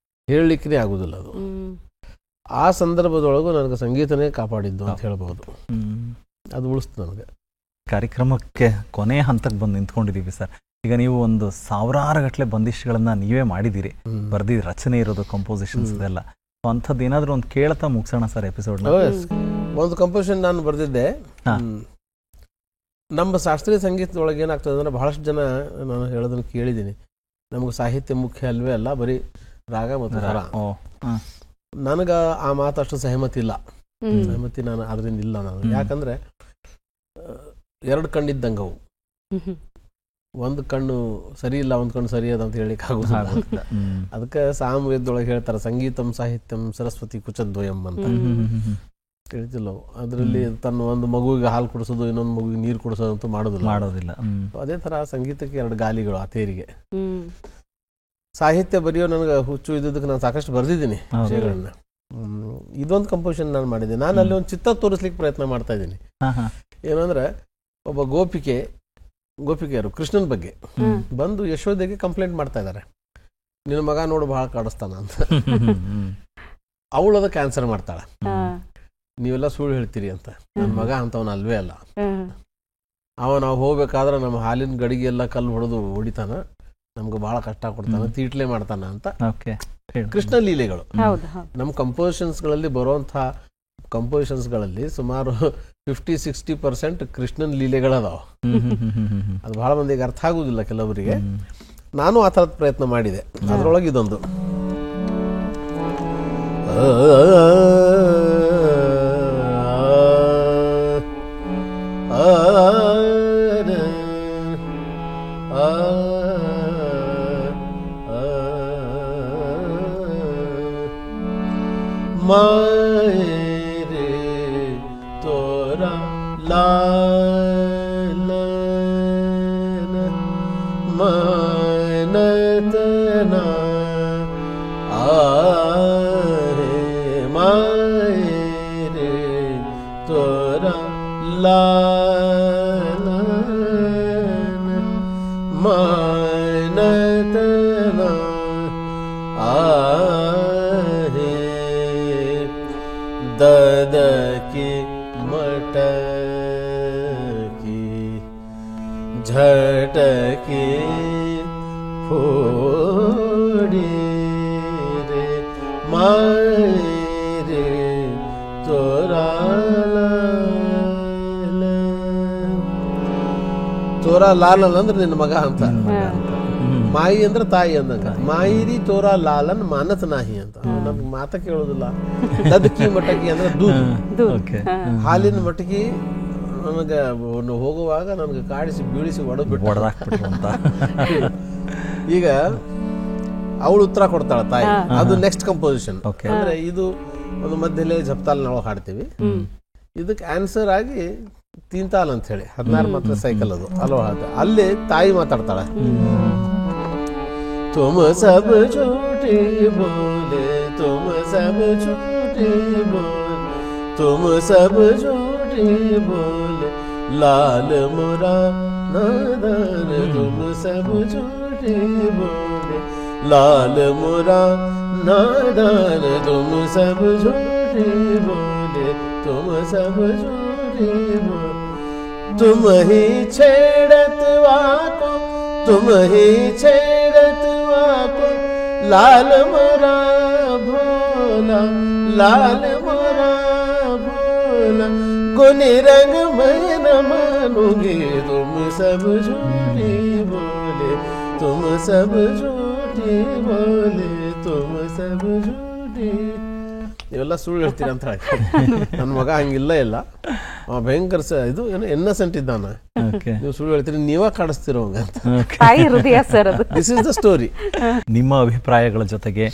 ಹೇಳಲಿಕ್ಕೇ ಆಗುದಿಲ್ಲ. ಅದು ಆ ಸಂದರ್ಭದೊಳಗೂ ನನಗೆ ಸಂಗೀತನೇ ಕಾಪಾಡಿದ್ದು ಅಂತ ಹೇಳ್ಬೋದು. ಅದು ಉಳಿಸ್ತು ನನಗೆ. ಕಾರ್ಯಕ್ರಮಕ್ಕೆ ಕೊನೆಯ ಹಂತಕ್ಕೆ ಬಂದು ನಿಂತ್ಕೊಂಡಿದ್ದೀವಿ ಸರ್. ಈಗ ನೀವು ಒಂದು 1000 ಗಟ್ಟಲೆ ಬಂದಿಷ್ಗಳನ್ನ ನೀವೇ ಮಾಡಿದ್ದೀರಿ, ಬರ್ದಿ ರಚನೆ ಇರೋದು, ಕಂಪೋಸಿಷನ್ಸ್ ಇದೆಲ್ಲ. ಅಂಥದ್ದು ಏನಾದರೂ ಒಂದು ಕೇಳ್ತಾ ಮುಗಿಸೋಣ ಸರ್ ಎಪಿಸೋಡ್. ಒಂದು ಕಂಪೋಸಿಷನ್ ನಾನು ಬರೆದಿದ್ದೆ. ನಮ್ಮ ಶಾಸ್ತ್ರೀಯ ಸಂಗೀತದೊಳಗೆ ಏನಾಗ್ತದೆ ಅಂದ್ರೆ, ಬಹಳಷ್ಟು ಜನ ನಾನು ಹೇಳೋದನ್ನು ಕೇಳಿದ್ದೀನಿ, ನಮಗೆ ಸಾಹಿತ್ಯ ಮುಖ್ಯ ಅಲ್ವೇ ಅಲ್ಲ, ಬರೀ ರಾಗ ಮತ್ತು ಸ್ವರ. ನನಗೆ ಆ ಮಾತಷ್ಟು ಸಹಮತಿ ನಾನು ಅದರಿಂದ ಇಲ್ಲ. ನಾನು ಯಾಕಂದ್ರೆ 2 ಕಣ್ಣಿದ್ದಂಗವು, ಒಂದು ಕಣ್ಣು ಸರಿ ಇಲ್ಲ, ಒಂದು ಕಣ್ಣು ಸರಿ ಅದ ಅಂತ ಹೇಳಿಕ್ ಆಗುದಿಲ್ಲ. ಅದಕ್ಕೆ ಸಾಮವೇದದೊಳಗೆ ಹೇಳ್ತಾರೆ, ಸಂಗೀತಂ ಸಾಹಿತ್ಯಂ ಸರಸ್ವತಿ ಕುಚದ್ವಯಂ ಅಂತ. ತಿಳಿತಿಲ್ಲ ಅದರಲ್ಲಿ ತನ್ನ ಒಂದು ಮಗುವಿಗೆ ಹಾಲು ಕುಡಿಸೋದು ಇನ್ನೊಂದು ಮಗುವಿಗೆ ನೀರು ಕುಡಿಸೋದು ಅಂತೂ ಮಾಡೋದಿಲ್ಲ. ಅದೇ ಥರ ಸಂಗೀತಕ್ಕೆ ಎರಡು ಗಾಲಿಗಳು ಆ ತೇರಿಗೆ. ಸಾಹಿತ್ಯ ಬರೆಯೋ ನನಗೆ ಹುಚ್ಚು ಇದ್ದಕ್ಕೆ ನಾನು ಸಾಕಷ್ಟು ಬರೆದಿದ್ದೀನಿ ವಿಷಯಗಳನ್ನ. ಇದೊಂದು ಕಂಪೋಸಿಷನ್ ನಾನು ಮಾಡಿದ್ದೆ. ನಾನು ಅಲ್ಲಿ ಒಂದು ಚಿತ್ರ ತೋರಿಸ್ಲಿಕ್ಕೆ ಪ್ರಯತ್ನ ಮಾಡ್ತಾ ಇದ್ದೀನಿ. ಏನಂದ್ರೆ ಒಬ್ಬ ಗೋಪಿಕೆಯರು ಕೃಷ್ಣನ ಬಗ್ಗೆ ಬಂದು ಯಶೋದೆಗೆ ಕಂಪ್ಲೇಂಟ್ ಮಾಡ್ತಾ ಇದ್ದಾರೆ, ನಿನ್ನ ಮಗ ನೋಡು ಬಹಳ ಕಾಡಿಸ್ತಾನ ಅಂತ. ಅವಳು ಅದಕ್ಕೆ ಆನ್ಸರ್ ಮಾಡ್ತಾಳೆ, ನೀವೆಲ್ಲ ಸುಳ್ಳು ಹೇಳ್ತೀರಿ ಅಂತ, ನನ್ನ ಮಗ ಅಂತವನ ಅಲ್ವೇ ಅಲ್ಲ. ನಾವು ಹೋಗ್ಬೇಕಾದ್ರೆ ನಮ್ಮ ಹಾಲಿನ ಗಡಿಗೆ ಎಲ್ಲ ಕಲ್ಲು ಹೊಡೆದು ಹೊಡಿತಾನ, ನಮ್ಗೆ ಬಹಳ ಕಷ್ಟ ಕೊಡ್ತಾನ, ತೀಟ್ಲೆ ಮಾಡ್ತಾನ ಅಂತ. ಕೃಷ್ಣ ಲೀಲೆಗಳು ನಮ್ಮ ಕಂಪೋಸಿಷನ್ಸ್ಗಳಲ್ಲಿ ಬರುವಂತಹ ಕಂಪೋಸಿಷನ್ಸ್ಗಳಲ್ಲಿ ಸುಮಾರು 50-60% ಕೃಷ್ಣನ್ ಲೀಲೆಗಳದಾವ. ಅದು ಬಹಳ ಮಂದಿಗೆ ಅರ್ಥ ಆಗುದಿಲ್ಲ ಕೆಲವರಿಗೆ. ನಾನು ಆ ಥರದ ಪ್ರಯತ್ನ ಮಾಡಿದೆ. ಅದರೊಳಗೆ ಇದೊಂದು ಮಾಯರೆ ತೋರ ಲಾಲನ ಮನತನ ಆರೆ ಮಾಯರೆ ತೋರ ಲಾಲನ ಮನತನ ಆರೆ ददकी मटकी झटकी फोड़ी रे मायरे तोरा ಲಾಲನ್ ಅಂದ್ರೆ ನಿನ್ನ ಮಗ ಅಂತ. ಮಾಯಿ ಅಂದ್ರೆ ತಾಯಿ ಅಂದಂಗ. ಮಾಯಿರಿ ತೋರಾ ಲಾಲನ್ ಮಾನತ್ ನಾಹಿ ಅಂತ. ನಮ್ಗೆ ಮಾತ ಕೇಳೋದಿಲ್ಲ. ದದಕಿ ಮಟಕಿ ಅಂದ್ರೆ ದೂದ್, ಹಾಲಿನ ಮಟಕಿ. ನನಗೆ ಹೋಗುವಾಗ ನನಗೆ ಕಾಡಿಸಿ ಬೀಳಿಸಿ ಒಡೆದ್ಬಿಟ್ಟು ಅಂತ. ಈಗ ಅವಳು ಉತ್ತರ ಕೊಡ್ತಾಳ ತಾಯಿ. ಅದು ನೆಕ್ಸ್ಟ್ ಕಂಪೋಸಿಷನ್. ಅಂದ್ರೆ ಇದು ಒಂದು ಮಧ್ಯಲೇ ಜಪ್ತಾಲ್ ನಾವು ಹಾಡ್ತೀವಿ. ಇದಕ್ಕೆ ಆನ್ಸರ್ ಆಗಿ ತೀನ್ತಾಲ್ ಅಂತ ಹೇಳಿ 16 ಮಾತ್ರ ಸೈಕಲ್ ಅದು ಅಲ್ವಾ. ಅಲ್ಲಿ ತಾಯಿ ಮಾತಾಡ್ತಾಳೆ, तुम सब झूठे बोले, तुम सब झूठे बोले, तुम सब झूठे बोले, लाल मोरा नादान. तुम सब झूठे बोले, लाल मोरा नादान. तुम सब झूठे बोले, तुम सब झूठे बोले, तुम ही छेड़त वाको, तुम ही छेड़त वाको, लाल मोरा भोला, लाल मोरा भोला. गुनी रंग मैं न मानूंगी, तुम सब झूठी बोले, तुम सब झूठी बोले, तुम सब झूठी. ಇವೆಲ್ಲ ಸುಳ್ಳು ಹೇಳ್ತೀರಿ ಅಂತ ಹೇಳಿ. ನನ್ನ ಮಗ ಹಂಗಿಲ್ಲ ಇಲ್ಲ, ಭಯಂಕರ ಇದು ಏನೋ ಇನ್ನಸೆಂಟ್ ಇದ್ದಾನ, ನೀವು ಸುಳ್ಳು ಹೇಳ್ತೀರಿ, ನೀವ ಕಾಡಿಸ್ತಿರೋ ಅಂತ. This is the story. ನಿಮ್ಮ ಅಭಿಪ್ರಾಯಗಳ ಜೊತೆಗೆ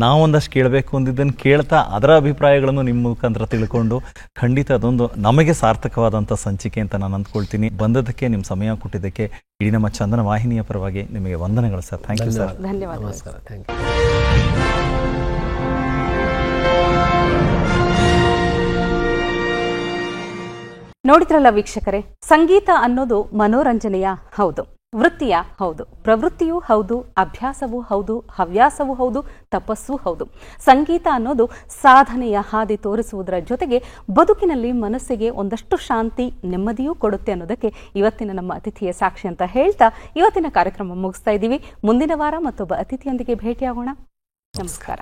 ನಾವೊಂದಷ್ಟು ಕೇಳಬೇಕು ಅಂದಿದ್ದನ್ನು ಕೇಳ್ತಾ ಅದರ ಅಭಿಪ್ರಾಯಗಳನ್ನು ನಿಮ್ಮ ಮುಖಾಂತರ ತಿಳ್ಕೊಂಡು ಖಂಡಿತ ಅದೊಂದು ನಮಗೆ ಸಾರ್ಥಕವಾದಂಥ ಸಂಚಿಕೆ ಅಂತ ನಾನು ಅಂದ್ಕೊಳ್ತೀನಿ. ಬಂದದಕ್ಕೆ ನಿಮ್ಮ ಸಮಯ ಕೊಟ್ಟಿದ್ದಕ್ಕೆ ಇಡೀ ನಮ್ಮ ಚಂದನ ವಾಹಿನಿಯ ಪರವಾಗಿ ನಿಮಗೆ ವಂದನೆಗಳು ಸರ್. Thank you sir. ಧನ್ಯವಾದ. ನಮಸ್ಕಾರ. Thank you. ನೋಡಿದ್ರಲ್ಲ ವೀಕ್ಷಕರೇ, ಸಂಗೀತ ಅನ್ನೋದು ಮನೋರಂಜನೆಯ ಹೌದು, ವೃತ್ತಿಯ ಹೌದು, ಪ್ರವೃತ್ತಿಯೂ ಹೌದು, ಅಭ್ಯಾಸವೂ ಹೌದು, ಹವ್ಯಾಸವೂ ಹೌದು, ತಪಸ್ಸೂ ಹೌದು. ಸಂಗೀತ ಅನ್ನೋದು ಸಾಧನೆಯ ಹಾದಿ ತೋರಿಸುವುದರ ಜೊತೆಗೆ ಬದುಕಿನಲ್ಲಿ ಮನಸ್ಸಿಗೆ ಒಂದಷ್ಟು ಶಾಂತಿ, ನೆಮ್ಮದಿಯೂ ಕೊಡುತ್ತೆ ಅನ್ನೋದಕ್ಕೆ ಇವತ್ತಿನ ನಮ್ಮ ಅತಿಥಿಯ ಸಾಕ್ಷಿ ಅಂತ ಹೇಳ್ತಾ ಇವತ್ತಿನ ಕಾರ್ಯಕ್ರಮ ಮುಗಿಸ್ತಾ ಇದ್ದೀವಿ. ಮುಂದಿನ ವಾರ ಮತ್ತೊಬ್ಬ ಅತಿಥಿಯೊಂದಿಗೆ ಭೇಟಿಯಾಗೋಣ. ನಮಸ್ಕಾರ.